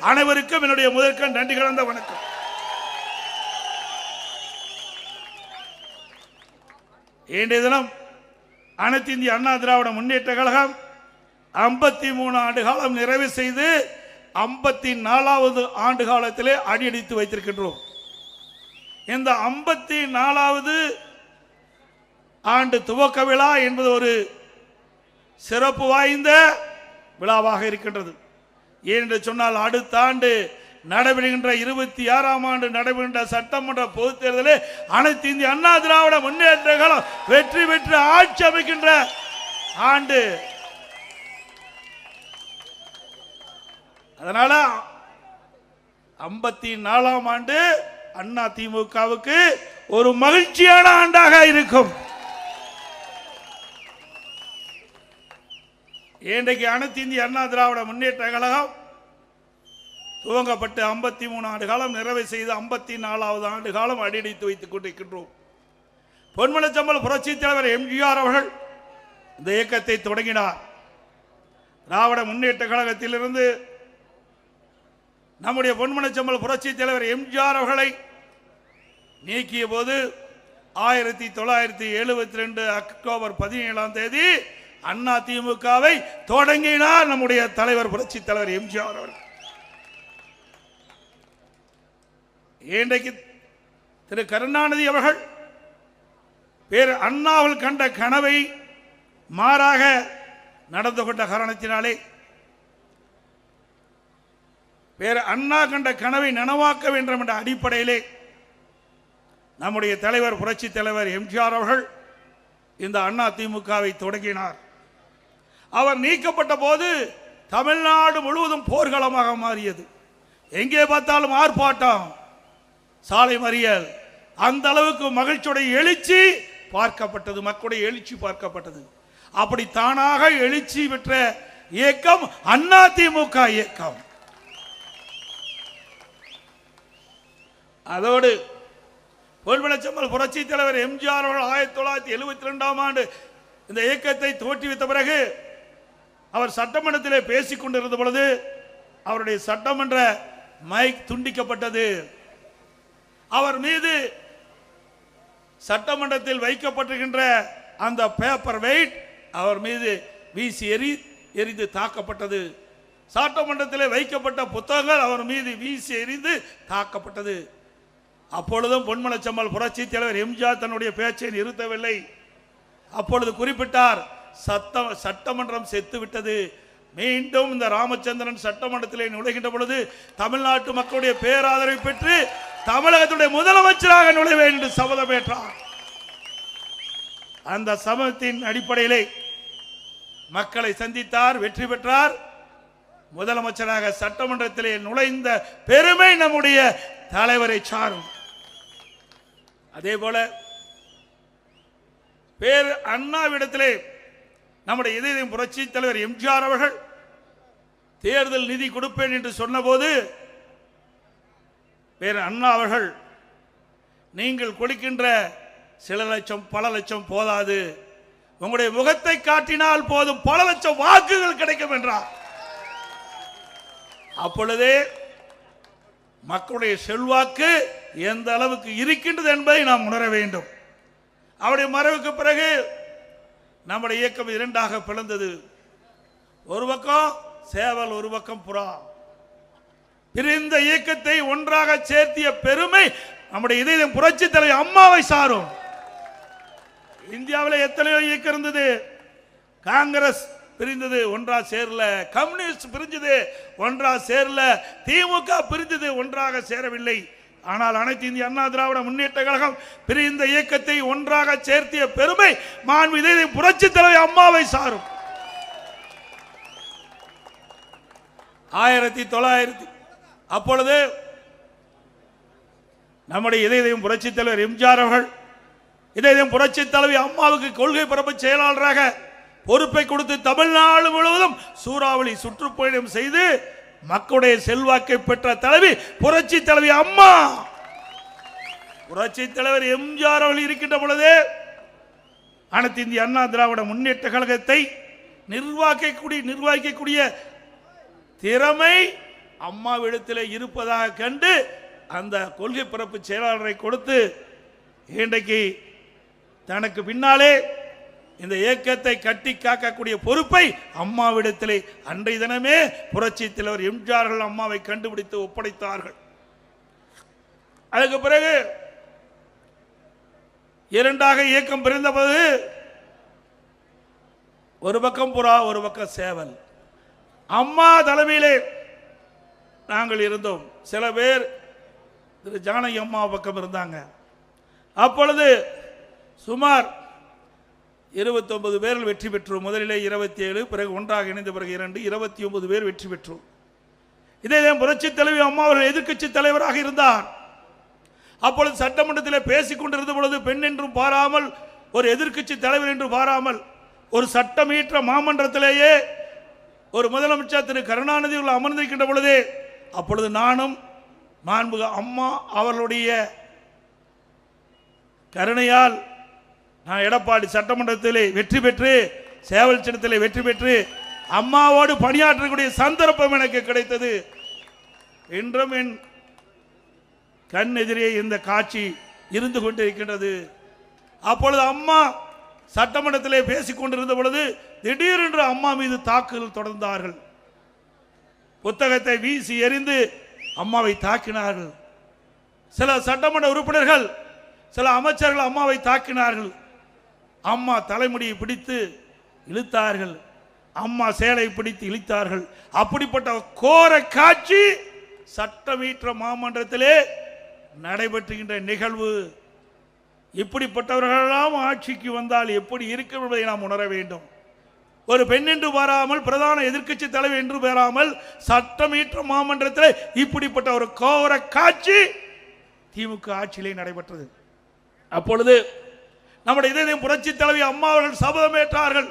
அனைவருக்கும் என்னுடைய முதற்கண் நன்றி கலந்த வணக்கம். இன்றைய தினம் அனைத்து இந்திய அண்ணா திராவிட முன்னேற்ற கழகம் 53 ஆண்டு காலம் நிறைவு செய்து 54வது ஆண்டு காலத்திலே அடியெடுத்து வைத்திருக்கின்றோம். இந்த 54வது ஆண்டு துவக்க விழா என்பது ஒரு சிறப்பு வாய்ந்த விழாவாக இருக்கின்றது. ஏனென்று சொன்னால் அடுத்த ஆண்டு நடைபெறுகின்ற 26ஆம் ஆண்டு நடைபெறுகின்ற சட்டமன்ற பொதுத் தேர்தலில் அனைத்து இந்திய அண்ணா திராவிட முன்னேற்ற கழகம் வெற்றி பெற்று ஆட்சி அமைக்கின்ற ஆண்டு. அதனால 54ஆம் ஆண்டு அண்ணா திமுகவுக்கு ஒரு மகிழ்ச்சியான ஆண்டாக இருக்கும். இன்றைக்கு அனைத்து இந்திய அண்ணா திராவிட முன்னேற்ற கழகம் துவங்கப்பட்டு 53 ஆண்டு காலம் நிறைவு செய்து 54வது ஆண்டு காலம் அடியெடுத்து வைத்துக் கொண்டிருக்கின்றோம். பொன்மனச்சம்பல் புரட்சி தலைவர் எம்ஜிஆர் அவர்கள் இந்த இயக்கத்தை தொடங்கினார். திராவிட முன்னேற்ற கழகத்திலிருந்து நம்முடைய பொன்மனச்சம்பல் புரட்சி தலைவர் எம்ஜிஆர் அவர்களை நீக்கிய போது 1972 அக்டோபர் 17ஆம் தேதி அண்ணா திமுகவை தொடங்கினார் நம்முடைய தலைவர் புரட்சி தலைவர் எம்ஜிஆர் அவர்கள். இன்றைக்கு திரு கருணாநிதி அவர்கள் பேர் அண்ணாவில் கண்ட கனவை மாறாக நடந்து கொண்ட காரணத்தினாலே பேர் அண்ணா கண்ட கனவை நனவாக்க வேண்டும் என்ற அடிப்படையிலே நம்முடைய தலைவர் புரட்சி தலைவர் எம்ஜிஆர் அவர்கள் இந்த அண்ணா திமுகவை தொடங்கினார். அவர் நீக்கப்பட்ட போது தமிழ்நாடு முழுவதும் போர்க்களமாக மாறியது. எங்கே பார்த்தாலும் ஆர்ப்பாட்டம், சாலை மறியல், அந்த அளவுக்கு மகிழ்ச்சியுடைய எழுச்சி பார்க்கப்பட்டது, மக்களுடைய எழுச்சி பார்க்கப்பட்டது. அப்படி தானாக எழுச்சி பெற்ற இயக்கம் அண்ணா திமுக இயக்கம். அதோடு பொன்மனச்சம்பல் புரட்சி தலைவர் எம்ஜிஆர் அவர்கள் 1972ஆம் ஆண்டு இந்த இயக்கத்தை தோற்றுவித்த பிறகு அவர் சட்டமன்றத்திலே பேசிக் கொண்டிருந்த பொழுது அவருடைய சட்டமன்ற மைக் துண்டிக்கப்பட்டது. அவர் மீது சட்டமன்றத்தில் வைக்கப்பட்டிருக்கின்ற அந்த பேப்பர் வெயிட் அவர் மீது வீசி எரிந்து தாக்கப்பட்டது. சட்டமன்றத்திலே வைக்கப்பட்ட புத்தகங்கள் அவர் மீது வீசி எரிந்து தாக்கப்பட்டது. அப்பொழுதும் பொன்மனச்சம்பல் புரட்சி தலைவர் எம்ஜிஆர் தன்னுடைய பேச்சை நிறுத்தவில்லை. அப்பொழுது குறிப்பிட்டார், சட்டமன்றம் செத்துவிட்டது, மீண்டும் இந்த ராமச்சந்திரன் சட்டமன்றத்திலே நுழைகின்ற பொழுது தமிழ்நாட்டு மக்களுடைய பேராதரவை பெற்று தமிழகத்துடைய முதலமைச்சராக நுழைவேன் என்று சபதம் ஏற்றார். அந்த சபதத்தின் அடிப்படையிலே மக்களை சந்தித்தார், வெற்றி பெற்றார். முதலமைச்சராக சட்டமன்றத்திலே நுழைந்த பெருமை நம்முடைய தலைவரை சாரும். அதே போல பேர் அண்ணாவிடத்திலே நம்முடைய இதயம் புரட்சி தலைவர் எம்ஜிஆர் அவர்கள் தேர்தல் நிதி கொடுப்பேன் என்று சொன்னபோது பேர் அண்ணா அவர்கள், நீங்கள் கொடுக்கின்ற சில லட்சம் பல லட்சம் போதாது, உங்களுடைய முகத்தை காட்டினால் போதும், பல லட்சம் வாக்குகள் கிடைக்கும் என்றார். அப்பொழுதே மக்களுடைய செல்வாக்கு எந்த அளவுக்கு இருக்கின்றது என்பதை நாம் உணர வேண்டும். அவருடைய மறைவுக்கு பிறகு நம்முடைய இயக்கம் இரண்டாக பிளந்தது. ஒரு பக்கம் சேவல், ஒரு பக்கம் புறா. பிரிந்த இயக்கத்தை ஒன்றாக சேர்த்திய பெருமை நம்முடைய இதயம் புரட்சி தலைவர் அம்மாவை சாரும். இந்தியாவில் எத்தனையோ இயக்கம் இருந்தது. காங்கிரஸ் பிரிந்தது, ஒன்றா சேரல. கம்யூனிஸ்ட் பிரிஞ்சது, ஒன்றா சேரல. திமுக பிரிந்தது, ஒன்றாக சேரவில்லை. ஆனால் அனைத்து இந்திய அண்ணா திராவிட முன்னேற்ற கழகம் பிரிந்த இயக்கத்தை ஒன்றாக சேர்த்திய பெருமை மாண்புமிகு புரட்சி தலைவர் அம்மாவை சாரும். 1900 அப்பொழுது நம்முடைய இதயம் புரட்சி தலைவர் எம்ஜிஆர் அவர்கள் இதயம் புரட்சி தலைவி அம்மாவுக்கு கொள்கை பரப்பு செயலாளராக பொறுப்பை கொடுத்து தமிழ்நாடு முழுவதும் சூறாவளி சுற்றுப்பயணம் செய்து மக்களுடைய செல்வாக்கை பெற்ற தலைவி புரட்சி தலைவி அம்மா. புரட்சி தலைவர் எம்ஜிஆர் அவர்கள் இருக்கின்ற பொழுதே அனைத்து இந்திய அண்ணா திராவிட முன்னேற்ற கழகத்தை நிர்வகிக்கக்கூடிய திறமை அம்மாவிடத்திலே இருப்பதாக கண்டு அந்த கொள்கை பரப்பு செயலாளரை கொடுத்து இன்றைக்கு தனக்கு பின்னாலே இந்த இயக்கத்தை கட்டி காக்கக்கூடிய பொறுப்பை அம்மாவிடத்திலே அன்றைய தினமே புரட்சி தலைவர் எம்ஜிஆர் அம்மாவை கண்டுபிடித்து ஒப்படைத்தார்கள். அதுக்கு பிறகு இரண்டாக இயக்கம் பிரிந்தபோது ஒரு பக்கம் புறா ஒரு பக்கம் சேவல். அம்மா தலைமையிலே நாங்கள் இருந்தோம். சில பேர் திரு ஜானகி அம்மா பக்கம் இருந்தாங்க. அப்பொழுது சுமார் 29 பேர்கள் வெற்றி பெற்றோம். முதலிலே 27, பிறகு ஒன்றாக இணைந்த பிறகு 2, 29 பேர் வெற்றி பெற்றோம். இதே புரட்சி தலைவி அம்மா அவர்கள் எதிர்க்கட்சி தலைவராக இருந்தார். அப்பொழுது சட்டமன்றத்தில் பேசிக் கொண்டிருந்த பொழுது பெண் என்றும் பாராமல், ஒரு எதிர்க்கட்சி தலைவர் என்று பாராமல், ஒரு சட்டமீற்ற மாமன்றத்திலேயே ஒரு முதலமைச்சர் திரு கருணாநிதி அமர்ந்திருக்கின்ற பொழுது, அப்பொழுது நானும் மாண்புக அம்மா அவர்களுடைய கருணையால் நான் எடப்பாடி சட்டமன்றத்திலே வெற்றி பெற்று, சேவல் சின்னத்திலே வெற்றி பெற்று அம்மாவோடு பணியாற்றக்கூடிய சந்தர்ப்பம் எனக்கு கிடைத்தது. இன்றும் என் கண் எதிரே இந்த காட்சி இருந்து கொண்டிருக்கின்றது. அப்பொழுது அம்மா சட்டமன்றத்திலே பேசிக் கொண்டிருந்த பொழுது திடீரென்று அம்மா மீது தாக்குதல் தொடர்ந்தார்கள். புத்தகத்தை வீசி எறிந்து அம்மாவை தாக்கினார்கள். சில சட்டமன்ற உறுப்பினர்கள், சில அமைச்சர்கள் அம்மாவை தாக்கினார்கள். அம்மா தலைமுடியை பிடித்து இழுத்தார்கள். அம்மா சேலை பிடித்து இழுத்தார்கள். அப்படிப்பட்ட கோர காட்சி சட்டமீற்ற மாமன்றத்திலே நடைபெற்றுகின்ற நிகழ்வு. இப்படிப்பட்டவர்களெல்லாம் ஆட்சிக்கு வந்தால் எப்படி இருக்கும் என்பதை நாம் உணர வேண்டும். ஒரு பெண் என்று பாராமல், பிரதான எதிர்க்கட்சி தலைவர் என்று பாராமல், சட்டமீற்ற மாமன்றத்தில் இப்படிப்பட்ட ஒரு கோர காட்சி திமுக ஆட்சியிலே நடைபெற்றது. அப்பொழுது நம்முடைய இதயம் புரட்சி தலைவி அம்மா அவர்கள் சபதமேற்றார்கள்.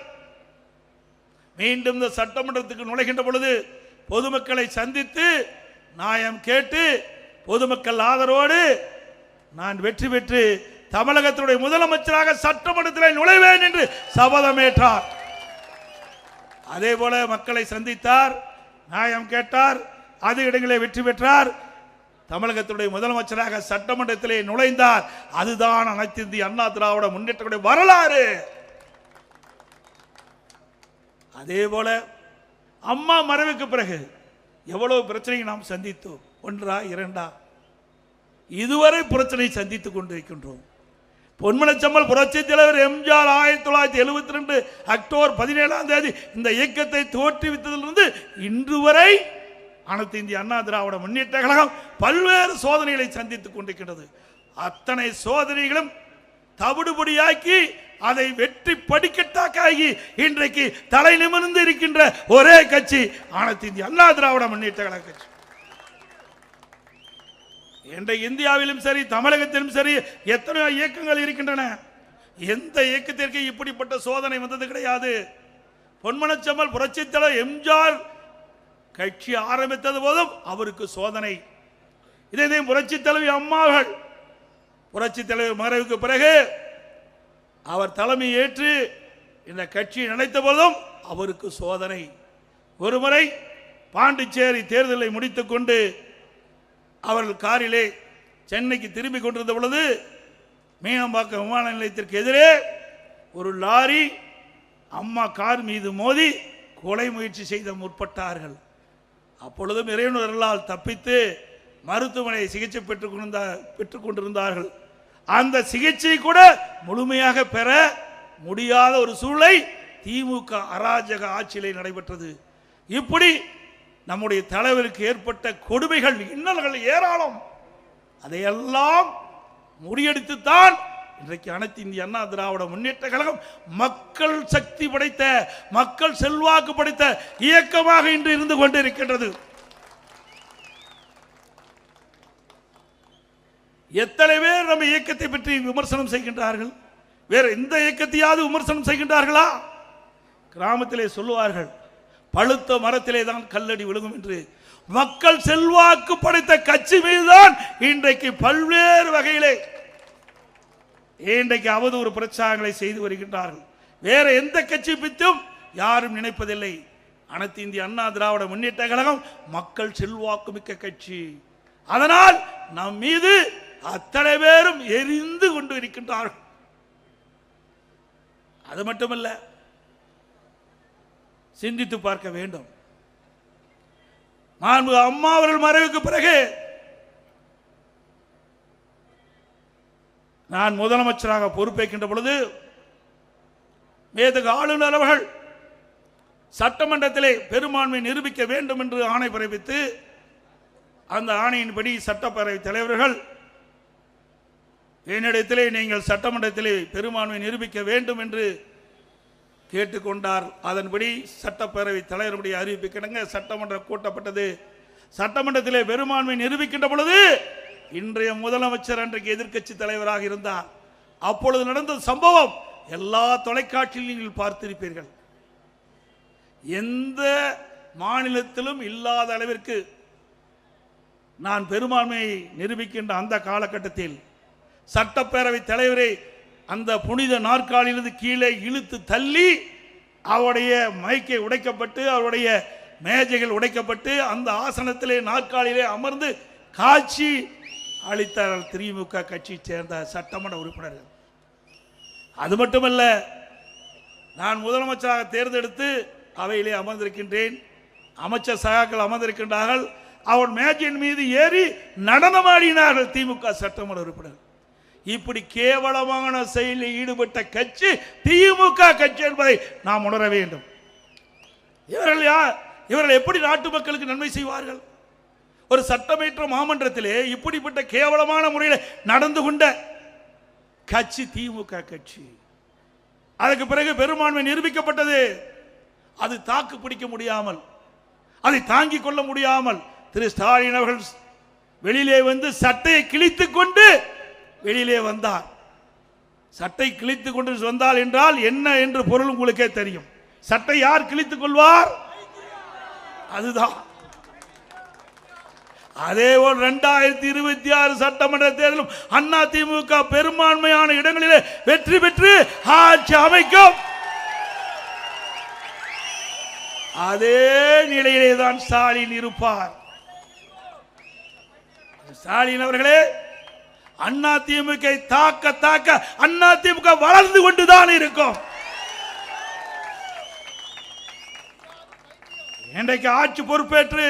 மீண்டும் இந்த சட்டமன்றத்துக்கு நுழைகின்ற பொழுது பொதுமக்களை சந்தித்து நியாயம் கேட்டு பொதுமக்கள் ஆதரவோடு நான் வெற்றி பெற்று தமிழகத்தினுடைய முதலமைச்சராக சட்டமன்றத்தில் நுழைவேன் என்று சபதமேற்றார். அதே போல மக்களை சந்தித்தார், நியாயம் கேட்டார், அது இடங்களில் வெற்றி பெற்றார். தமிழகத்தினுடைய முதலமைச்சராக சட்டமன்றத்திலே நுழைந்தார். அதுதான் அனைத்து இந்திய அண்ணா திராவிட முன்னேற்ற வரலாறு. அதே போல அம்மா மறைவுக்கு பிறகு எவ்வளவு பிரச்சனையை நாம் சந்தித்தோம். ஒன்றா இரண்டா, இதுவரை பிரச்சனை சந்தித்துக் கொண்டிருக்கின்றோம். பொன்மனச்செம்மல் புரட்சி தலைவர் எம்ஜிஆர் 1972 அக்டோபர் 17 இந்த இயக்கத்தை தோற்றுவித்ததிலிருந்து இன்று வரை அனைத்து இந்திய அண்ணா திராவிட முன்னேற்ற கழகம் பல்வேறு சோதனைகளை சந்தித்துக் கொண்டிருக்கின்றது. அத்தனை சோதனைகளும் தவிடுபடியாக்கி அதை வெற்றி படிக்கட்டாக்கி இன்றைக்கு தலை நிமிர்ந்து இருக்கின்ற ஒரே கட்சி அனைத்து இந்திய அண்ணா திராவிட முன்னேற்ற கழக கட்சி. இன்றைக்கு இந்தியாவிலும் சரி தமிழகத்திலும் சரி எத்தனையோ இயக்கங்கள் இருக்கின்றன. எந்த இயக்கத்திற்கு இப்படிப்பட்ட சோதனை வந்தது கிடையாது. பொன்மனச்செம்மல் புரட்சி தலைவர் எம்ஜிஆர் கட்சி ஆரம்பித்தது போதும் அவருக்கு சோதனை. இதே புரட்சி தலைவி அம்மாவர்கள் புரட்சி தலைவர் மறைவுக்கு பிறகு அவர் தலைமை ஏற்று இந்த கட்சி நினைத்த போதும் அவருக்கு சோதனை. ஒருமுறை பாண்டிச்சேரி தேர்தலை முடித்துக் கொண்டு அவர்கள் காரிலே சென்னைக்கு திரும்பிக் கொண்டிருந்த பொழுது மீனம்பாக்கம் விமான நிலையத்திற்கு எதிரே ஒரு லாரி அம்மா கார் மீது மோதி கொலை முயற்சி செய்த முற்பட்டார்கள். அப்பொழுதும் இறைவனர்களால் தப்பித்து மருத்துவமனை சிகிச்சை பெற்றுக் கொண்டிருந்தார்கள். அந்த சிகிச்சை கூட முழுமையாக பெற முடியாத ஒரு சூழலை திமுக அராஜக ஆட்சியிலே நடைபெற்றது. இப்படி நம்முடைய தலைவருக்கு ஏற்பட்ட கொடுமைகள், இன்னல்கள் ஏராளம். அதையெல்லாம் முறியடித்துத்தான் இன்றைக்கு அனைத்து இந்திய அண்ணா திராவிட முன்னேற்ற கழகம் மக்கள் சக்தி படைத்த, மக்கள் செல்வாக்கு படைத்த இயக்கமாக இன்று இருந்து கொண்டிருக்கின்றது. எத்தனை பேர் நம்ம இயக்கத்தை பற்றி விமர்சனம் செய்கின்றார்கள்? வேற எந்த இயக்கத்தையாவது விமர்சனம் செய்கின்றார்களா? கிராமத்திலே சொல்லுவார்கள், பழுத்த மரத்திலே தான் கல்லடி விழுகும் என்று. மக்கள் செல்வாக்கு படைத்த கட்சி மீதுதான் இன்றைக்கு பல்வேறு வகையிலே இன்றைக்கு அவதூறு பிரச்சாரங்களை செய்து வருகின்றார்கள். வேற எந்த கட்சி பற்றியும் யாரும் நினைப்பதில்லை. அனைத்து இந்திய அண்ணா திராவிட முன்னேற்ற கழகம் மக்கள் செல்வாக்கு மிக்க கட்சி. அதனால் நம் மீது அத்தனை பேரும் எரிந்து கொண்டு இருக்கின்றார்கள். அது மட்டுமல்ல, சிந்தித்து பார்க்க வேண்டும். அம்மா அவர்கள் மறைவுக்கு பிறகு நான் முதலமைச்சராக பொறுப்பேற்கின்ற பொழுது மேதகு ஆளுநர் அவர்கள் சட்டமன்றத்திலே பெரும்பான்மை நிரூபிக்க வேண்டும் என்று ஆணை பிறப்பித்து, அந்த ஆணையின்படி சட்டப்பேரவை தலைவர்கள் என்னிடத்திலே நீங்கள் சட்டமன்றத்திலே பெரும்பான்மை நிரூபிக்க வேண்டும் என்று கேட்டுக்கொண்டார். அதன்படி சட்டப்பேரவை தலைவருடைய அறிவிப்பு கிடங்க சட்டமன்றம் கூட்டப்பட்டது. சட்டமன்றத்திலே பெரும்பான்மை நிரூபிக்கின்ற பொழுது இன்றைய முதலமைச்சர் அன்றைக்கு எதிர்க்கட்சி தலைவராக இருந்தார். அப்பொழுது நடந்த சம்பவம் எல்லா தொலைக்காட்சியில் நீங்கள் பார்த்திருப்பீர்கள். எந்த மாநிலத்திலும் இல்லாத அளவிற்கு நான் பெரும்பான்மையை நிரூபிக்கின்ற அந்த காலகட்டத்தில் சட்டப்பேரவை தலைவரை அந்த புனித நாற்காலியிலிருந்து கீழே இழுத்து தள்ளி அவருடைய மைக்கை உடைக்கப்பட்டு, அவருடைய மேஜைகள் உடைக்கப்பட்டு, அந்த ஆசனத்திலே நாற்காலியிலே அமர்ந்து காட்சி அளித்தார்கள் திமுக கட்சியை சேர்ந்த சட்டமன்ற உறுப்பினர்கள். அது மட்டுமல்ல, நான் முதலமைச்சராக தேர்ந்தெடுத்து அவையிலே அமர்ந்திருக்கின்றேன். அமைச்சர் சகாக்கள் அமர்ந்திருக்கின்றார்கள். அவர் மேஜையின் மீது ஏறி நடனமாடினார்கள் திமுக சட்டமன்ற உறுப்பினர். இப்படி கேவலமான செயலில் ஈடுபட்ட கட்சி திமுக கட்சி என்பதை நாம் உணர வேண்டும். இவர்கள் யார்? இவர்கள் எப்படி நாட்டு மக்களுக்கு நன்மை செய்வார்கள்? ஒரு சட்டமன்ற மாமன்றத்திலே இப்படிப்பட்ட கேவலமான முறையில் நடந்து கொண்ட கட்சி திமுக கட்சி. அதுக்கு பிறகு பெரும்பான்மை நிரூபிக்கப்பட்டது. அது தாக்கு பிடிக்க முடியாமல், அதை தாங்கிக் கொள்ள முடியாமல் திரு ஸ்டாலின் அவர்கள் வெளியிலே வந்து சட்டையை கிழித்துக் கொண்டு வெளியிலே வந்தார். சட்டை கிழித்துக் கொண்டு வந்தால் என்றால் என்ன என்று பொருள் உங்களுக்கே தெரியும். சட்டை யார் கிழித்துக் கொள்வார்? அதுதான். அதேபோல் 2026 சட்டமன்ற தேர்தலும் அண்ணா திமுக பெரும்பான்மையான இடங்களிலே வெற்றி பெற்று ஆட்சி அமைக்கும். அதே நிலையிலே தான் ஸ்டாலின் இருப்பார். ஸ்டாலின் அவர்களே, அண்ணா திமுக தாக்க தாக்க அண்ணா திமுக வளர்ந்து கொண்டுதான் இருக்கும். இன்றைக்கு ஆட்சி பொறுப்பேற்று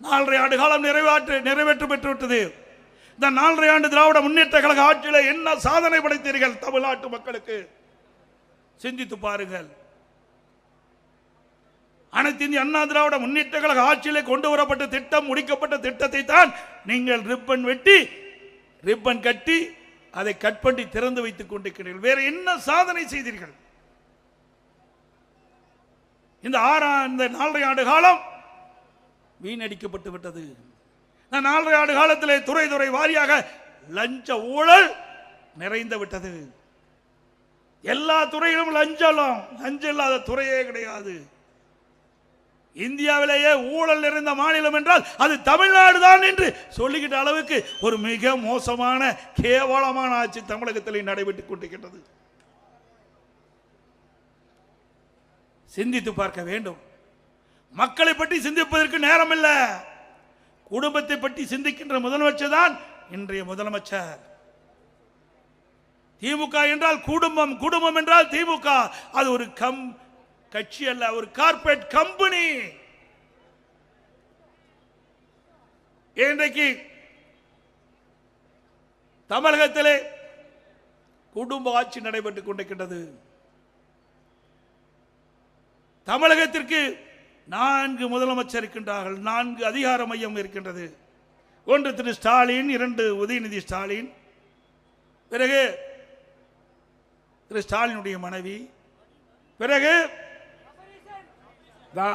4.5 ஆண்டு காலம் நிறைவேற்று பெற்றுவிட்டது. இந்த 4.5 ஆண்டு திராவிட முன்னேற்ற கழக ஆட்சியில் என்ன சாதனை படைத்தீர்கள் தமிழ்நாட்டு மக்களுக்கு சிந்தித்து பாருங்கள். அனைத்து இந்திய அண்ணா திராவிட முன்னேற்ற கழக ஆட்சியிலே கொண்டு வரப்பட்ட திட்டம், முடிக்கப்பட்ட திட்டத்தை தான் நீங்கள் ரிப்பன் கட்டி அதை கட் பண்ணி திறந்து வைத்துக் கொண்டிருக்கிறீர்கள். வேற என்ன சாதனை செய்தீர்கள்? இந்த 4.5 ஆண்டு காலம் வீணடிக்கப்பட்டு விட்டது. 4.5 ஆண்டு காலத்திலே துறை வாரியாக லஞ்ச ஊழல் நிறைந்து விட்டது. எல்லா துறையிலும் லஞ்சம் இல்லாத துறையே கிடையாது. இந்தியாவிலேயே ஊழல் நிறைந்த மாநிலம் என்றால் அது தமிழ்நாடு தான் என்று சொல்லுகின்ற அளவுக்கு ஒரு மிக மோசமான கேவலமான ஆட்சி தமிழகத்தில் நடைபெற்றுக் கொண்டிருக்கின்றது. சிந்தித்து பார்க்க வேண்டும். மக்களை பற்றி சிந்திப்பதற்கு நேரம் இல்லை. குடும்பத்தை பற்றி சிந்திக்கின்ற முதலமைச்சர் தான் இன்றைய முதலமைச்சர். திமுக என்றால் குடும்பம், குடும்பம் என்றால் திமுக. அது ஒரு கட்சி அல்ல, ஒரு கார்ப்பரேட் கம்பெனி. இன்றைக்கு தமிழகத்திலே குடும்ப ஆட்சி நடைபெற்றுக் கொண்டிருக்கின்றது. தமிழகத்திற்கு 4 முதலமைச்சர் இருக்கின்றார்கள், 4 அதிகார மையம் இருக்கின்றது. 1 திரு ஸ்டாலின், 2 உதயநிதி ஸ்டாலின், பிறகு திரு ஸ்டாலினுடைய மனைவி, பிறகு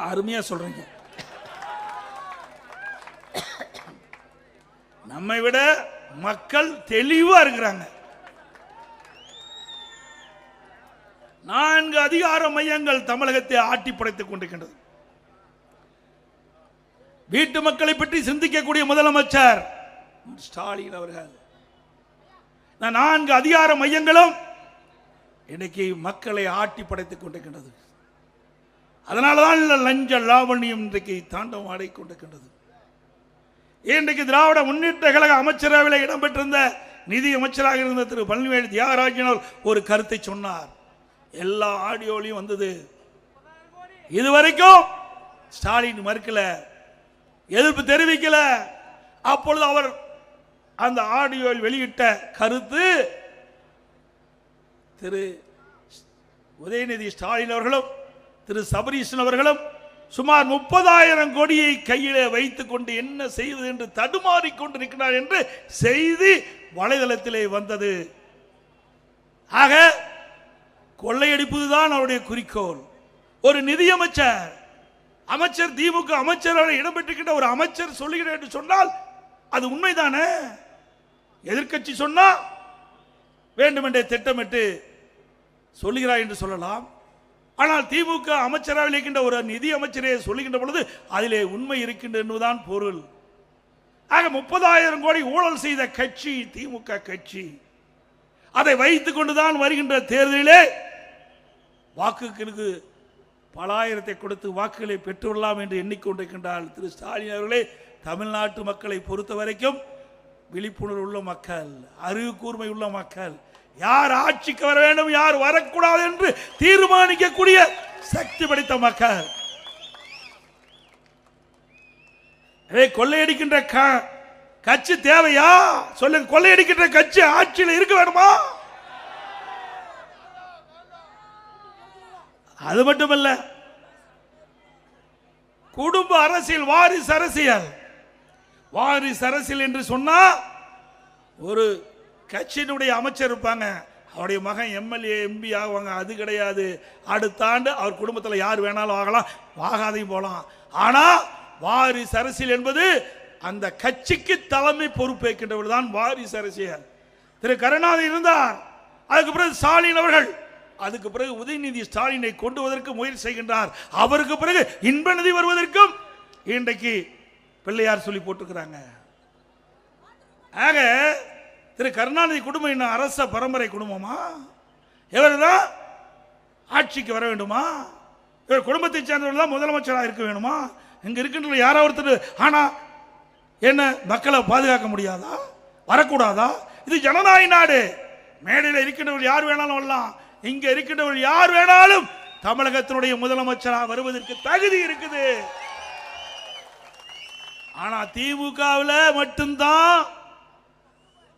அருமையா சொல்றீங்க, நம்மை விட மக்கள் தெளிவா இருக்கிறாங்க. 4 அதிகார மையங்கள் தமிழகத்தை ஆட்டி படைத்துக் கொண்டிருக்கின்றது. வீட்டு மக்களை பற்றி சிந்திக்கக்கூடிய முதலமைச்சர் ஸ்டாலின் அவர்கள். 4 அதிகார மையங்களும் இன்னைக்கு மக்களை ஆட்டி படைத்துக் கொண்டிருக்கின்றது. அதனாலதான் லஞ்ச லாவண்யம் இன்றைக்கு தாண்டவம் ஆடிக்கொண்டிருக்கின்றது. இன்றைக்கு திராவிட முன்னேற்ற கழக அமைச்சரவையில் இடம்பெற்றிருந்த நிதி அமைச்சராக இருந்த திரு பழனிவேல் தியாகராஜன் ஒரு கருத்தை சொன்னார். எல்லா ஆடியோலையும் வந்தது. இதுவரைக்கும் ஸ்டாலின் மறுக்கல, எதிர்ப்பு தெரிவிக்கல. அப்பொழுது அவர் அந்த ஆடியோவில் வெளியிட்ட கருத்து, திரு உதயநிதி ஸ்டாலின் அவர்களும் திரு சபரீசன் அவர்களும் சுமார் 30,000 கோடியை கையிலே வைத்துக் கொண்டு என்ன செய்வது என்று தடுமாறிக் கொண்டிருக்கிறார் என்று செய்தி வலைதளத்திலே வந்தது. ஆக கொள்ளையடிப்பதுதான் அவருடைய குறிக்கோள். ஒரு நிதியமைச்சர், அமைச்சர், திமுக அமைச்சர் இடம்பெற்றிருக்கின்ற ஒரு அமைச்சர் சொல்லுகிறேன் என்று சொன்னால் அது உண்மைதானே? எதிர்க்கட்சி சொன்னா வேண்டுமென்றே திட்டமிட்டு சொல்லுகிறார் என்று சொல்லலாம். ஆனால் திமுக அமைச்சராக இருக்கின்ற ஒரு நிதி அமைச்சரே சொல்லுகின்ற பொழுது அதிலே உண்மை இருக்கின்ற என்பதுதான் பொருள். ஆக 30,000 கோடி ஊழல் செய்த கட்சி திமுக கட்சி. அதை வைத்துக் கொண்டுதான் வருகின்ற தேர்தலிலே வாக்குகளுக்கு பல ஆயிரத்தை கொடுத்து வாக்குகளை பெற்றுள்ளலாம் என்று எண்ணிக்கொண்டிருக்கின்றார் திரு ஸ்டாலின் அவர்களே. தமிழ்நாட்டு மக்களை பொறுத்த வரைக்கும் விழிப்புணர்வு உள்ள மக்கள், அறிவு கூர்மை உள்ள மக்கள், யார் ஆட்சிக்கு வர வேண்டும் யார் வரக்கூடாது என்று தீர்மானிக்கக்கூடிய சக்தி படைத்த மக்கள். கொள்ளையடிக்கின்ற கட்சி தேவையா? சொல்லுங்க. கொள்ளையடிக்கின்ற கட்சி ஆட்சியில் இருக்க வேணுமா? அது மட்டுமல்ல, குடும்ப அரசியல், வாரிசு அரசியல். வாரிசு அரசியல் என்று சொன்னா ஒரு கட்சியினுடைய அமைச்சர் இருப்பாங்க, அவருடைய மகன் எம்எல்ஏ எம்பி ஆகுவாங்க. அது கிடையாது. அடுத்த ஆண்டு அவர் குடும்பத்தில் யார் வேணாலும் ஆகலாம், ஆகாதையும் போகலாம். ஆனா வாரிசு அரசியல் என்பது அந்த கட்சிக்கு தலைமை பொறுப்பேற்கின்றவர் தான் வாரிசு அரசியல். திரு கருணாநிதி இருந்தார், அதுக்கு பிறகு ஸ்டாலின் அவர்கள், அதுக்கு பிறகு உதயநிதி ஸ்டாலினை கொண்டு வருவதற்கு முயற்சி செய்கின்றார். அவருக்கு பிறகு இன்ப நிதி வருவதற்கும் இன்றைக்கு பிள்ளையார் சொல்லி போட்டுக்கிறாங்க. ஆக திரு கருணாநிதி குடும்பம் என்ன அரச பரம்பரை குடும்பமா? இவர் தான் ஆட்சிக்கு வர வேண்டுமா? இவர் குடும்பத்தை சேர்ந்தவர்கள் தான் முதலமைச்சராக இருக்க வேணுமா? இங்க இருக்கின்ற யாரோ ஒருத்தர் ஆனா என்ன மக்களை பாதுகாக்க முடியாதா? வரக்கூடாதா? இது ஜனநாயக நாடு. மேடையில் இருக்கின்றவர்கள் யார் வேணாலும் வரலாம். இங்க இருக்கின்றவர்கள் யார் வேணாலும் தமிழகத்தினுடைய முதலமைச்சராக வருவதற்கு தகுதி இருக்குது. ஆனா திமுகவில் மட்டும்தான்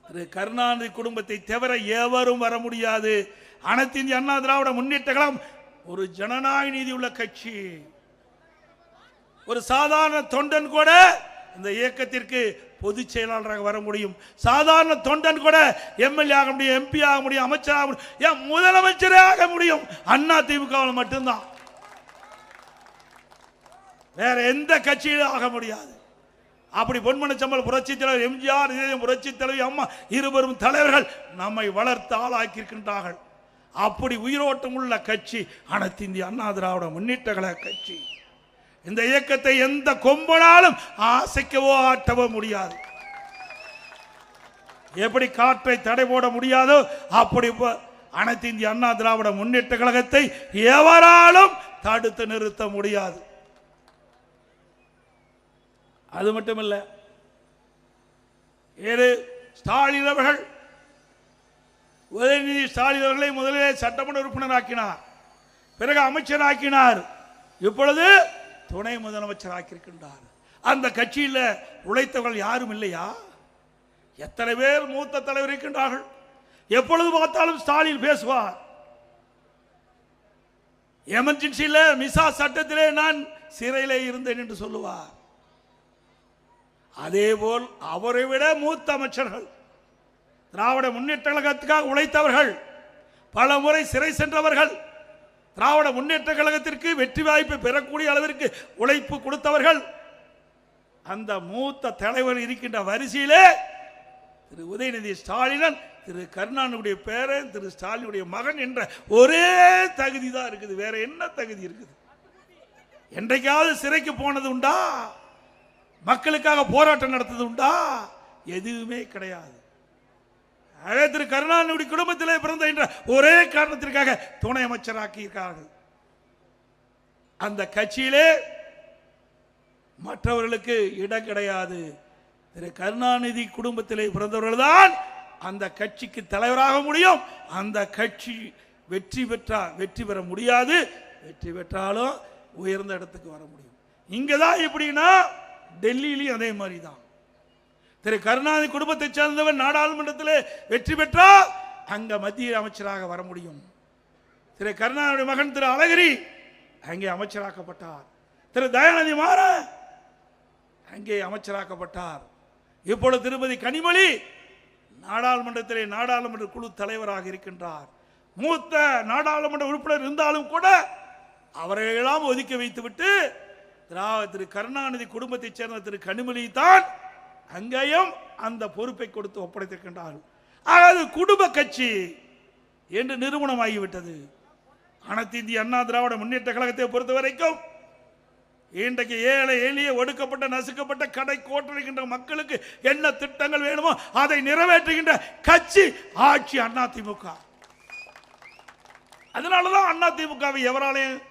திரு கருணாநிதி குடும்பத்தை தவிர எவரும் வர முடியாது. அனைத்து இந்திய அண்ணா திராவிட முன்னேற்ற கழகம் ஒரு ஜனநாயக நீதி உள்ள கட்சி. ஒரு சாதாரண தொண்டன் கூட இந்த இயக்கத்திற்கு பொதுச் செயலாளராக வர முடியும். சாதாரண தொண்டன் கூட எம்எல்ஏ ஆக முடியும், எம்பி ஆக முடியும், அமைச்சராக முடியும், ஏன் முதலமைச்சரே ஆக முடியும். அண்ணா திமுகவில் மட்டும்தான், வேற எந்த கட்சியிலும் ஆக முடியாது. அப்படி பொன்மனச்சம்பல் புரட்சி தலைவர் எம்ஜிஆர், புரட்சி தலைவி அம்மா இருவரும் தலைவர்கள் நம்மை வளர்த்து ஆளாக்கியிருக்கின்றார்கள். அப்படி உயிரோட்டம் உள்ள கட்சி அனைத்து இந்திய அண்ணா திராவிட முன்னேற்ற கழக கட்சி. இந்த இயக்கத்தை எந்த கொம்பனாலும் அசைக்கவோ ஆட்டவோ முடியாது. எப்படி காற்றை தடை போட முடியாதோ அப்படி அனைத்து இந்திய அண்ணா திராவிட முன்னேற்ற கழகத்தை எவராலும் தடுத்து நிறுத்த முடியாது. அது மட்டுமல்ல, ஸ்டாலின் அவர்கள் உதயநிதி ஸ்டாலின் அவர்களை முதலிலே சட்டமன்ற உறுப்பினர் ஆக்கினார், பிறகு அமைச்சர் ஆக்கினார், இப்பொழுது துணை முதலமைச்சர் ஆக்கியிருக்கின்றார். அந்த கட்சியில் உழைத்தவர்கள் யாரும் இல்லையா? எத்தனை பேர் மூத்த தலைவர் இருக்கின்றார்கள். எப்பொழுது பார்த்தாலும் ஸ்டாலின் பேசுவார். எமர்ஜென்சியில் மிசா சட்டத்திலே நான் சிறையிலே இருந்தேன் என்று சொல்லுவார். அதேபோல் அவரை விட மூத்த அமைச்சர்கள், திராவிட முன்னேற்ற கழகத்துக்காக உழைத்தவர்கள், பல முறை சிறை சென்றவர்கள், திராவிட முன்னேற்ற கழகத்திற்கு வெற்றி வாய்ப்பு பெறக்கூடிய அளவிற்கு உழைப்பு கொடுத்தவர்கள், அந்த மூத்த தலைவர் இருக்கின்ற வரிசையிலே திரு உதயநிதி ஸ்டாலின், திரு கருணாநிதியுடைய பேரன், திரு ஸ்டாலினுடைய மகன் என்ற ஒரே தகுதி தான் இருக்குது. வேற என்ன தகுதி இருக்குது? என்றைக்காவது சிறைக்கு போனது உண்டா? மக்களுக்காக போராட்டம் நடத்தது உண்டா? எதுவுமே கிடையாது. திரு கருணாநிதி குடும்பத்திலே பிறந்த என்ற ஒரே காரணத்திற்காக துணை அமைச்சராக்கி இருக்கிறார்கள். அந்த கட்சியிலே மற்றவர்களுக்கு இடம் கிடையாது. திரு கருணாநிதி குடும்பத்திலே பிறந்தவர்கள் தான் அந்த கட்சிக்கு தலைவராக முடியும். அந்த கட்சி வெற்றி பெற முடியாது. வெற்றி பெற்றாலும் உயர்ந்த இடத்துக்கு வர முடியும். இங்கதான் எப்படின்னா டெல்லியிலையும் அதே மாதிரி தான். திரு கருணாநிதி குடும்பத்தை சேர்ந்தவர் நாடாளுமன்றத்தில் வெற்றி பெற்றால் அங்க மத்திய அமைச்சராக வர முடியும். திரு கருணாநிதி மகன் திரு அழகிரி அங்கே அமைச்சராக்கப்பட்டார். திரு தயாநிதி மாறன் அங்கே அமைச்சராக்கப்பட்டார். இப்பொழுது திருமதி கனிமொழி நாடாளுமன்றத்திலே நாடாளுமன்ற குழு தலைவராக இருக்கின்றார். மூத்த நாடாளுமன்ற உறுப்பினர் இருந்தாலும் கூட அவர்களெல்லாம் ஒதுக்கி வைத்துவிட்டு திரு கருணாநிதி குடும்பத்தைச் சேர்ந்த திரு கனிமொழி தான் அங்கேயும் அந்த பொறுப்பை கொடுத்து ஒப்படைத்திருக்கின்றார்கள். அதாவது குடும்ப கட்சி என்று நிறுவனமாகிவிட்டது. அனைத்து இந்திய அண்ணா திராவிட முன்னேற்ற கழகத்தை பொறுத்த வரைக்கும் இன்றைக்கு ஏழை எளிய ஒடுக்கப்பட்ட நசுக்கப்பட்ட கடை கோட்டரிக்கின்ற மக்களுக்கு என்ன திட்டங்கள் வேணுமோ அதை நிறைவேற்றுகின்ற கட்சி ஆட்சி அதிமுக. அதனாலதான் அதிமுகவை எவராலையும்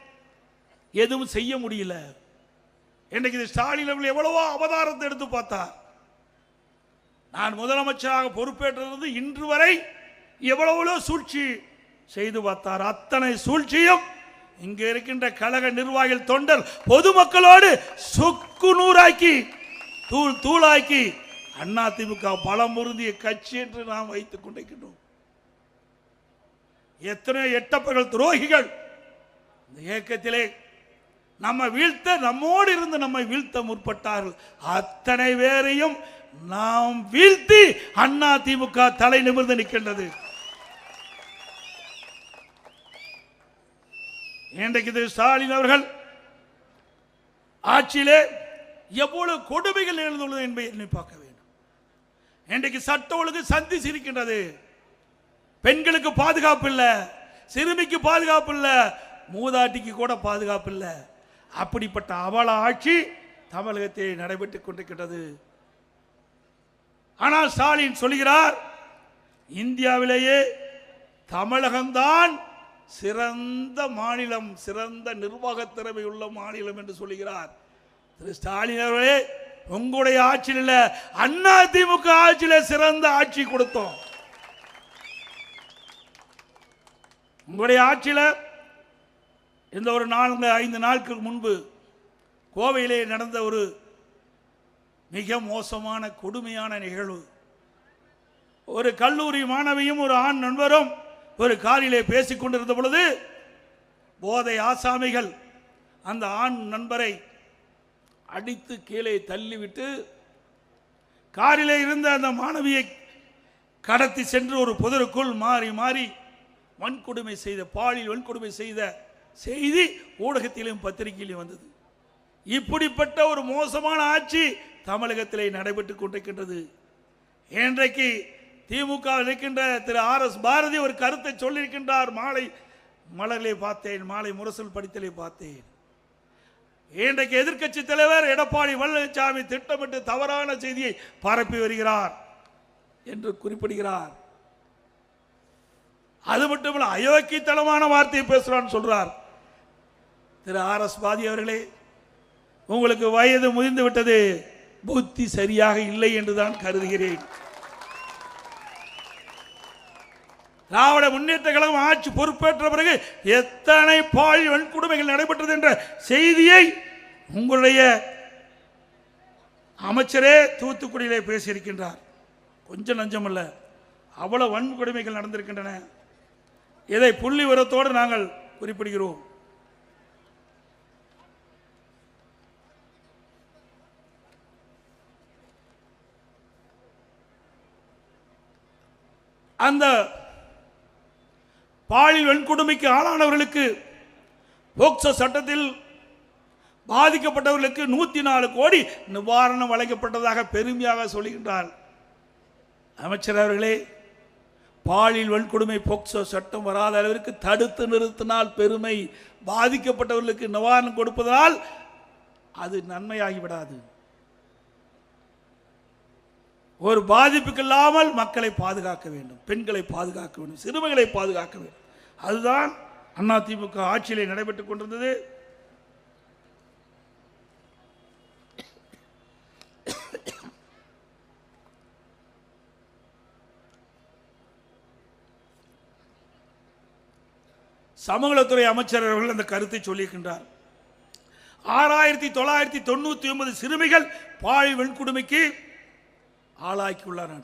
எதுவும் செய்ய முடியல. இன்றைக்கு ஸ்டாலின் அவர்கள் எவ்வளவோ அவதாரத்தை எடுத்து பார்த்தார். நான் முதலமைச்சராக பொறுப்பேற்றது இன்று வரை எவ்வளவோ சூழ்ச்சி செய்து பார்த்தார். அத்தனை சூழ்ச்சியும் இங்க இருக்கின்ற கழக நிர்வாகிகள் தொண்டர் பொதுமக்களோடு சுக்கு நூறாக்கி தூளாக்கி அதிமுக பலம் பொருந்திய கட்சி என்று நாம் வைத்துக் கொண்டிருக்கின்றோம். எத்தனை எட்டப்பர்கள் துரோகிகள் இந்த இயக்கத்திலே நம்மோடு இருந்து நம்மை வீழ்த்த முற்பட்டார்கள். அத்தனை பேரையும் நாம் வீழ்த்தி அதிமுக தலை நிமிர்ந்து நிற்கின்றது. இன்றைக்கு திரு ஸ்டாலின் அவர்கள் ஆட்சியிலே எவ்வளவு கொடுமைகள் எழுந்துள்ளது என்பதை எண்ணி பார்க்க வேண்டும். இன்றைக்கு சட்ட ஒழுங்கு சந்தி சிரிக்கின்றது. பெண்களுக்கு பாதுகாப்பு இல்லை, சிறுமிக்கு பாதுகாப்பு இல்லை, மூதாட்டிக்கு கூட பாதுகாப்பு இல்லை. அப்படிப்பட்ட அவல ஆட்சி தமிழகத்தில் நடைபெற்றுக் கொண்டிருக்கிறது. ஆனால் ஸ்டாலின் சொல்கிறார், இந்தியாவிலேயே தமிழகம்தான் சிறந்த மாநிலம், சிறந்த நிர்வாக திறமை உள்ள மாநிலம் என்று சொல்கிறார். திரு ஸ்டாலின் அவர்களே, உங்களுடைய ஆட்சியில் அதிமுக ஆட்சியில் சிறந்த ஆட்சி கொடுத்தோம். உங்களுடைய ஆட்சியில் இந்த ஒரு 4-5 நாட்களுக்கு முன்பு கோவையிலே நடந்த ஒரு மிக மோசமான கொடுமையான நிகழ்வு. ஒரு கல்லூரி மாணவியும் ஒரு ஆண் நண்பரும் ஒரு காரிலே பேசிக் கொண்டிருந்த பொழுது போதை ஆசாமிகள் அந்த ஆண் நண்பரை அடித்து கீழே தள்ளிவிட்டு காரிலே இருந்த அந்த மாணவியை கடத்தி சென்று ஒரு புதருக்குள் மாறி மாறி வன்கொடுமை செய்த, பாலியல் வன்கொடுமை செய்த செய்தி ஊடகத்திலும் பத்திரிகையிலும் வந்தது. இப்படிப்பட்ட ஒரு மோசமான ஆட்சி தமிழகத்திலே நடைபெற்றுக் கொண்டிருக்கின்றது. இன்றைக்கு திமுக இருக்கின்ற திரு RS பாரதி ஒரு கருத்தை சொல்லியிருக்கின்றார். மாலை மலரிலே பார்த்தேன், மாலை முரசல் படித்தலே பார்த்தேன். இன்றைக்கு எதிர்க்கட்சி தலைவர் எடப்பாடி பழனிசாமி திட்டமிட்டு தவறான செய்தியை பரப்பி வருகிறார் என்று குறிப்பிடுகிறார். அது மட்டுமல்ல, அயோக்கியத்தனமான வார்த்தையை பேசுறான்னு சொல்றார். திரு RS பாரதி அவர்களே, உங்களுக்கு வயது முதிர்ந்து விட்டது, புத்தி சரியாக இல்லை என்றுதான் கருதுகிறேன். திராவிட முன்னேற்ற கழகம் ஆட்சி பொறுப்பேற்ற பிறகு எத்தனை பாலியல் வன்கொடுமைகள் நடைபெற்றது என்ற செய்தியை உங்களுடைய அமைச்சரே தூத்துக்குடியிலே பேசியிருக்கின்றார். கொஞ்சம் நஞ்சமல்ல, அவ்வளவு வன்கொடுமைகள் நடந்திருக்கின்றன. இதை புள்ளி விவரத்தோடு நாங்கள் குறிப்பிடுகிறோம். அந்த பாலியல் வன்கொடுமைக்கு ஆளானவர்களுக்கு போக்சோ சட்டத்தில் பாதிக்கப்பட்டவர்களுக்கு 104 கோடி நிவாரணம் வழங்கப்பட்டதாக பெருமையாக சொல்கின்றார். அமைச்சர் அவர்களே, பாலியல் வன்கொடுமை போக்சோ சட்டம் வராத அளவிற்கு தடுத்து நிறுத்தினால் பெருமை, பாதிக்கப்பட்டவர்களுக்கு நிவாரணம் கொடுப்பதால் அது நன்மையாகிவிடாது. ஒரு பாதிப்புக்கு இல்லாமல் மக்களை பாதுகாக்க வேண்டும், பெண்களை பாதுகாக்க வேண்டும், சிறுமிகளை பாதுகாக்க வேண்டும். அதுதான் அதிமுக ஆட்சியிலே நடைபெற்றுக் கொண்டிருந்தது. சமூகத்துறை அமைச்சர் அவர்கள் அந்த கருத்தை சொல்லியிருக்கின்றார். 6999 சிறுமிகள் பாலியல் வன்கொடுமைக்கு ஆளாக்கியுள்ளார்.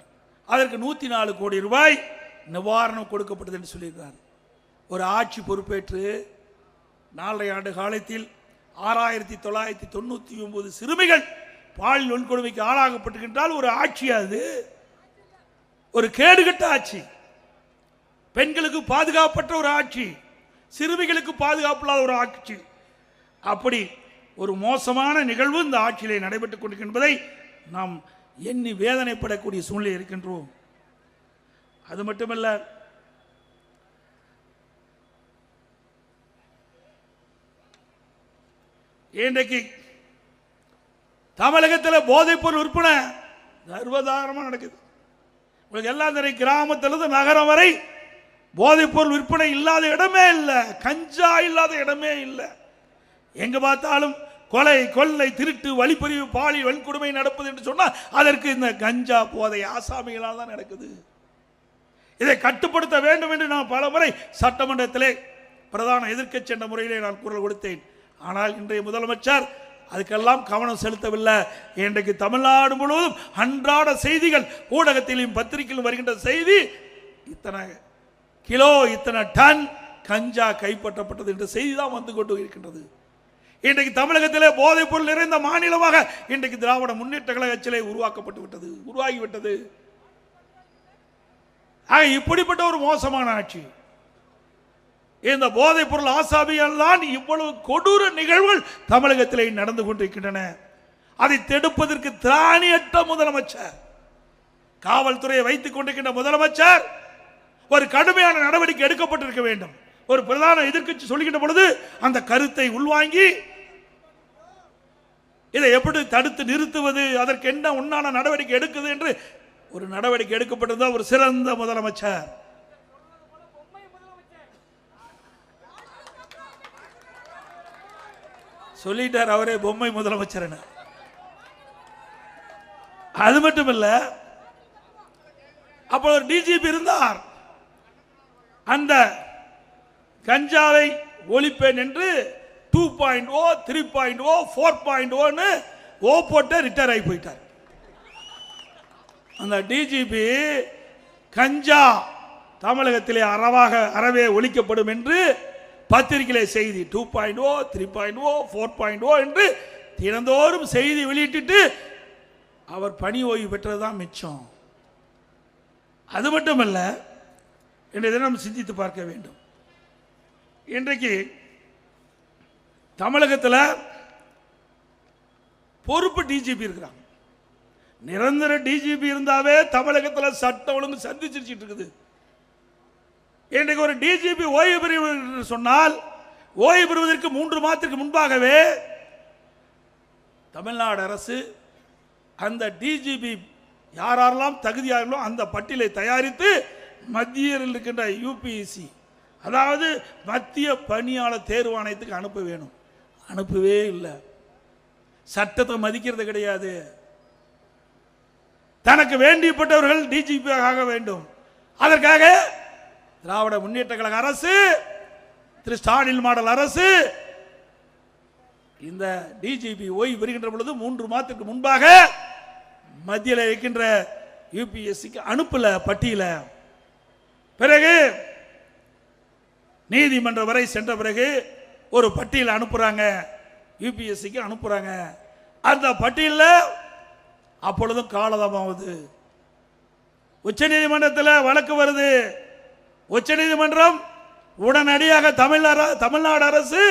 அதற்கு 104 கோடி ரூபாய் நிவாரணம் கொடுக்கப்பட்டது என்று சொல்லியிருக்கிறார். ஒரு ஆட்சி பொறுப்பேற்று 4 ஆண்டு காலத்தில் 6999 சிறுமிகள் பாலியல் வன்கொடுமைக்கு ஆளாகப்பட்டிருக்கின்றால் ஒரு ஆட்சி, அது ஒரு கேடுகட்ட ஆட்சி. பெண்களுக்கு பாதுகாப்பற்ற ஒரு ஆட்சி, சிறுமிகளுக்கு பாதுகாப்பு இல்லாத ஒரு ஆட்சி. அப்படி ஒரு மோசமான நிகழ்வு இந்த ஆட்சியிலே நடைபெற்றுக் கொண்டிருக்கின்றதை நாம் எண்ணி வேதனைப்படக்கூடிய சூழ்நிலை இருக்கின்றோம். அது மட்டுமல்ல, இன்றைக்கு தமிழகத்தில் போதைப் பொருள் விற்பனை சர்வதாரணமாக நடக்குது. உங்களுக்கு எல்லாம் தெரியும், கிராமத்திலிருந்து நகரம் வரை போதைப் பொருள் விற்பனை இல்லாத இடமே இல்லை, கஞ்சா இல்லாத இடமே இல்லை. எங்க பார்த்தாலும் கொலை, கொள்ளை, திருட்டு, வழிப்பறிவு, பாலியல் வன்கொடுமை நடப்பது என்று சொன்னால் அதற்கு இந்த கஞ்சா போதை ஆசாமிகளால் தான் நடக்குது. இதை கட்டுப்படுத்த வேண்டும் என்று நான் பல முறை சட்டமன்றத்திலே பிரதான எதிர்க்கட்சி என்ற முறையிலே நான் குரல் கொடுத்தேன். ஆனால் இன்றைய முதலமைச்சர் அதுக்கெல்லாம் கவனம் செலுத்தவில்லை. இன்றைக்கு தமிழ்நாடு முழுவதும் அன்றாட செய்திகள், ஊடகத்திலும் பத்திரிகையிலும் வருகின்ற செய்தி, இத்தனை கிலோ, இத்தனை டன் கஞ்சா கைப்பற்றப்பட்டது என்ற செய்தி தான் வந்து கொண்டு இருக்கின்றது. இன்றைக்கு தமிழகத்திலே போதைப் பொருள் நிறைந்த மாநிலமாக இன்றைக்கு திராவிட முன்னேற்ற கழகத்திலே உருவாகிவிட்டது. இப்படிப்பட்ட ஒரு மோசமான ஆட்சி, இந்த போதைப் பொருள் ஆசாமியால் தான் இவ்வளவு கொடூர நிகழ்வுகள் தமிழகத்திலே நடந்து கொண்டிருக்கின்றன. அதை தடுப்பதற்கு திராணியற்ற முதலமைச்சர், காவல்துறையை வைத்துக் கொண்டிருக்கின்ற முதலமைச்சர் ஒரு கடுமையான நடவடிக்கை எடுக்கப்பட்டிருக்க வேண்டும். ஒரு பிரதான எதிர்க்கட்சி சொல்கின்ற பொழுது அந்த கருத்தை உள்வாங்கி இதை எப்படி தடுத்து நிறுத்துவது, அதற்கு என்ன உண்டான நடவடிக்கை எடுக்குது என்று ஒரு நடவடிக்கை எடுக்கப்பட்டது. ஒரு சிறந்த முதலமைச்சர். சொல்லிட்டார் அவரே பொம்மை முதலமைச்சர். அது மட்டுமல்ல, அப்போ ஒரு டிஜிபி இருந்தார். அந்த கஞ்சாவை ஒழிப்பேன் என்று 2.0, 3.0, 4.0 ஓ போட்டு ரிட்டையர் ஆகி போயிட்டார். அந்த டிஜிபி கஞ்சா தமிழகத்திலே அறவே ஒழிக்கப்படும் என்று பத்திரிகையிலே செய்தி 2.0, 3.0, 4.0 என்று தினந்தோறும் செய்தி வெளியிட்டு அவர் பணி ஓய்வு பெற்றதுதான் மிச்சம். அது மட்டுமல்ல, இன்றைய தினம் சிந்தித்து பார்க்க வேண்டும். இன்றைக்கு தமிழகத்தில் பொறுப்பு டிஜிபி இருக்கிறாங்க. நிரந்தர டிஜிபி இருந்தாவே தமிழகத்தில் சட்ட ஒழுங்கு சந்திச்சிட்டு இருக்குது. இன்றைக்கு ஒரு டிஜிபி ஓய்வு பெறுவது சொன்னால், ஓய்வு பெறுவதற்கு 3 மாதத்திற்கு முன்பாகவே தமிழ்நாடு அரசு அந்த டிஜிபி யாரெல்லாம் தகுதியார்களோ அந்த பட்டியலை தயாரித்து மத்தியில் இருக்கின்ற யூபிஎஸ்சி, அதாவது மத்திய பணியாளர் தேர்வாணையத்துக்கு அனுப்ப வேணும். அனுப்பவே இல்லை. சட்டத்தை மதிக்கிறது கிடையாது. தனக்கு வேண்டியப்பட்டவர்கள் டிஜிபி ஆக வேண்டும். அதற்காக திராவிட முன்னேற்ற கழக அரசு, திரு ஸ்டாலின் மாடல் அரசு இந்த டிஜிபி ஓய்வு பெறுகின்ற பொழுது 3 மாதத்துக்கு முன்பாக மத்தியில் இருக்கின்ற யூபிஎஸ்சிக்கு அனுப்பல பட்டியல. பிறகு நீதிமன்றம் வரை சென்ற பிறகு ஒரு பட்டியல் அனுப்புறாங்க, யூபிஎஸ்சிக்கு அனுப்புறாங்க. அந்த பட்டியலில் அப்பொழுதும் காலதாமமாகுது. உச்ச நீதிமன்றத்தில் வழக்கு வருது. உச்ச நீதிமன்றம் உடனடியாக தமிழ்நாடு அரசு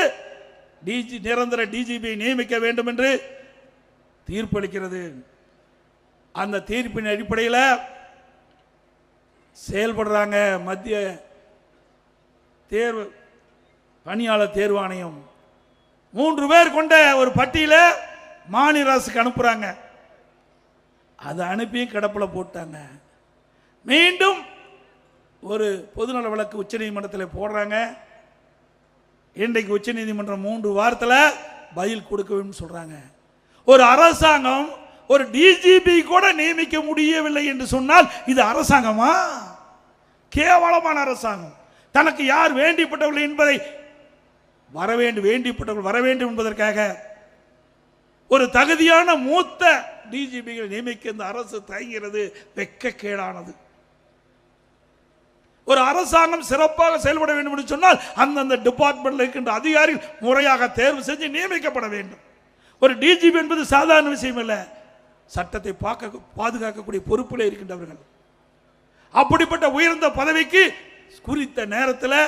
நிரந்தர டிஜிபியை நியமிக்க வேண்டும் என்று தீர்ப்பளிக்கிறது. அந்த தீர்ப்பின் அடிப்படையில் செயல்படுறாங்க மத்திய தேர்வு பணியாளர் தேர்வாணையம். 3 பேர் கொண்ட ஒரு பட்டியலை மாநில அரசுக்கு அனுப்புறாங்க. அதை அனுப்பியும் கிடப்பில் போட்டாங்க. மீண்டும் ஒரு பொதுநல வழக்கு உச்ச நீதிமன்றத்தில் போடுறாங்க. இன்றைக்கு உச்ச நீதிமன்றம் 3 வாரத்தில் பதில் கொடுக்க சொல்றாங்க. ஒரு அரசாங்கம் ஒரு டிஜிபி கூட நியமிக்க முடியவில்லை என்று சொன்னால் இது அரசாங்கமா? கேவலமான அரசாங்கம். தனக்கு யார் வேண்டிப்பட்டவர்கள் என்பதை வேண்டிப்பட்டவர்கள் வர வேண்டும் என்பதற்காக ஒரு தகுதியான மூத்த டிஜிபிகளை நியமிக்க இந்த அரசு தயங்குகிறது. வெட்கக்கேடானது. ஒரு அரசாங்கம் சிறப்பாக செயல்பட வேண்டும் என்று சொன்னால் அந்தந்த டிபார்ட்மெண்ட்ல இருக்கின்ற அதிகாரிகள் முறையாக தேர்வு செஞ்சு நியமிக்கப்பட வேண்டும். ஒரு டிஜிபி என்பது சாதாரண விஷயம் அல்ல. சட்டத்தை பாதுகாக்கக்கூடிய பொறுப்பில் இருக்கின்றவர்கள். அப்படிப்பட்ட உயர்ந்த பதவிக்கு குறித்த நேரத்தில்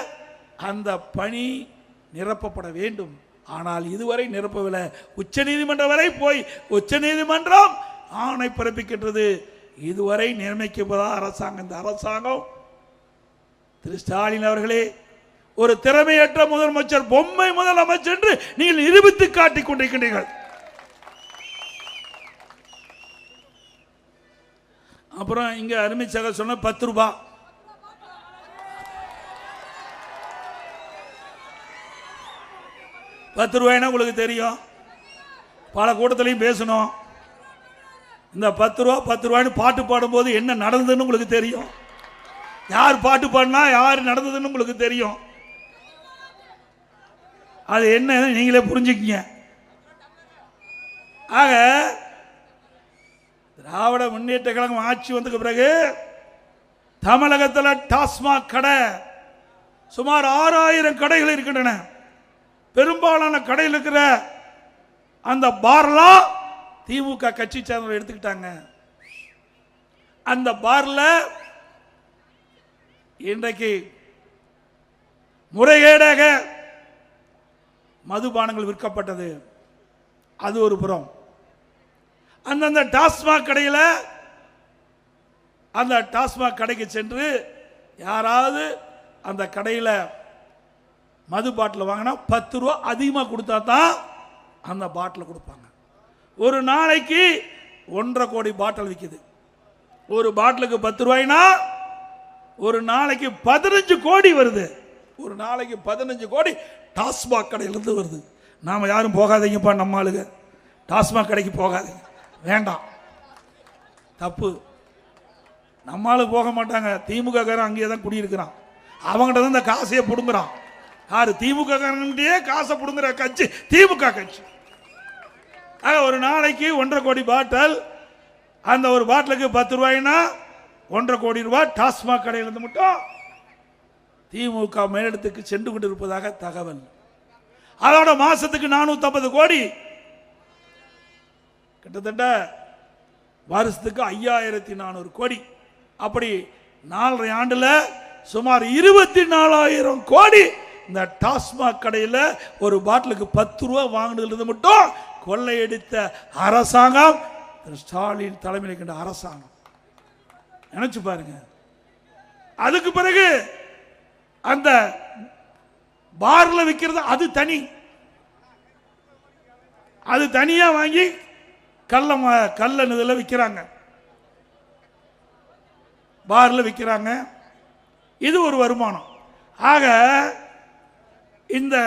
அந்த பணி நிரப்பப்பட வேண்டும். ஆனால் இதுவரை நிரப்பவில்லை. உச்ச நீதிமன்றம் வரை போய் உச்ச நீதிமன்றம் ஆணை பிறப்பிக்கின்றது. இதுவரை நியமிக்கப்பதா அரசாங்கம். இந்த அரசாங்கம் திரு ஸ்டாலின் அவர்களே, ஒரு திறமையற்ற முதலமைச்சர், பொம்மை முதலமைச்சர் என்று நீங்கள் நிரூபித்து காட்டிக் கொண்டிருக்கின்றீர்கள். அப்புறம் இங்க அருமை சக சொன்ன 10 ரூபாய். ரூபாய்னா உங்களுக்கு தெரியும். பல கூட்டத்திலையும் பேசணும். இந்த 10 ரூபாய்னு பாட்டு பாடும்போது என்ன நடந்ததுன்னு உங்களுக்கு தெரியும். யார் பாட்டு பாடினா யார் நடந்ததுன்னு உங்களுக்கு தெரியும். அது என்ன நீங்களே புரிஞ்சுக்கீங்க. ஆக திராவிட முன்னேற்ற கழகம் ஆட்சி வந்ததுக்கு பிறகு தமிழகத்தில் டாஸ்மாக் கடை சுமார் 6000 கடைகள் இருக்கின்றன. பெரும்பாலான கடையில் இருக்கிற அந்த பார்லாம் திமுக கட்சி சேர்ந்தவர்கள் எடுத்துக்கிட்டாங்க. அந்த பார்ல இன்றைக்கு முறைகேடாக மதுபானங்கள் விற்கப்பட்டது. அது ஒரு புறம். அந்தந்த டாஸ்மாக் கடையில் அந்த டாஸ்மாக் கடைக்கு சென்று யாராவது அந்த கடையில் மது பாட்டில் வாங்கினா 10 ரூபா அதிகமாக கொடுத்தா தான் அந்த பாட்டில் கொடுப்பாங்க. ஒரு நாளைக்கு 1.5 கோடி பாட்டில் விற்குது. ஒரு பாட்டிலுக்கு 10 ரூபாய்னா ஒரு நாளைக்கு 15 கோடி வருது. ஒரு நாளைக்கு 15 கோடி டாஸ்மாக் கடையிலிருந்து வருது. நாம் யாரும் போகாதீங்கப்பா, நம்ம ஆளுங்க டாஸ்மாக் கடைக்கு போகாதீங்க, வேண்டாம், தப்பு. நம்ம ஆளுக்கு போக மாட்டாங்க. திமுக காரன் அங்கேயே தான் குடியிருக்கிறான். அவங்ககிட்ட தான் இந்த காசையே பிடுங்குறான். யாரு? திமுக காரன்கிட்டயே காசை பிடுங்குற கட்சி திமுக கட்சி. ஆக ஒரு நாளைக்கு 1.5 கோடி பாட்டில். அந்த ஒரு பாட்டிலுக்கு 10 ரூபாய்னா 1.5 கோடி ரூபாய் டாஸ்மாக் கடையிலிருந்து மட்டும் திமுக மேலிடத்துக்கு சென்று கொண்டிருப்பதாக தகவல். அதோட மாசத்துக்கு 450 கோடி, கிட்டத்தட்ட வருஷத்துக்கு 5400 கோடி. அப்படி 4.5 ஆண்டுல சுமார் 24,000 கோடி இந்த டாஸ்மாக் கடையில் ஒரு பாட்டிலுக்கு 10 ரூபா வாங்கினது மட்டும் கொள்ளையடித்த அரசாங்கம் திரு ஸ்டாலின் தலைமையில் இருக்கின்ற அரசாங்கம். நினைச்சு பாருங்க. அதுக்கு பிறகு அந்த பார்ல விற்கிறது அது தனி. அது தனியா வாங்கி கள்ள இதில் விற்கிறாங்க, பார்ல விற்கிறாங்க. இது ஒரு வருமானம். ஆக இந்த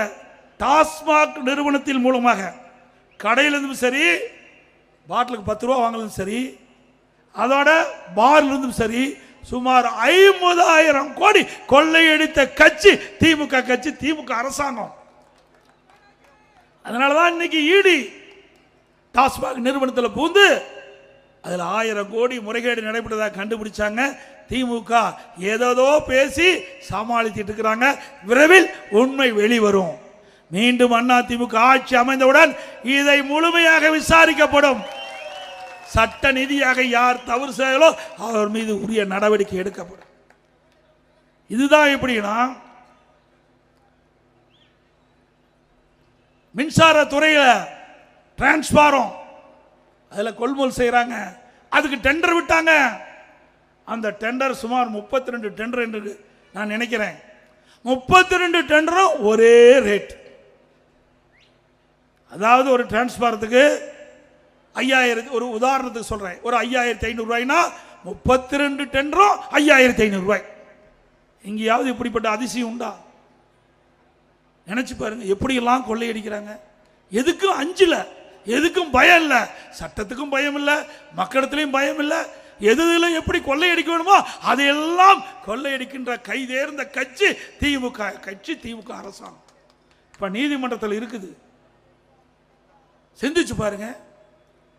டாஸ்மாக் நிறுவனத்தின் மூலமாக கடையிலிருந்தும் சரி, பாட்டிலுக்கு 10 ரூபா வாங்கலும் சரி, அதோட பார்லிருந்தும் சரி, சுமார் 50,000 கோடி கொள்ளையடித்த கட்சி திமுக கட்சி, திமுக அரசாங்கம். அதனாலதான் இன்னைக்கு ஈடி டாஸ்மாக் நிறுவனத்தில் பூந்து அதில் 1000 கோடி முறைகேடு நடைபெற்றதாக கண்டுபிடிச்சாங்க. திமுக ஏதோ பேசி சமாளித்துட்டு இருக்கிறாங்க. விரைவில் உண்மை வெளிவரும். மீண்டும் அண்ணா திமுக ஆட்சி அமைந்தவுடன் இதை முழுமையாக விசாரிக்கப்படும். சட்ட நிதியாக யார் தவறு செய்யலோ அவர் மீது உரிய நடவடிக்கை எடுக்கப்படும். இதுதான் எப்படின்னா, மின்சார துறையில் டிரான்ஸ்பாரம் அதில் கொள்முதல் செய்கிறாங்க. அதுக்கு டெண்டர் விட்டாங்க. அந்த டெண்டர் சுமார் 32 டெண்டர் என்று நான் நினைக்கிறேன். 32 டெண்டரும் ஒரே ரேட். அதாவது ஒரு டிரான்ஸ்பாரத்துக்கு 5000, ஒரு உதாரணத்துக்கு சொல்றேன், ஒரு 5500 ரூபாய்னா 32 டெண்டரும் 5500 ரூபாய். எங்கேயாவது இப்படிப்பட்ட அதிசயம் உண்டா? நினைச்சு பாருங்க எப்படியெல்லாம் கொள்ளையடிக்கிறாங்க. எதுக்கும் அஞ்சல, எதுக்கும் பயம் இல்லை, சட்டத்துக்கும் பயம் இல்லை, மக்களிடத்திலையும் பயம் இல்லை. எதுல எப்படி கொள்ளையடிக்க வேணுமோ அதையெல்லாம் கொள்ளையடிக்கின்ற கைதேர்ந்த கட்சி திமுக கட்சி, திமுக அரசாங்கம். இப்ப நீதிமன்றத்தில் இருக்குது. சிந்திச்சு பாருங்க,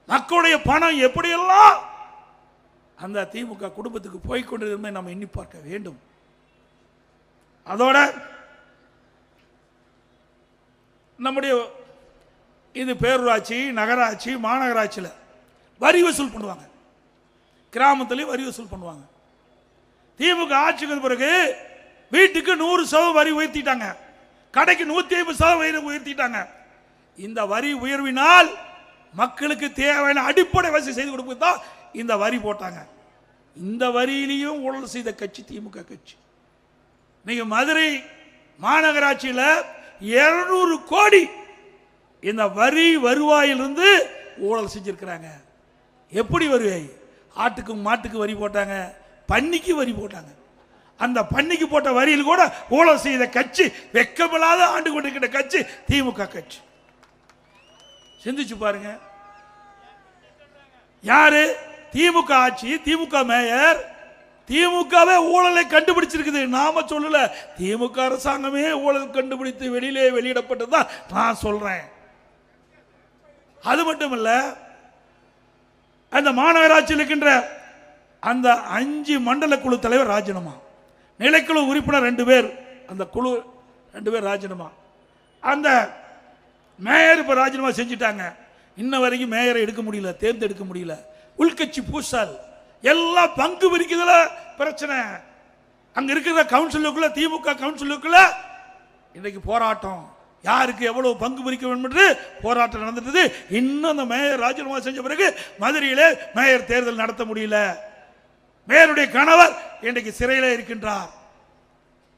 மக்களுடைய பணம் எப்படியெல்லாம் அந்த திமுக குடும்பத்துக்கு போய்கொண்டிருந்ததை நம்ம எண்ணி பார்க்க வேண்டும். அதோட நம்முடைய இது பேரூராட்சி, நகராட்சி, மாநகராட்சியில் வரி வசூல் பண்ணுவாங்க, கிராமத்திலையும் வரி வசூல் பண்ணுவாங்க. திமுக ஆட்சிக்கு பிறகு வீட்டுக்கு 100% வரி உயர்த்திட்டாங்க, கடைக்கு 150% வரி உயர்த்திட்டாங்க. இந்த வரி உயர்வினால் மக்களுக்கு தேவையான அடிப்படை வசதி செய்து கொடுக்க தான் இந்த வரி போட்டாங்க. இந்த வரியிலையும் ஊழல் செய்த கட்சி திமுக கட்சி. நீங்க மதுரை மாநகராட்சியில் 200 கோடி இந்த வரி வருவாயிலிருந்து ஊழல் செஞ்சிருக்கிறாங்க. எப்படி வருவாய்? ஆட்டுக்கு மாட்டுக்கு வரி போட்டாங்க, பன்னிக்கு வரி போட்டாங்க. அந்த பன்னிக்கு போட்ட வரியில் கூட ஊழல் செய்த கட்சி, வெக்கமில்லாத ஆண்டு கொண்டிருக்கிற கட்சி திமுக கட்சி. சிந்திச்சு பாருங்க, யாரு? திமுக ஆட்சி, திமுக மேயர், திமுகவே ஊழலை கண்டுபிடிச்சிருக்குது. நாம சொல்லல, திமுக அரசாங்கமே ஊழல் கண்டுபிடித்து வெளியிலே வெளியிடப்பட்டதுதான் நான் சொல்றேன். அது மட்டுமல்ல, அந்த மாநகராட்சியில் இருக்கின்ற அந்த 5 மண்டல குழு தலைவர் ராஜினாமா, நிலைக்குழு உறுப்பினர் 2 பேர், அந்த குழு 2 பேர் ராஜினாமா. அந்த மேயர் இப்ப ராஜினாமா செஞ்சுட்டாங்க. இன்ன வரைக்கும் மேயரை எடுக்க முடியல, தேர்ந்தெடுக்க முடியல. உள்கட்சி பூசல், எல்லாம் பங்கு பிரிக்கிறதுல பிரச்சனை. அங்க இருக்கிற கவுன்சிலுக்குள்ள, திமுக கவுன்சிலுக்குள்ள இன்னைக்கு போராட்டம், யாருக்கு எவ்வளவு பங்கு பிரிக்க வேண்டும் என்று போராட்டம் நடந்துட்டு. இன்னும் அந்த மேயர் ராஜினாமா செஞ்ச பிறகு மதுரையிலே மேயர் தேர்தல் நடத்த முடியல. மேயருடைய கணவர் இன்றைக்கு சிறையில் இருக்கின்றார்.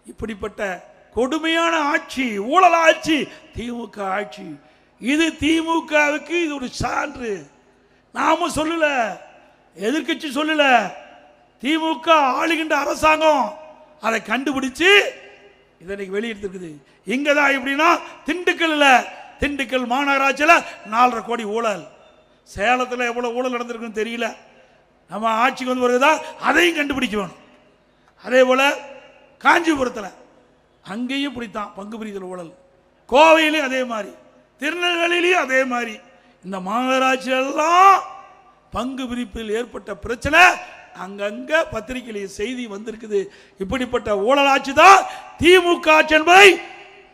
இப்படிப்பட்ட கொடுமையான ஆட்சி, ஊழல் ஆட்சி திமுக ஆட்சி. இது திமுகவுக்கு இது ஒரு சான்று. நாம சொல்லல, எதிர்கட்சி சொல்லல, திமுக ஆளுகின்ற அரசாங்கம் அதை கண்டுபிடிச்சு இதை வெளியிட்டிருக்குது. இங்கதான் எப்படின்னா, திண்டுக்கல் மாநகராட்சியில் 4.5 கோடி ஊழல். சேலத்தில் எவ்வளவு ஊழல் நடந்திருக்குன்னு தெரியல. நம்ம ஆட்சிக்கு வந்து வருதுதான் அதையும் கண்டுபிடிக்க வேணும். அதே போல காஞ்சிபுரத்தில் அங்கேயும் இப்படித்தான் பங்கு பிரித்தல் ஊழல். கோவையிலையும் அதே மாதிரி, திருநெல்வேலியிலையும் அதே மாதிரி. இந்த மாநகராட்சியெல்லாம் பங்கு பிரிப்பில் ஏற்பட்ட பிரச்சனை அங்கங்க பத்திரிகையிலே செய்தி வந்திருக்குது. இப்படிப்பட்ட ஊழல் ஆட்சி தான் திமுக ஆட்சி என்பதை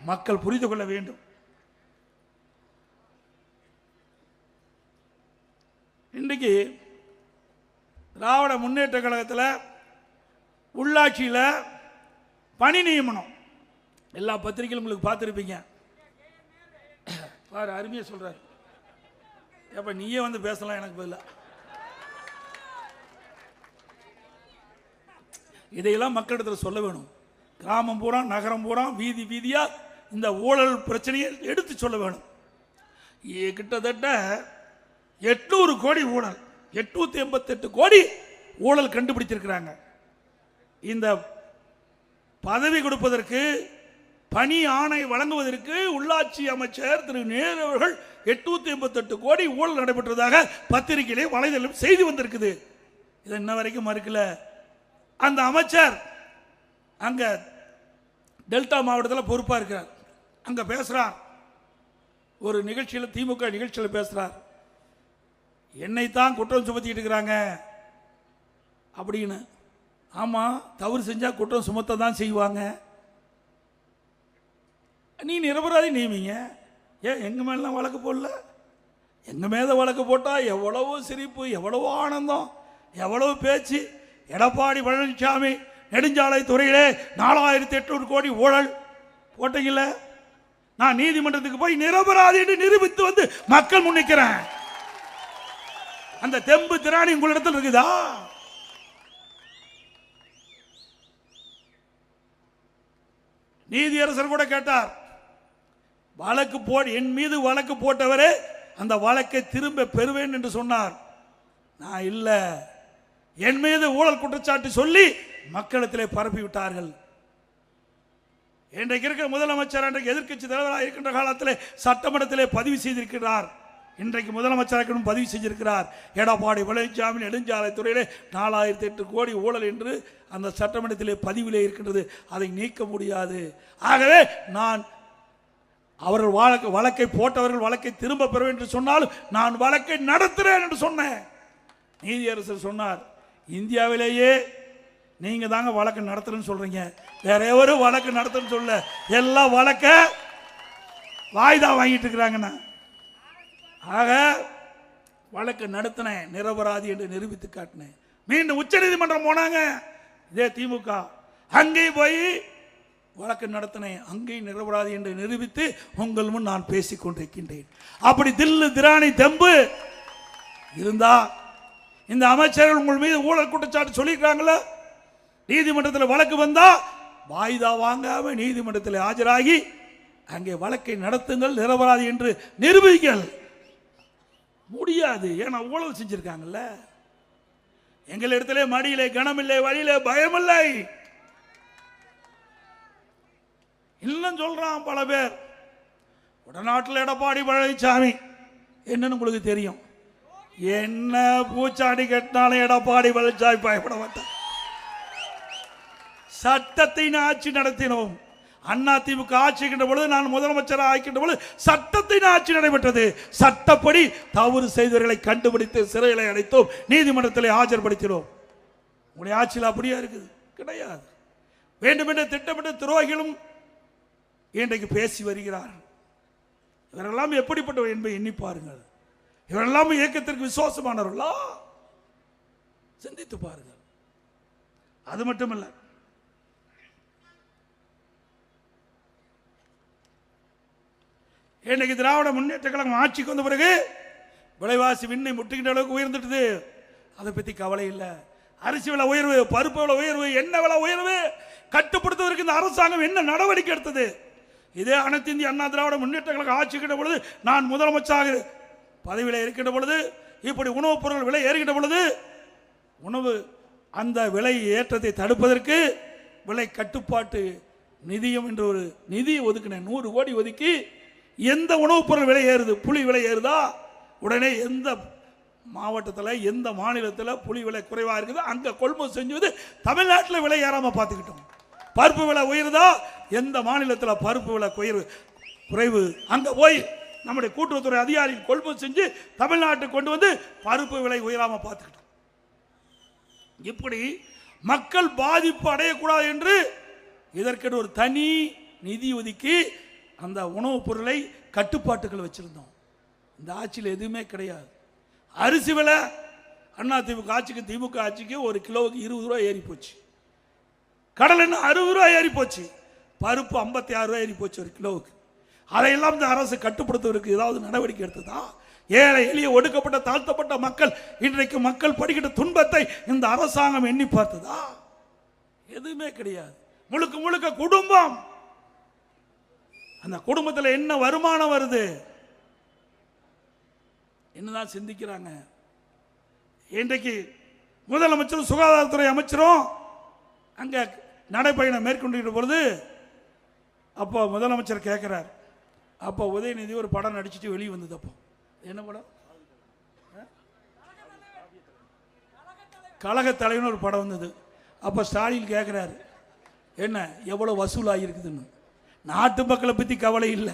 மக்கள் புரிந்து கொள்ள வேண்டும். இன்றைக்கு திராவிட முன்னேற்ற கழகத்தில் உள்ளாட்சியில் பணி நியமனம் எல்லா பத்திரிகைகளும் உங்களுக்கு பார்த்துருப்பீங்க. பாரு, அருமையா சொல்றாரு. அப்ப நீயே வந்து பேசலாம் எனக்கு பதிலா. இதையெல்லாம் மக்களிடத்தில் சொல்ல வேணும். கிராமம் பூரா, நகரம் பூரா, வீதி வீதியா இந்த ஊழல் பிரச்சனையை எடுத்து சொல்ல வேணும். கிட்டத்தட்ட 800 கோடி ஊழல், 888 கோடி ஊழல் கண்டுபிடித்திருக்கிறாங்க. இந்த பதவி கொடுப்பதற்கு, பணி ஆணை வழங்குவதற்கு உள்ளாட்சி அமைச்சர் திரு நேரு அவர்கள் 888 கோடி ஊழல் நடைபெற்றதாக பத்திரிகையிலே வலைதளம் செய்தி வந்திருக்குது. இது இன்ன வரைக்கும் மறுக்கல. அந்த அமைச்சர் அங்க டெல்டா மாவட்டத்தில் பொறுப்பா இருக்கிறார். அங்க பேசுறார், ஒரு நிகழ்ச்சியில், திமுக நிகழ்ச்சியில் பேசுறார். என்னைத்தான் குற்றம் சுமத்திட்டு இருக்கிறாங்க அப்படின்னு. ஆமா, தவறு செஞ்சா குற்றம் சுமத்த தான் செய்வாங்க. நீ நிரபராதி நியமிங்க. ஏன் எங்க மேலாம் வழக்கு போடல? எங்க மேல வழக்கு போட்டா எவ்வளவோ சிரிப்பு, எவ்வளவோ ஆனந்தம், எவ்வளவு பேச்சு. எடப்பாடி பழனிசாமி நெடுஞ்சாலை துறையிலே 4800 கோடி ஊழல் போட்டீங்கல்ல, நான் நீதிமன்றத்துக்கு போய் நிரபராதி என்று நிரூபித்து வந்து மக்கள் முன்னிக்கிறேன். அந்த தெம்பு திராணி உங்களிடத்தில் இருக்குதா? நீதியரசர் கூட கேட்டார், வழக்கு போடு, என் மீது வழக்கு போட்டவரே அந்த வழக்கை திரும்ப பெறுவேன் என்று சொன்னார். நான் இல்ல, என் மீது ஊழல் குற்றச்சாட்டு சொல்லி மக்களிடத்திலே பரப்பி விட்டார்கள். இன்றைக்கு இருக்கிற முதலமைச்சர், அன்றைக்கு எதிர்க்கட்சி தலைவராக இருக்கின்ற காலத்திலே சட்டமன்றத்திலே பதிவு செய்திருக்கிறார். இன்றைக்கு முதலமைச்சராக பதிவு செஞ்சிருக்கிறார். எடப்பாடி பழனிசாமி நெடுஞ்சாலைத்துறையிலே 4008 கோடி ஊழல் என்று அந்த சட்டமன்றத்திலே பதிவிலே இருக்கின்றது. அதை நீக்க முடியாது. ஆகவே நான் அவர்கள் வழக்கை போட்டவர்கள் வழக்கை திரும்ப பெற என்று சொன்னால் நான் வழக்கை நடத்துகிறேன் என்று சொன்னேன். நீதியரசர் சொன்னார், இந்தியாவிலேயே நீங்க தாங்க வழக்கு நடத்துறேன்னு சொல்றீங்க, வேற எவரும் வழக்கு நடத்துன்னு சொல்ல, எல்லா வழக்க வாய்தா வாங்கிட்டு இருக்கிறாங்கண்ணா. ஆக வழக்கு நடத்தினேன், நிரபராதி என்று நிரூபித்து காட்டினேன். மீண்டும் உச்ச நீதிமன்றம் போனாங்க, இதே திமுக, அங்கே போய் வழக்கு நடத்தினேன், அங்கேயும் நிரபராதி என்று நிரூபித்து உங்கள் முன் நான் பேசிக் கொண்டிருக்கின்றேன். அப்படி தில்லு திராணி தெம்பு இருந்தா இந்த அமைச்சர்கள் உங்கள் மீது ஊழல் குற்றச்சாட்டு சொல்லியிருக்காங்களா? நீதிமன்றத்தில் வழக்கு வந்தா வாய்தா வாங்காம நீதிமன்றத்தில் ஆஜராகி அங்கே வழக்கை நடத்துங்கள், நிரபராதி என்று நிரூபிங்கள். முடியாது, ஏன்னா ஊழல் செஞ்சிருக்காங்கல்ல. எங்களிடத்திலே மடியிலே கனமில்லை, வழியிலே பயமில்லை. இன்னும் சொல்றான் பல பேர், வடநாட்டில் எடப்பாடி பழனிசாமி என்னன்னு உங்களுக்கு தெரியும். என்ன பூச்சாடி கட்டினாலும் எடப்பாடி பழனிசாமி பயப்பட மாட்டார். சட்டத்தின் ஆட்சி நடத்தினோம். அதிமுக ஆட்சிக்கின்ற பொழுது, நான் முதலமைச்சராக ஆக்கின்ற பொழுது சட்டத்தின் ஆட்சி நடைபெற்றது. சட்டப்படி தவறு செய்தவர்களை கண்டுபிடித்து சிறைகளை அடைத்தோம், நீதிமன்றத்தில் ஆஜர்படுத்தினோம். உங்களுடைய ஆட்சியில் அப்படியா இருக்குது? கிடையாது. வேண்டுமென்று திட்டமிட்ட துரோகிகளும் இன்றைக்கு பேசி வருகிறார்கள். இவரெல்லாம் எப்படிப்பட்டவர் என்பதை எண்ணி பாருங்கள். இவரெல்லாம் இயக்கத்திற்கு விசுவாசமானவர்களா? சிந்தித்து பாருங்கள். அது மட்டுமல்ல, இன்னைக்கு திராவிட முன்னேற்ற கழகம் ஆட்சிக்கு வந்த பிறகு விலைவாசி விண்ணை முட்டுகின்ற அளவுக்கு உயர்ந்துட்டது. அதை பத்தி கவலை இல்லை. அரிசி விலை உயர்வு, பருப்பு விலை உயர்வு, எண்ணெய் விலை உயர்வு கட்டுப்படுத்துவதற்கு இந்த அரசாங்கம் என்ன நடவடிக்கை எடுத்தது? இதே அனைத்து இந்திய அண்ணா திராவிட முன்னேற்ற கழகம் ஆட்சிக்கின்ற பொழுது, நான் முதலமைச்சராக பதவியில் இருக்கின்ற பொழுது, இப்படி உணவுப் பொருட்கள் விலை ஏறுகின்ற பொழுது உணவு அந்த விலை ஏற்றத்தை தடுப்பதற்கு விலை கட்டுப்பாட்டு நிதியம் என்று ஒரு நிதியை ஒதுக்கினேன். 100 கோடி ஒதுக்கி எந்த உணவுப் பொருள் விலை ஏறுது, புளி விலை ஏறுதா, உடனே எந்த மாவட்டத்தில் எந்த மாநிலத்தில் புளி விலை குறைவாக இருக்குது அங்கே கொள்முதல் செஞ்சு தமிழ்நாட்டில் விலை ஏறாமல் பார்த்துக்கிட்டோம். பருப்பு விலை உயருதா, எந்த மாநிலத்தில் பருப்பு விலை குறைவு அங்கே போய் நம்முடைய கூட்டுறவுத்துறை அதிகாரிகள் கொள்முதல் செஞ்சு தமிழ்நாட்டுக்கு கொண்டு வந்து பருப்பு விலை உயராமல் பார்த்துக்கிட்டோம். இப்படி மக்கள் பாதிப்பு அடையக்கூடாது என்று இதற்கென்று ஒரு தனி நிதி ஒதுக்கி அந்த உணவுப் பொருளை கட்டுப்பாட்டுகள் வச்சிருந்தோம். இந்த ஆட்சியில் எதுவுமே கிடையாது. அரிசி விலை அண்ணா திமுக ஆட்சிக்கு திமுக ஆட்சிக்கு ஒரு கிலோவுக்கு 20 ரூபாய் ஏறி போச்சு. கடல் எண்ணெய் 60 ரூபாய் ஏறி போச்சு. பருப்பு 56 ரூபாய் ஏறி போச்சு ஒரு கிலோவுக்கு. அதையெல்லாம் இந்த அரசு கட்டுப்படுத்துவதற்கு ஏதாவது நடவடிக்கை எடுத்ததா? ஏழை எளிய ஒடுக்கப்பட்ட தாழ்த்தப்பட்ட மக்கள், இன்றைக்கு மக்கள் படுகின்ற துன்பத்தை இந்த அரசாங்கம் எண்ணி பார்த்ததா? எதுவுமே கிடையாது. முழுக்க முழுக்க குடும்பம். அந்த குடும்பத்தில் என்ன வருமானம் வருது என்னதான் சிந்திக்கிறாங்க. இன்றைக்கு முதலமைச்சரும் சுகாதாரத்துறை அமைச்சரும் அங்க நடைபயணம் மேற்கொண்டிருக்கிற பொழுது அப்போ முதலமைச்சர் கேட்கிறார். அப்போ உதயநிதி ஒரு படம் நடிச்சுட்டு வெளியே வந்தது. அப்போ என்ன படம்? கழக தலைவன் ஒரு படம் வந்தது. அப்போ ஸ்டாலின் கேட்கிறாரு, என்ன எவ்வளவு வசூல் ஆகியிருக்குதுன்னு. நாட்டு மக்களை பற்றி கவலை இல்லை,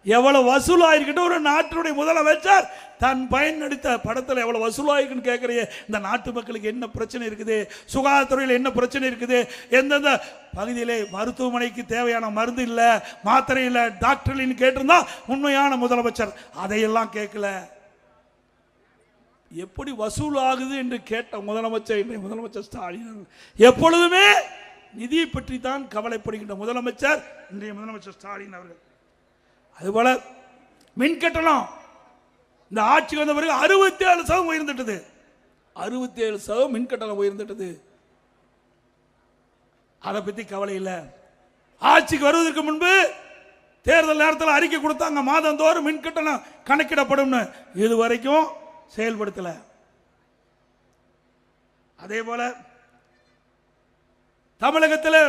எவ்வளவு வசூலாயிருக்கட்டும். ஒரு நாட்டினுடைய முதலமைச்சர் தன் பயன் நடித்த படத்தில் எவ்வளவு வசூலாயிருக்குன்னு கேட்குறீங்க. இந்த நாட்டு மக்களுக்கு என்ன பிரச்சனை இருக்குது, சுகாதாரத்துறையில் என்ன பிரச்சனை இருக்குது, எந்தெந்த பகுதியிலே மருத்துவமனைக்கு தேவையான மருந்து இல்லை, மாத்திரை இல்லை, டாக்டர்லின்னு கேட்டிருந்தா உண்மையான முதலமைச்சர் அதையெல்லாம் கேட்கல. எப்படி வசூல் ஆகுது என்று கேட்ட முதலமைச்சர் இன்றைய முதலமைச்சர் ஸ்டாலின். எப்பொழுதுமே நிதியை பற்றி தான் கவலைப்படுகின்ற முதலமைச்சர் இன்றைய முதலமைச்சர் ஸ்டாலின் அவர்கள். அதுபோல மின் கட்டணம் இந்த ஆட்சி வந்த பிறகு 67% உயர்ந்துட்டது. 67% மின் கட்டணம் உயர்ந்துட்டது. அதை பத்தி கவலை இல்லை. ஆட்சிக்கு வருவதற்கு முன்பு தேர்தல் நேரத்தில் அறிக்கை கொடுத்தாங்க, மாதந்தோறும் மின் கட்டணம் கணக்கிடப்படும். இதுவரைக்கும் செயல்படுத்தல. அதே போல தமிழகத்தில்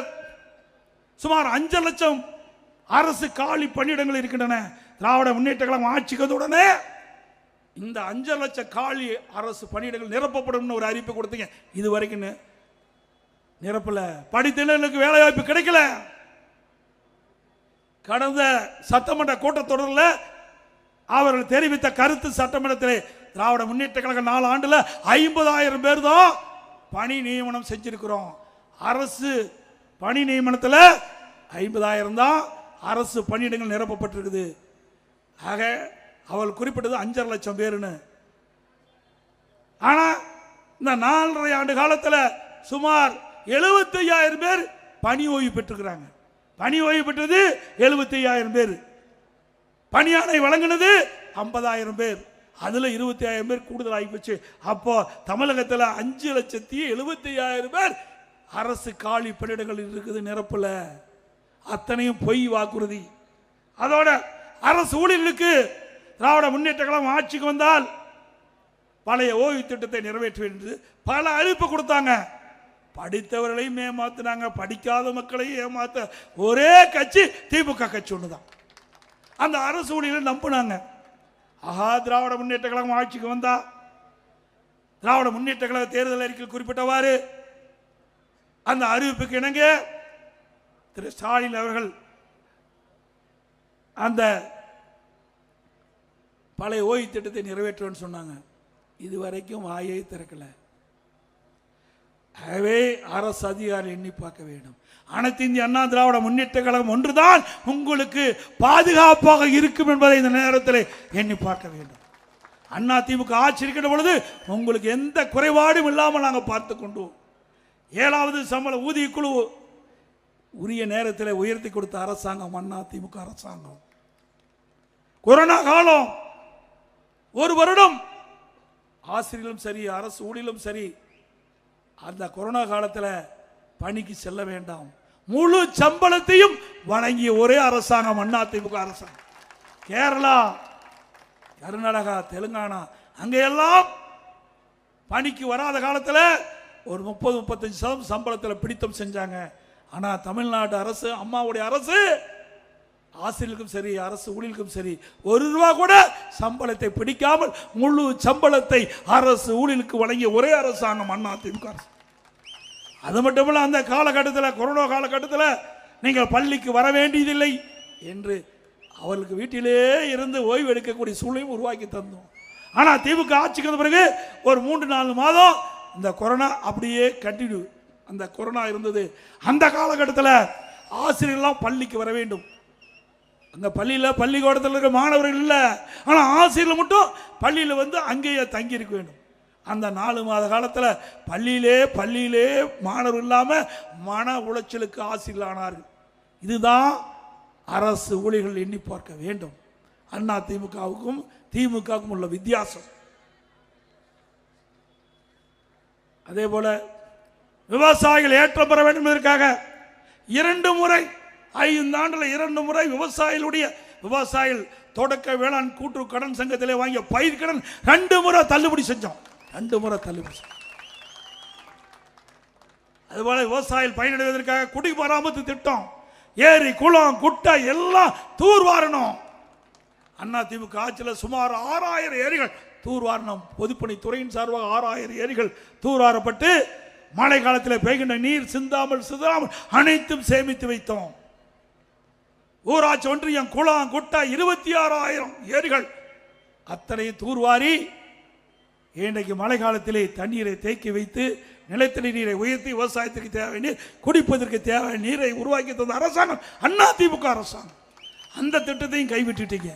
சுமார் 5 லட்சம் அரசு காலி பணியிடங்கள் இருக்கின்றன. திராவிட முன்னேற்ற கழகம் ஆட்சிக்கு உடனே இந்த 5 லட்சம் காலி அரசு பணியிடங்கள் நிரப்பப்படும் ஒரு அறிவிப்பு கொடுத்தீங்க, இது வரைக்கும் நிரப்பல. படித்தவர்களுக்கு வேலை வாய்ப்பு கிடைக்கல. கடந்த சட்டமன்ற கூட்டத்தொடரில் அவர்கள் தெரிவித்த கருத்து, சட்டமன்றத்தில் திராவிட முன்னேற்ற கழக 4 ஆண்டுல 50,000 பேர் தான் பணி நியமனம் செஞ்சிருக்கிறோம். அரசு பணி நியமனத்தில் 50,000 தான் அரசு பணியிடங்கள் நிரப்பப்பட்டிருக்குது. ஆக அவள் குறிப்பிட்டது 5.5 லட்சம் பேருன்னு. ஆனா இந்த 4.5 ஆண்டு காலத்தில் சுமார் 75,000 பேர் பணி ஓய்வு பெற்றிருக்கிறாங்க. பணி ஓய்வு பெற்றது 75,000 பேர். பணியாணை வழங்கினது 50,000 பேர். அதுல 25,000 பேர் கூடுதல் ஆகிப்போச்சு. அப்போ தமிழகத்தில் 5,75,000 பேர் அரசு காலி பணியிடங்கள் இருக்குது, நிரப்பல. அத்தனையும் பொய் வாக்குறுதி. அதோட அரசு ஊழியர்களுக்கு திராவிட முன்னேற்ற கழகம் ஆட்சிக்கு வந்தால் பழைய ஓய்வு திட்டத்தை நிறைவேற்றுவேன் என்று பல அறிவிப்பு கொடுத்தாங்க. படித்தவர்களையும் ஏமாத்தினாங்க, படிக்காத மக்களையும் ஏமாத்த ஒரே கட்சி திமுக கட்சி ஒண்ணுதான். அந்த அரசு ஊழியர்கள் நம்பினாங்க. ஆஹா, திராவிட முன்னேற்ற கழகம் ஆட்சிக்கு வந்தா, திராவிட முன்னேற்ற கழக தேர்தல் அறிக்கையில் குறிப்பிட்டவாறு அந்த அறிவிப்புக்கு இணங்க திரு ஸ்டாலின் அவர்கள் அந்த பழைய ஓய்வு திட்டத்தை நிறைவேற்றுவேன்னு சொன்னாங்க. இதுவரைக்கும் வாயை திறக்கல. ஆகவே அரசு அதிகாரி எண்ணி பார்க்க வேண்டும். அனைத்து இந்திய அண்ணா திராவிட முன்னேற்ற கழகம் ஒன்றுதான் உங்களுக்கு பாதுகாப்பாக இருக்கும் என்பதை இந்த நேரத்தில் எண்ணி பார்க்க வேண்டும். அண்ணா திமுக ஆட்சி இருக்கின்ற பொழுது உங்களுக்கு எந்த குறைபாடும் இல்லாமல் நாங்கள் பார்த்து கொண்டோம். 7வது சம்பள ஊதிய குழு உரிய நேரத்தில் உயர்த்தி கொடுத்த அரசாங்கம் அண்ணா திமுக அரசாங்கம். கொரோனா காலம் 1 வருடம் ஆசிரியர்களும் சரி, அரசு ஊழியர்களும் சரி, அந்த கொரோனா காலத்தில் பணிக்கு செல்ல வேண்டாம், முழு சம்பளத்தையும் வழங்கிய ஒரே அரசாங்கம் அண்ணா திமுக அரசாங்கம். கேரளா, கர்நாடகா, தெலுங்கானா அங்கெல்லாம் பணிக்கு வராத காலத்தில் ஒரு 30-35% சம்பளத்தில் பிடித்தம் செஞ்சாங்க. ஆனால் தமிழ்நாடு அரசு, அம்மாவுடைய அரசு, ஆசிரியர்களுக்கும் சரி, அரசு ஊழியர்களுக்கும் சரி, 1 ரூபா கூட சம்பளத்தை பிடிக்காமல் முழு சம்பளத்தை அரசு ஊழியர்களுக்கு வழங்கிய ஒரே அரசாங்கம் அண்ணா திமுக அரசு. அது மட்டுமல்ல, அந்த காலகட்டத்தில், கொரோனா காலகட்டத்தில் நீங்கள் பள்ளிக்கு வர வேண்டியதில்லை என்று அவர்களுக்கு வீட்டிலே இருந்து ஓய்வு எடுக்கக்கூடிய சூழ்நிலையும் உருவாக்கி தந்தோம். ஆனால் திமுக ஆட்சிக்கு வந்த பிறகு ஒரு 3-4 மாதம் இந்த கொரோனா அப்படியே கண்டினியூ. அந்த கொரோனா இருந்தது. அந்த காலகட்டத்தில் ஆசிரியர்கள்லாம் பள்ளிக்கு வர வேண்டும். அந்த பள்ளியில், பள்ளிக்கூடத்தில் இருக்கிற மாணவர்கள் இல்லை, ஆனால் ஆசிரியர்கள் மட்டும் பள்ளியில் வந்து அங்கேயே தங்கி இருக்க வேண்டும். அந்த 4 மாத காலத்தில் பள்ளியிலே மாணவர் இல்லாமல் மன உளைச்சலுக்கு ஆசிரியர்கள் ஆனார்கள். இதுதான் அரசு ஊழியர்கள் எண்ணி பார்க்க வேண்டும். அண்ணா திமுகவுக்கும் திமுகவுக்கும் உள்ள வித்தியாசம். அதே போல விவசாயிகள் ஏற்றம் பெற வேண்டும் என்பதற்காக 2 முறை 5 ஆண்டுல 2 முறை விவசாயிகள் தொடக்க வேளாண் கூட்டுறவு கடன் சங்கத்திலே வாங்கிய பயிர் கடன் 2 முறை தள்ளுபடி செஞ்சோம். 2 முறை தள்ளுபடி. அதுபோல விவசாயிகள் பயனடைவதற்காக குடி பராமரிப்பு திட்டம், ஏரி, குளம், குட்டை எல்லாம் தூர்வாரணும். அண்ணா திமுக ஆட்சியில் சுமார் 6000 ஏரிகள் தூர்வாரணம். பொதுப்பணித்துறையின் சார்பாக 6000 ஏரிகள் தூர்வாரப்பட்டு மழை காலத்தில் பெய்கின்ற நீர் சிந்தாமல் அனைத்தும் சேமித்து வைத்தோம். ஊராட்சி ஒன்றியம், குளம், குட்டை 26,000 ஏரிகள் அத்தனை தூர்வாரி இன்றைக்கு மழை காலத்திலே தண்ணீரை தேக்கி வைத்து நிலத்தடி நீரை உயர்த்தி விவசாயத்துக்கு தேவை நீர், குடிப்பதற்கு தேவை நீரை உருவாக்கி தந்த அரசாங்கம் அண்ணா திமுக அரசாங்கம். அந்த திட்டத்தையும் கைவிட்டுட்டீங்க.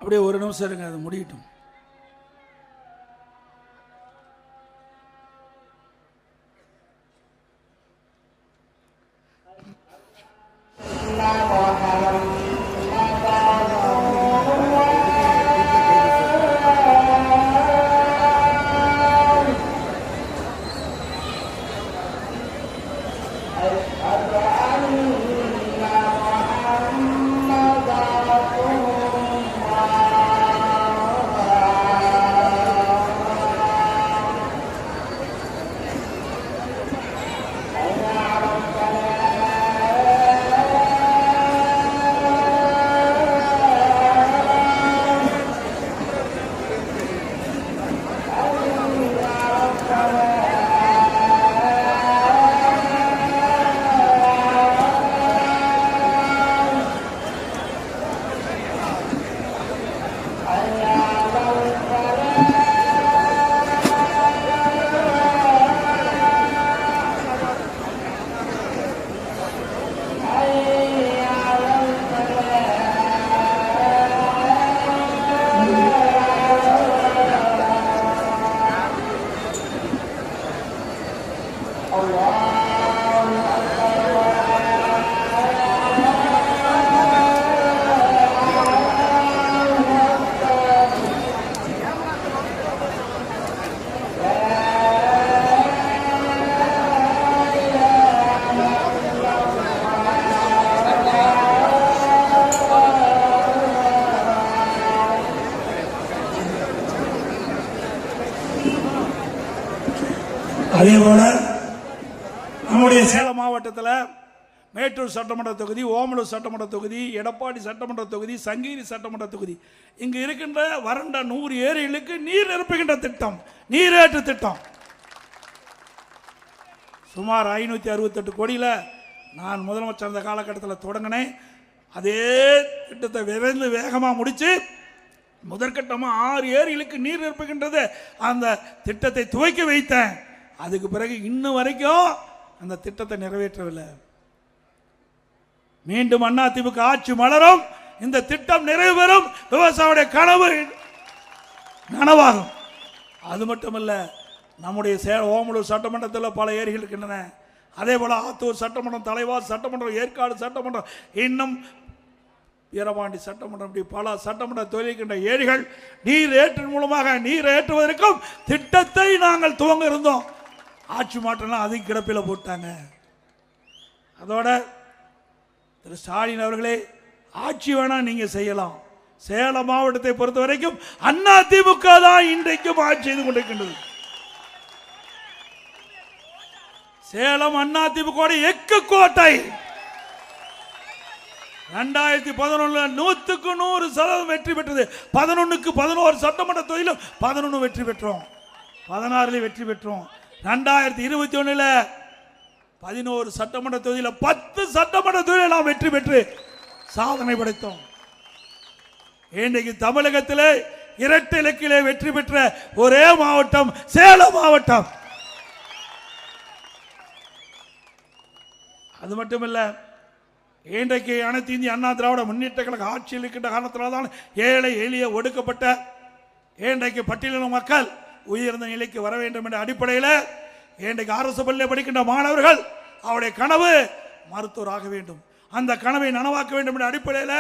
அப்படியே ஒரு நிமிஷம் இருங்க, அது முடியட்டும். அதே போல நம்முடைய சேலம் மாவட்டத்தில் மேட்டூர் சட்டமன்ற தொகுதி, ஓமலூர் சட்டமன்ற தொகுதி, எடப்பாடி சட்டமன்ற தொகுதி, சங்ககிரி சட்டமன்ற தொகுதி, இங்கு இருக்கின்ற வறண்ட 100 ஏரிகளுக்கு நீர் நிரப்புகின்ற திட்டம், நீரேற்று திட்டம் சுமார் 568 கோடியில் நான் முதலமைச்சர் அந்த காலகட்டத்தில் தொடங்கினேன். அதே திட்டத்தை விரைந்து வேகமாக முடித்து முதற்கட்டமாக 6 ஏரிகளுக்கு நீர் நிரப்புகின்றது அந்த திட்டத்தை துவக்கி வைத்தேன். அதுக்கு பிறகு இன்னும் வரைக்கும் அந்த திட்டத்தை நிறைவேற்றவில்லை. மீண்டும் அதிமுக ஆட்சி மலரும், இந்த திட்டம் நிறைவு பெறும், விவசாயியுடைய கனவு நனவாகும். அது மட்டுமல்ல, நம்முடைய ஓமலூர் சட்டமன்றத்தில் பல ஏரிகள் இருக்கின்றன. அதே போல ஆத்தூர் சட்டமன்றம், தலைவார் சட்டமன்றம், ஏற்காடு சட்டமன்றம், இன்னும் வீரபாண்டி சட்டமன்றம், இப்படி பல சட்டமன்ற தொழில்கின்ற ஏரிகள் நீர் ஏற்றின் மூலமாக நீர் ஏற்றுவதற்கும் திட்டத்தை நாங்கள் துவங்க இருந்தோம். ஆட்சி மாற்றம்லாம் அதுக்கு கிடப்பில் போட்டாங்க. அதோட திரு ஸ்டாலின் அவர்களே, ஆட்சி வேணா நீங்க செய்யலாம். சேலம் மாவட்டத்தை பொறுத்த வரைக்கும் அதிமுக தான் இன்றைக்கும் ஆட்சி செய்து கொண்டிருக்கின்றது. சேலம் அதிமுக எக்கு கோட்டை. 2011 100க்கு 100% வெற்றி பெற்றது. 11க்கு 11 சட்டமன்ற தொகுதியிலும் 11 வெற்றி பெற்றோம், 16 வெற்றி பெற்றோம். 2021 11 சட்டமன்ற தொகுதியில் 10 சட்டமன்ற தொகுதியில் நாம் வெற்றி பெற்று சாதனை படைத்தோம். இன்றைக்கு தமிழகத்திலே இரட்டை இலக்கிலே வெற்றி பெற்ற ஒரே மாவட்டம் சேலம் மாவட்டம். அது மட்டுமல்ல, இன்றைக்கு அனைத்து இந்திய அண்ணா திராவிட முன்னேற்ற கழக ஆட்சியில் இருக்கின்ற காரணத்தினால்தான் ஏழை எளிய ஒடுக்கப்பட்ட இன்றைக்கு பட்டியலின மக்கள் உயர்ந்த நிலைக்கு வர வேண்டும் என்ற அடிப்படையில் இன்றைக்கு அரசு பள்ளியில் படிக்கின்ற மாணவர்கள் அவருடைய கனவு மருத்துவராக வேண்டும், அந்த கனவை நனவாக்க வேண்டும் என்ற அடிப்படையில்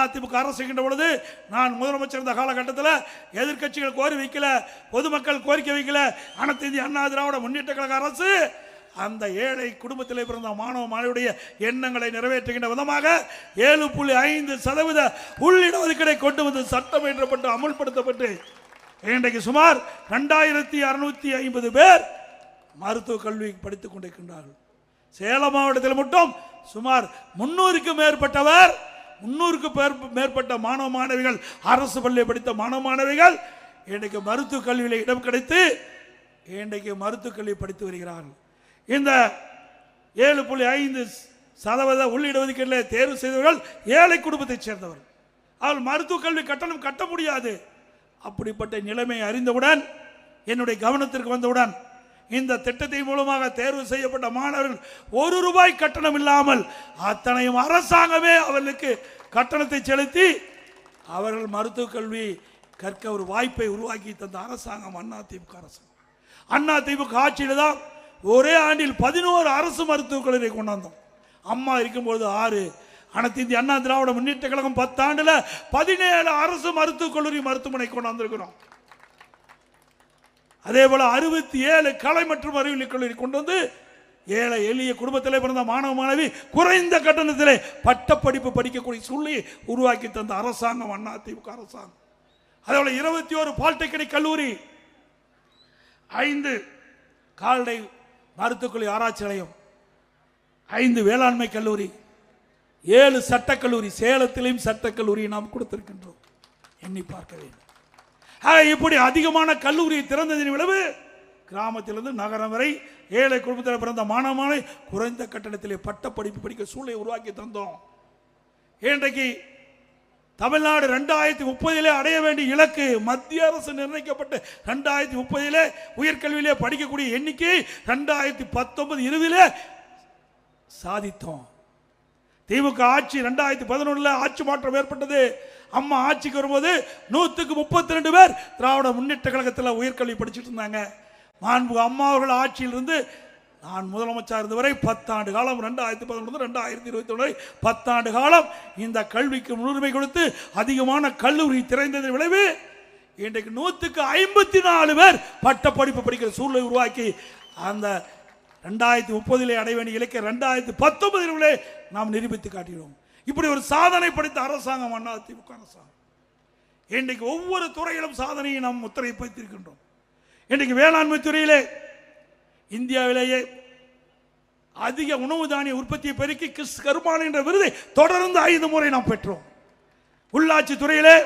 அதிமுக அரசு செய்கின்ற பொழுது நான் முதலமைச்சர் இந்த காலகட்டத்தில் எதிர்கட்சிகள் கோரி வைக்கல, பொதுமக்கள் கோரிக்கை வைக்கல. அனைத்து இந்திய அண்ணா திராவிட முன்னேற்ற கழக அரசு அந்த ஏழை குடும்பத்தில் பிறந்த மாணவ மாணவியுடைய எண்ணங்களை நிறைவேற்றுகின்ற விதமாக 7.5% உள்ளிடஒதுக்கீடை கொண்டு வந்து சட்டம் இயற்றப்பட்டு அமுல்படுத்தப்பட்டு இன்றைக்கு சுமார் 2650 பேர் மருத்துவ கல்வி படித்துக் கொண்டிருக்கின்றார்கள். சேலம் மாவட்டத்தில் மட்டும் சுமார் 300க்கும் மேற்பட்ட மாணவ மாணவிகள், அரசு பள்ளியை படித்த மாணவ மாணவிகள் இன்றைக்கு மருத்துவ கல்வியில் இடம் கிடைத்து இன்றைக்கு மருத்துவ கல்வி படித்து வருகிறார்கள். இந்த 7.5% உள்ளிடஒதுக்கீட்டில் தேர்வு செய்தவர்கள் ஏழை குடும்பத்தைச் சேர்ந்தவர்கள். அவர்கள் மருத்துவ கல்வி கட்டணம் கட்ட முடியாது. அப்படிப்பட்ட நிலைமை அறிந்தவுடன், என்னுடைய கவனத்திற்கு வந்தவுடன், இந்த திட்டத்தின் மூலமாக தேர்வு செய்யப்பட்ட மாணவர்கள் 1 ரூபாய் கட்டணம் இல்லாமல் அத்தனையும் அரசாங்கமே அவர்களுக்கு கட்டணத்தை செலுத்தி அவர்கள் மருத்துவ கல்வி கற்க ஒரு வாய்ப்பை உருவாக்கி தந்த அரசாங்கம் அதிமுக அரசாங்கம். அதிமுக ஆட்சியில் தான் ஒரே ஆண்டில் 11 அரசு மருத்துவக் கல்லூரியை கொண்டாந்தோம். அம்மா இருக்கும்போது 6, அனைத்து இந்திய அண்ணா திராவிட முன்னேற்ற கழகம் 10 ஆண்டுல 17 அரசு மருத்துவக் கல்லூரி மருத்துவமனை கொண்டாந்திருக்கிறோம். அதே போல 67 கலை மற்றும் அறிவியல் கல்லூரி கொண்டு வந்து ஏழை எளிய குடும்பத்திலே பிறந்த மாணவ மாணவி குறைந்த கட்டணத்திலே பட்டப்படிப்பு படிக்கக்கூடிய சூழ்நிலையை உருவாக்கி தந்த அரசாங்கம் அதிமுக அரசாங்கம். அதேபோல 21 பாலிடெக்னிக் கல்லூரி, 5 கால்நடை மருத்துவக்கல்லூரி ஆராய்ச்சி நிலையம், 5 வேளாண்மை கல்லூரி, 7 சட்டக்கல்லூரி, சேலத்திலையும் சட்டக்கல்லூரியை நாம் கொடுத்திருக்கின்றோம். எண்ணி பார்க்க வேண்டும். இப்படி அதிகமான கல்லூரியை திறந்ததின் விளைவு கிராமத்திலிருந்து நகரம் வரை ஏழை குடும்பத்தில் பிறந்த மாணவனை குறைந்த கட்டணத்திலே பட்ட படிப்பு படிக்க சூழலை உருவாக்கி தந்தோம். இன்றைக்கு தமிழ்நாடு 2030 அடைய வேண்டிய இலக்கு மத்திய அரசு நிர்ணயிக்கப்பட்ட 2030 உயர்கல்வியிலே படிக்கக்கூடிய எண்ணிக்கை 2019-20 சாதித்தோம். திமுக ஆட்சி 2011 ஆட்சி மாற்றம் ஏற்பட்டது. அம்மா ஆட்சிக்கு வரும்போது 132 பேர் திராவிட முன்னேற்ற கழகத்தில் உயர்கல்வி படிச்சுட்டு இருந்தாங்க. மாண்பு அம்மா அவர்கள் ஆட்சியிலிருந்து நான் முதலமைச்சர் இருந்த வரை 10 ஆண்டு காலம் 2011-2021 வரை 10 ஆண்டு காலம் இந்த கல்விக்கு முன்னுரிமை கொடுத்து அதிகமான கல்லூரி திறந்ததன் விளைவு இன்றைக்கு 154 பேர் பட்ட படிப்பு படிக்கிற சூழ்நிலை உருவாக்கி அந்த 2030 அடைய வேண்டிய இலக்கை 2019 நாம் நிரூபித்து காட்டினோம். இப்படி ஒரு சாதனை படைத்த அரசாங்கம் அதிமுக அரசாங்கம். இன்றைக்கு ஒவ்வொரு துறையிலும் சாதனையை நாம் முத்திரை பதித்திருக்கின்றோம். இன்றைக்கு வேளாண்மை துறையிலே இந்தியாவிலேயே அதிக உணவு தானிய உற்பத்தியை பெருக்கி கிறிஸ் கருமான் என்ற விருதை தொடர்ந்து 5 முறை நாம் பெற்றோம். உள்ளாட்சி துறையிலே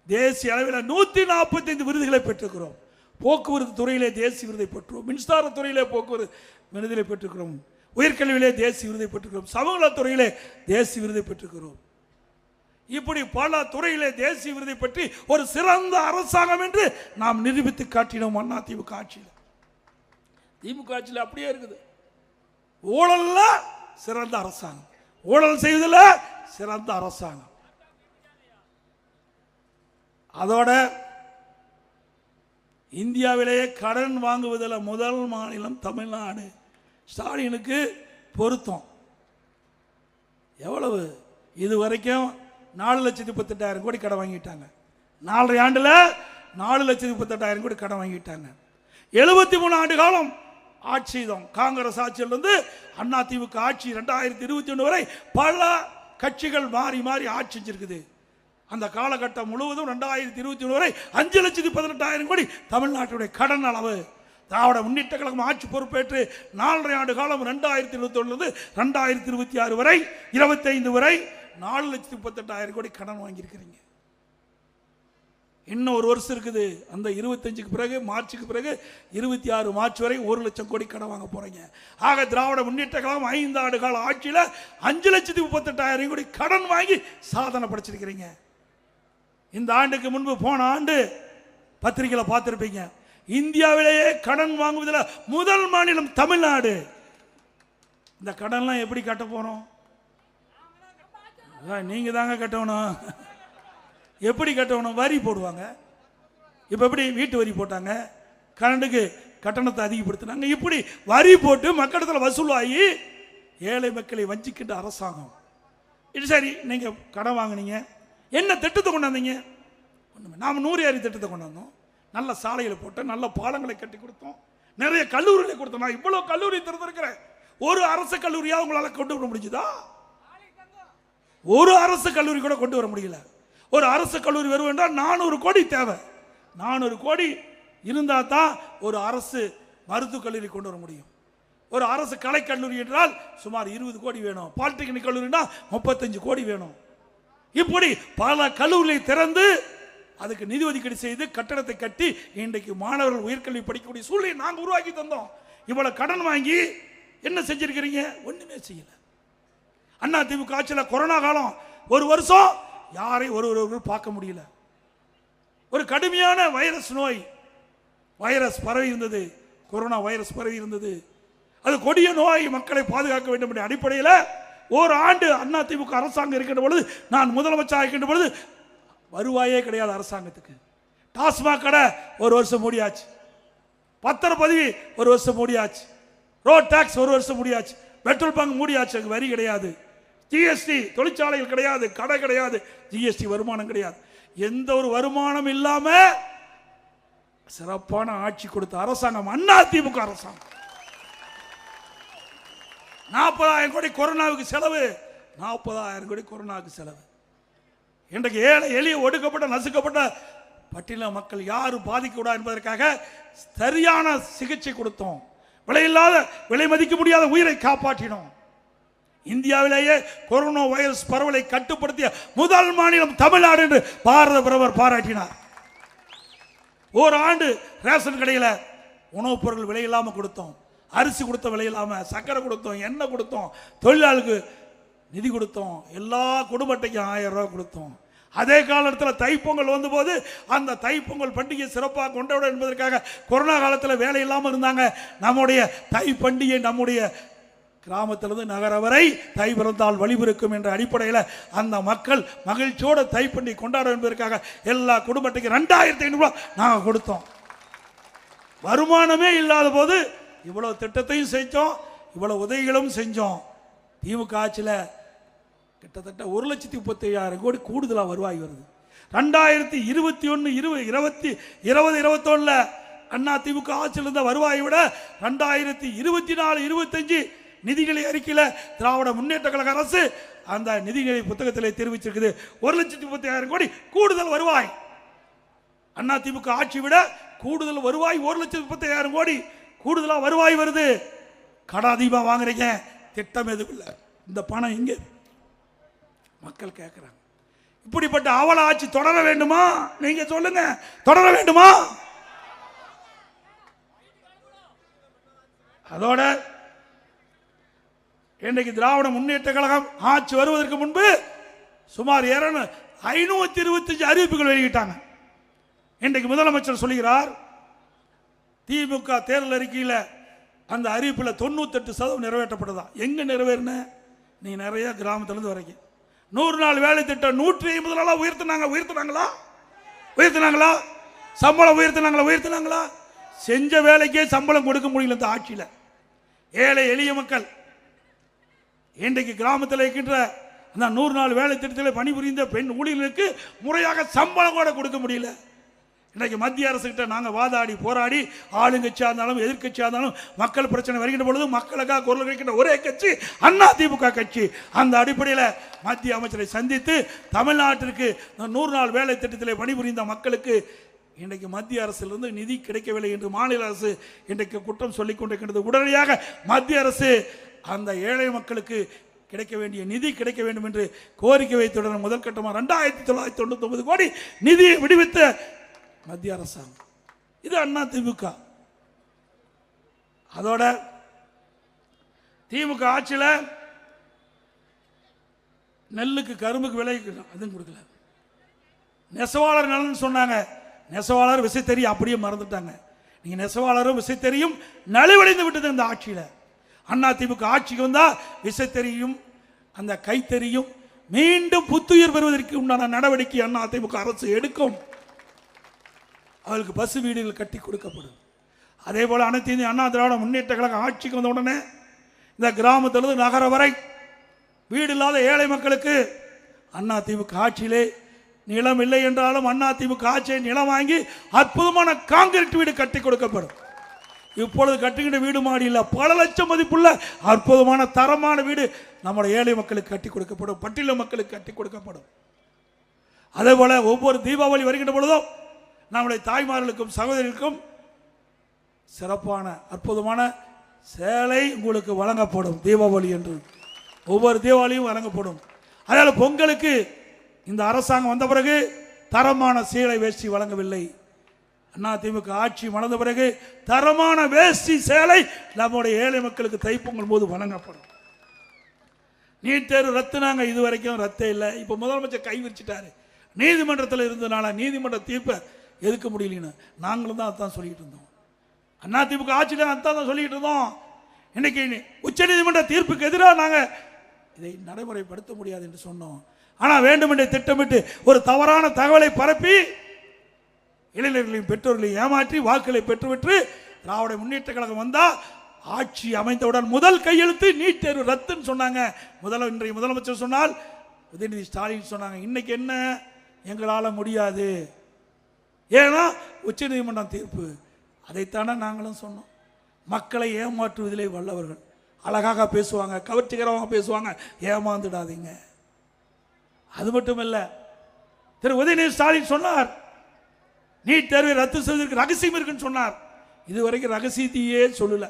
தேசிய அளவில் 145 விருதுகளை பெற்றிருக்கிறோம். போக்குவரத்து துறையிலே தேசிய விருதை பெற்றோம். மின்சார துறையிலே போக்குவரத்து விருதை பெற்றிருக்கிறோம். உயர்கல்வியிலே தேசிய விருதை பெற்றிருக்கிறோம். சமூகத்துறையிலே தேசிய விருதை பெற்றிருக்கிறோம். இப்படி பல துறையிலே தேசிய விருதை பற்றி ஒரு சிறந்த அரசாங்கம் என்று நாம் நிரூபித்து காட்டினோம். அதிமுக ஆட்சியில், திமுக ஆட்சியில் அப்படியே இருக்குது. ஊழல்ல சிறந்த அரசாங்கம், ஊழல் செய்வதில் சிறந்த அரசாங்கம். அதோட இந்தியாவிலேயே கடன் வாங்குவதில் முதல் மாநிலம் தமிழ்நாடு. ஸ்டாலினுக்கு பொருத்தம் எவ்வளவு? இதுவரைக்கும் 4,38,000 கோடி கடன் வாங்கிட்டாங்க. 4.5 ஆண்டுல 4,38,000 கோடி கடன் வாங்கிட்டாங்க. 73 ஆண்டு காலம் ஆட்சி செய்தோம். காங்கிரஸ் ஆட்சியிலிருந்து அதிமுக ஆட்சி 2021 வரை பல கட்சிகள் மாறி மாறி ஆட்சி செஞ்சிருக்குது. அந்த காலகட்டம் முழுவதும் 2021 வரை 5,18,000 கோடி தமிழ்நாட்டுடைய கடன் அளவு. திராவிட முன்னேற்ற கழகம் ஆட்சி பொறுப்பேற்று 4.5 ஆண்டு காலம் 2021 2026 வரை 25 வரை 4,38,000 கோடி கடன் வாங்கியிருக்கிறீங்க. இன்னும் ஒரு வருஷம் இருக்குது. அந்த 25க்கு பிறகு மார்ச்சுக்கு பிறகு 26 மார்ச் வரை 1 லட்சம் கோடி கடன் வாங்க போறீங்க. ஆக திராவிட முன்னேற்ற கழகம் 5 ஆண்டு கால ஆட்சியில் 5,38,000 கோடி கடன் வாங்கி சாதனை படைச்சிருக்கிறீங்க. இந்த ஆண்டுக்கு முன்பு போன ஆண்டு பத்திரிகையில் பார்த்திருப்பீங்க, இந்தியாவிலேயே கடன் வாங்குவதில் முதல் மாநிலம் தமிழ்நாடு. இந்த கடன்லாம் எப்படி கட்ட போறோம்? நீங்க தாங்க கட்டணும். எப்படி கட்டணும்? வரி போடுவாங்க. இப்ப எப்படி வீட்டு வரி போட்டாங்க, கரண்டுக்கு கட்டணத்தை அதிகப்படுத்தினாங்க. இப்படி வரி போட்டு மக்களிடத்தில் வசூலாகி ஏழை மக்களை வஞ்சிக்கின்ற அரசாங்கம் இது. சரி, நீங்க கடன் வாங்கினீங்க, என்ன திட்டத்தை கொண்டாந்தீங்க? நாம் 100 ஏரி திட்டத்தை கொண்டாந்தோம். நல்ல சாலைகளை போட்டோம், நல்ல பாலங்களை கட்டி கொடுத்தோம், நிறைய கல்லூரிகளை கொடுத்தோம். நான் இவ்வளவு கல்லூரி திறந்திருக்கிறேன். ஒரு அரசு கல்லூரியா உங்களால கொண்டு வர முடிஞ்சுதா? ஒரு அரசு கல்லூரி கூட கொண்டு வர முடியல. ஒரு அரசு கல்லூரி வரும் என்றால் 400 கோடி தேவை. 400 கோடி இருந்தா தான் ஒரு அரசு மருத்துவக் கல்லூரி கொண்டு வர முடியும். ஒரு அரசு கலை கல்லூரி என்றால் சுமார் 20 கோடி வேணும். பாலிடெக்னிக் கல்லூரினா 35 கோடி வேணும். இப்படி பல கல்லூரிகளை திறந்து அதுக்கு நிதி ஒதுக்கீடு செய்து கட்டடத்தை கட்டி இன்றைக்கு மாணவர்கள் உயர்கல்வி படிக்கக்கூடிய சூழ்நிலையை நாங்கள் உருவாக்கி தந்தோம். இவ்வளவு கடன் வாங்கி என்ன செஞ்சிருக்கிறீங்க? ஒண்ணுமே செய்யல. அதிமுக ஆட்சியில் கொரோனா காலம் ஒரு வருஷம் யாரையும் ஒருவர் பார்க்க முடியல. ஒரு கடுமையான வைரஸ் நோய், வைரஸ் பரவி இருந்தது, கொரோனா வைரஸ் பரவி இருந்தது. அது கொடிய நோய், மக்களை பாதுகாக்க வேண்டும் என்ற அடிப்படையில் ஒரு ஆண்டு அதிமுக அரசாங்கம் இருக்கின்ற பொழுது, நான் முதலமைச்சர் இருக்கின்ற பொழுது வருவாயே கிடையாது அரசாங்கத்துக்கு. டாஸ்மாக் கடை ஒரு வருஷம் மூடியாச்சு, பத்திரப்பதிவு ஒரு வருஷம் மூடியாச்சு, ரோட் டாக்ஸ் ஒரு வருஷம் மூடியாச்சு, பெட்ரோல் பங்க் மூடியாச்சு, வரி கிடையாது, ஜிஎஸ்டி தொழிற்சாலைகள் கிடையாது, கடை கிடையாது, ஜிஎஸ்டி வருமானம் கிடையாது. எந்த ஒரு வருமானம் இல்லாம சிறப்பான ஆட்சி கொடுத்த அரசாங்கம் அதிமுக அரசாங்கம். 40,000 கோடி கொரோனாவுக்கு செலவு. 40,000 கோடி கொரோனாவுக்கு செலவு. இன்றைக்கு ஏழை எளிய ஒடுக்கப்பட்ட நசுக்கப்பட்ட பட்டியல மக்கள் யாரும் பாதிக்கக்கூடாது என்பதற்காக சரியான சிகிச்சை கொடுத்தோம். விலையில்லாத விலை மதிக்க முடியாத உயிரை காப்பாற்றினோம். இந்தியாவிலேயே கொரோனா வைரஸ் பரவலை கட்டுப்படுத்திய முதல் மாநிலம் தமிழ்நாடு என்று பாரத பிரதமர் பாராட்டினார். ஒரு ஆண்டு ரேஷன் கடையில் உணவுப் பொருட்கள் விலையில்லாமல் கொடுத்தோம். அரிசி கொடுத்த விலையில்லாமல், சக்கரை கொடுத்தோம், எண்ணெய் கொடுத்தோம், தொழிலாளர்களுக்கு நிதி கொடுத்தோம், எல்லா குடும்ப அட்டைக்கும் 1000 ரூபாய் கொடுத்தோம். அதே காலத்தில் தைப்பொங்கல் வந்தபோது அந்த தைப்பொங்கல் பண்டிகை சிறப்பாக கொண்டாட என்பதற்காக கொரோனா காலத்தில் வேலை இல்லாமல் இருந்தாங்க. நம்முடைய தை பண்டிகை நம்முடைய கிராமத்திலிருந்து நகர வரை தை பிறந்தால் வழி பிறக்கும் என்ற அடிப்படையில் அந்த மக்கள் மகிழ்ச்சியோடு தை பண்டிகை கொண்டாட என்பதற்காக எல்லா குடும்ப அட்டைக்கு 2500 ரூபாய் நாங்கள் கொடுத்தோம். வருமானமே இல்லாத போது இவ்வளவு திட்டத்தையும் செஞ்சோம், இவ்வளவு உதவிகளும் செஞ்சோம். திமுக ஆட்சியில் கிட்டத்தட்ட 1,35,000 கோடி கூடுதலாக வருவாய் வருது. 2021 2021 அண்ணா திமுக ஆட்சியில் இருந்த வருவாயை விட 2024-25 நிதிநிலை அறிக்கையில் திராவிட முன்னேற்ற கழக அரசு அந்த நிதிநிலை புத்தகத்தில் தெரிவிச்சிருக்குது. 1,35,000 கோடி கூடுதல் வருவாய். அண்ணா திமுக ஆட்சி விட கூடுதல் வருவாய் 1,35,000 கோடி கூடுதலாக வருவாய் வருது. கடை அதிகமாக வாங்குறீங்க, திட்டம் எதுவும் இல்லை. இந்த பணம் எங்கே? மக்கள் கேட்கிறாங்க. இப்படிப்பட்ட அவல ஆட்சி தொடர வேண்டுமா? நீங்க சொல்லுங்க, தொடர வேண்டுமா? அதோட இன்றைக்கு திராவிட முன்னேற்ற கழகம் ஆட்சி வருவதற்கு முன்பு சுமார் 525 அறிவிப்புகள் வெளியிட்டாங்க. இன்றைக்கு முதலமைச்சர் சொல்கிறார், திமுக தேர்தல் அறிக்கையில் அந்த அறிவிப்பில் 98% நிறைவேற்றப்பட்டதா. எங்க நிறைவேறின? நீ நிறைய கிராமத்திலிருந்து வரைக்கும் 100 நாள் வேலை திட்டம் 150 நாளா உயர்த்தினாங்களா? சம்பளம் உயர்த்தினாங்களா? செஞ்ச வேலைக்கே சம்பளம் கொடுக்க முடியல இந்த ஆட்சியில். ஏழை எளிய மக்கள் இன்றைக்கு கிராமத்தில் இருக்கின்ற அந்த 100 நாள் வேலை திட்டத்தில் பணிபுரிந்த பெண் ஊழியர்களுக்கு முறையாக சம்பளம் கூட கொடுக்க முடியல. இன்றைக்கு மத்திய அரசு கிட்ட நாங்கள் வாதாடி போராடி, ஆளுங்கட்சியாக இருந்தாலும் எதிர்கட்சியாக இருந்தாலும் மக்கள் பிரச்சனை வருகின்ற பொழுது மக்களுக்காக குரல் கிடைக்கின்ற ஒரே கட்சி அண்ணா திமுக கட்சி. அந்த அடிப்படையில் மத்திய அமைச்சரை சந்தித்து தமிழ்நாட்டிற்கு 100 நாள் வேலை திட்டத்தில் பணிபுரிந்த மக்களுக்கு இன்றைக்கு மத்திய அரசிலிருந்து நிதி கிடைக்கவில்லை என்று மாநில அரசு இன்றைக்கு குற்றம் சொல்லிக் கொண்டிருக்கின்றது. உடனடியாக மத்திய அரசு அந்த ஏழை மக்களுக்கு கிடைக்க வேண்டிய நிதி கிடைக்க வேண்டும் என்று கோரிக்கை வைத்துடன் முதல் கட்டமாக 2,999 கோடி நிதியை விடுவித்த மத்திய அரசாங்கம். இது அண்ணா திமுக. அதோட திமுக ஆட்சியில் நெல்லுக்கு கரும்புக்கு விலை அதுவும் கொடுக்கல. நெசவாளர் நலன் சொன்னாங்க, நெசவாளர் விசைத்தறி அப்படியே மறந்துட்டாங்க. நீங்க நெசவாளரும் விசைத்தறியும் நலிவடைந்து விட்டது இந்த ஆட்சியில். அண்ணா திமுக ஆட்சிக்கு வந்தா விசைத்தறியும் அந்த கைத்தறியும் மீண்டும் புத்துயிர் பெறுவதற்கு உண்டான நடவடிக்கை அண்ணா திமுக அரசு எடுக்கும். அவர்களுக்கு பசு வீடுகள் கட்டி கொடுக்கப்படும். அதே போல அனைத்து இந்திய அண்ணா திராவிட முன்னேற்ற கழகம் ஆட்சிக்கு வந்த உடனே இந்த கிராமத்திலிருந்து நகர வரை வீடு இல்லாத ஏழை மக்களுக்கு அண்ணா திமுக ஆட்சியிலே நிலம் இல்லை என்றாலும் அண்ணா திமுக ஆட்சியை நிலம் வாங்கி அற்புதமான காங்கிரீட் வீடு கட்டி கொடுக்கப்படும். இப்பொழுது கட்டுகின்ற வீடு மாடி இல்லை, பல லட்சம் மதிப்புள்ள அற்புதமான தரமான வீடு நம்முடைய ஏழை மக்களுக்கு கட்டி கொடுக்கப்படும், பட்டியல மக்களுக்கு கட்டி கொடுக்கப்படும். அதே போல ஒவ்வொரு தீபாவளி வருகின்ற பொழுதும் நம்முடைய தாய்மார்களுக்கும் சகோதரிகளுக்கும் சிறப்பான அற்புதமான சேலை உங்களுக்கு வழங்கப்படும். தீபாவளி என்று ஒவ்வொரு தீபாவளியும் வழங்கப்படும். அதனால் பொங்கலுக்கு இந்த அரசாங்கம் வந்த பிறகு தரமான சேலை வேஷ்டி வழங்கவில்லை. அண்ணா திமுக ஆட்சி வளர்ந்த பிறகு தரமான வேஷ்டி சேலை நம்முடைய ஏழை மக்களுக்கு தைப்பொங்கல் போது வழங்கப்படும். நீட் தேர்வு ரத்துனாங்க, இதுவரைக்கும் ரத்தே இல்லை. இப்போ முதலமைச்சர் கை விரிச்சிட்டாரு. நீதிமன்றத்தில் இருந்ததுனால நீதிமன்ற தீர்ப்பை எதுக்க முடியலன்னு நாங்களும் தான் அதான் சொல்லிட்டு இருந்தோம். அண்ணா திமுக ஆட்சியில் அதான் சொல்லிட்டு இருந்தோம். இன்னைக்கு உச்ச நீதிமன்ற தீர்ப்புக்கு எதிராக நாங்கள் இதை நடைமுறைப்படுத்த முடியாது என்று சொன்னோம். ஆனால் வேண்டுமென்றே திட்டமிட்டு ஒரு தவறான தகவலை பரப்பி இளைஞர்களையும் பெற்றோர்களையும் ஏமாற்றி வாக்குகளை பெற்றுவிட்டு திராவிட முன்னேற்ற கழகம் வந்தா ஆட்சி அமைந்தவுடன் முதல் கையெழுத்து நீட் தேர்வு ரத்துன்னு சொன்னாங்க. இன்றைய முதலமைச்சர் சொன்னால், உதயநிதி ஸ்டாலின் சொன்னாங்க, இன்னைக்கு என்ன எங்களால் முடியாது, ஏன்னா உச்ச நீதிமன்றம் தீர்ப்பு. அதைத்தானே நாங்களும் சொன்னோம். மக்களை ஏமாற்றுவதிலே வல்லவர்கள், அழகாக பேசுவாங்க, கவர்ச்சிகரமாக பேசுவாங்க. ஏமாந்துடாதீங்க. அது மட்டும் இல்லை, திரு உதயநிதி ஸ்டாலின் சொன்னார், நீட் தேர்வை ரத்து செய்வதற்கு ரகசியம் இருக்குன்னு சொன்னார். இதுவரைக்கும் ரகசியத்தையே சொல்லல.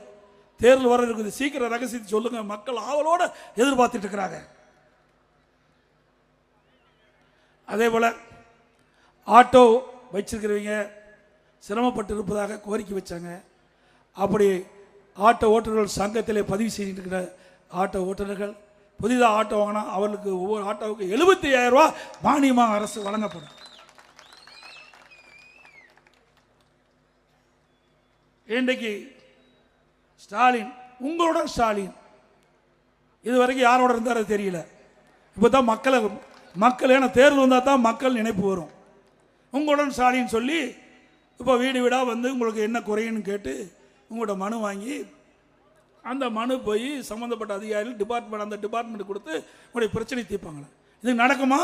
தேர்தல் வர இருக்குது, சீக்கிரம் ரகசியத்தை சொல்லுங்க, மக்கள் ஆவலோட எதிர்பார்த்துட்டு இருக்கிறாங்க. அதே போல ஆட்டோ வச்சிருக்கிறவங்க சிரமப்பட்டு இருப்பதாக கோரிக்கை வச்சாங்க. அப்படி ஆட்டோ ஓட்டுநர்கள் சங்கத்திலே பதிவு செய்திருக்கிற ஆட்டோ ஓட்டுநர்கள் புதிதாக ஆட்டோ வாங்கினா அவர்களுக்கு ஒவ்வொரு ஆட்டோவுக்கு 75,000 ரூபாய் மானியமாக அரசு வழங்கப்படும். இன்றைக்கு ஸ்டாலின், உங்களோட ஸ்டாலின் இதுவரைக்கும் யாரோட இருந்தாரோ தெரியல. இப்போ தான் மக்கள் ஏன்னா தேர்தல் வந்தால் தான் மக்கள் நினைப்பு வரும். உங்களுடன் ஸ்டாலின் சொல்லி இப்போ வீடு வீடாக வந்து உங்களுக்கு என்ன குறைன்னு கேட்டு உங்களோட மனு வாங்கி அந்த மனு போய் சம்மந்தப்பட்ட அதிகாரிகள் டிபார்ட்மெண்ட் அந்த டிபார்ட்மெண்ட் கொடுத்து உங்களுடைய பிரச்சனை தீர்ப்பாங்களே. இது நடக்குமா?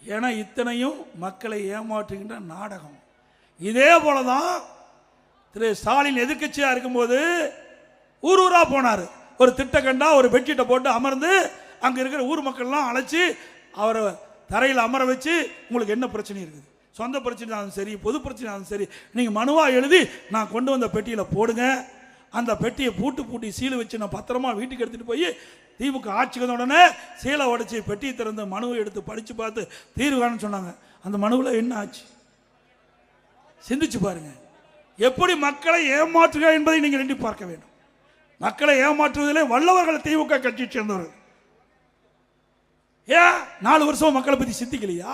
ஏன்னா இத்தனையும் மக்களை ஏமாற்றுகின்ற நாடகம். இதே போல தான் திரு ஸ்டாலின் எதிர்க்கட்சியாக இருக்கும்போது ஊர் ஊராக போனார். ஒரு திட்ட கண்டா ஒரு பெட்ஷீட்டை போட்டு அமர்ந்து அங்கே இருக்கிற ஊர் மக்கள்லாம் அழைச்சி அவரை தரையில் அமர வச்சு உங்களுக்கு என்ன பிரச்சனை இருக்குது, சொந்த பிரச்சனை சரி பொது பிரச்சனை சரி, நீங்கள் மனுவாக எழுதி நான் கொண்டு வந்த பெட்டியில் போடுங்க. அந்த பெட்டியை பூட்டி சீலை வச்சு நான் பத்திரமா வீட்டுக்கு எடுத்துகிட்டு போய் திமுக ஆட்சிக்கு வந்த உடனே சீலை உடைச்சி பெட்டியை திறந்து மனுவை எடுத்து படித்து பார்த்து தீர்வு காணும்னு சொன்னாங்க. அந்த மனுவில் என்ன ஆச்சு சிந்திச்சு பாருங்க. எப்படி மக்களை ஏமாற்றுக என்பதை நீங்கள் எண்ணி பார்க்க வேண்டும். மக்களை ஏமாற்றுவதிலே வல்லவர்கள் திமுக கட்சியை சேர்ந்தவர்கள். ஏன் 4 வருஷம் மக்களை பற்றி சிந்திக்கலையா?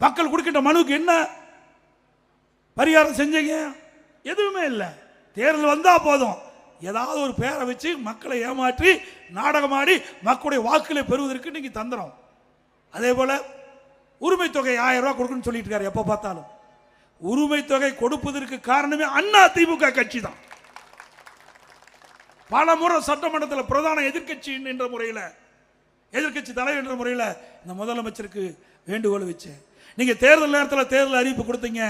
மக்கள் கொடுக்கின்ற மனுவுக்கு என்ன பரிகாரம் செஞ்சீங்க? எதுவுமே இல்லை. தேர்தல் வந்தா போதும் ஏதாவது ஒரு பேரை வச்சு மக்களை ஏமாற்றி நாடகமாடி மக்களுடைய வாக்குகளை பெறுவதற்கு நீங்க தந்திரம். அதே போல உரிமை தொகை 1000 ரூபாய் கொடுக்கணும்னு சொல்லிட்டு இருக்காரு. எப்ப பார்த்தாலும் உரிமை தொகை கொடுப்பதற்கு காரணமே அண்ணா திமுக கட்சி தான். பல முறை சட்டமன்றத்தில் பிரதான எதிர்கட்சி என்ற முறையில், எதிர்கட்சி தலைவர் என்ற முறையில் இந்த முதலமைச்சருக்கு வேண்டுகோள் வச்சேன். நீங்க தேர்தல் நேரத்தில் தேர்தல் அறிவிப்பு கொடுத்தீங்க,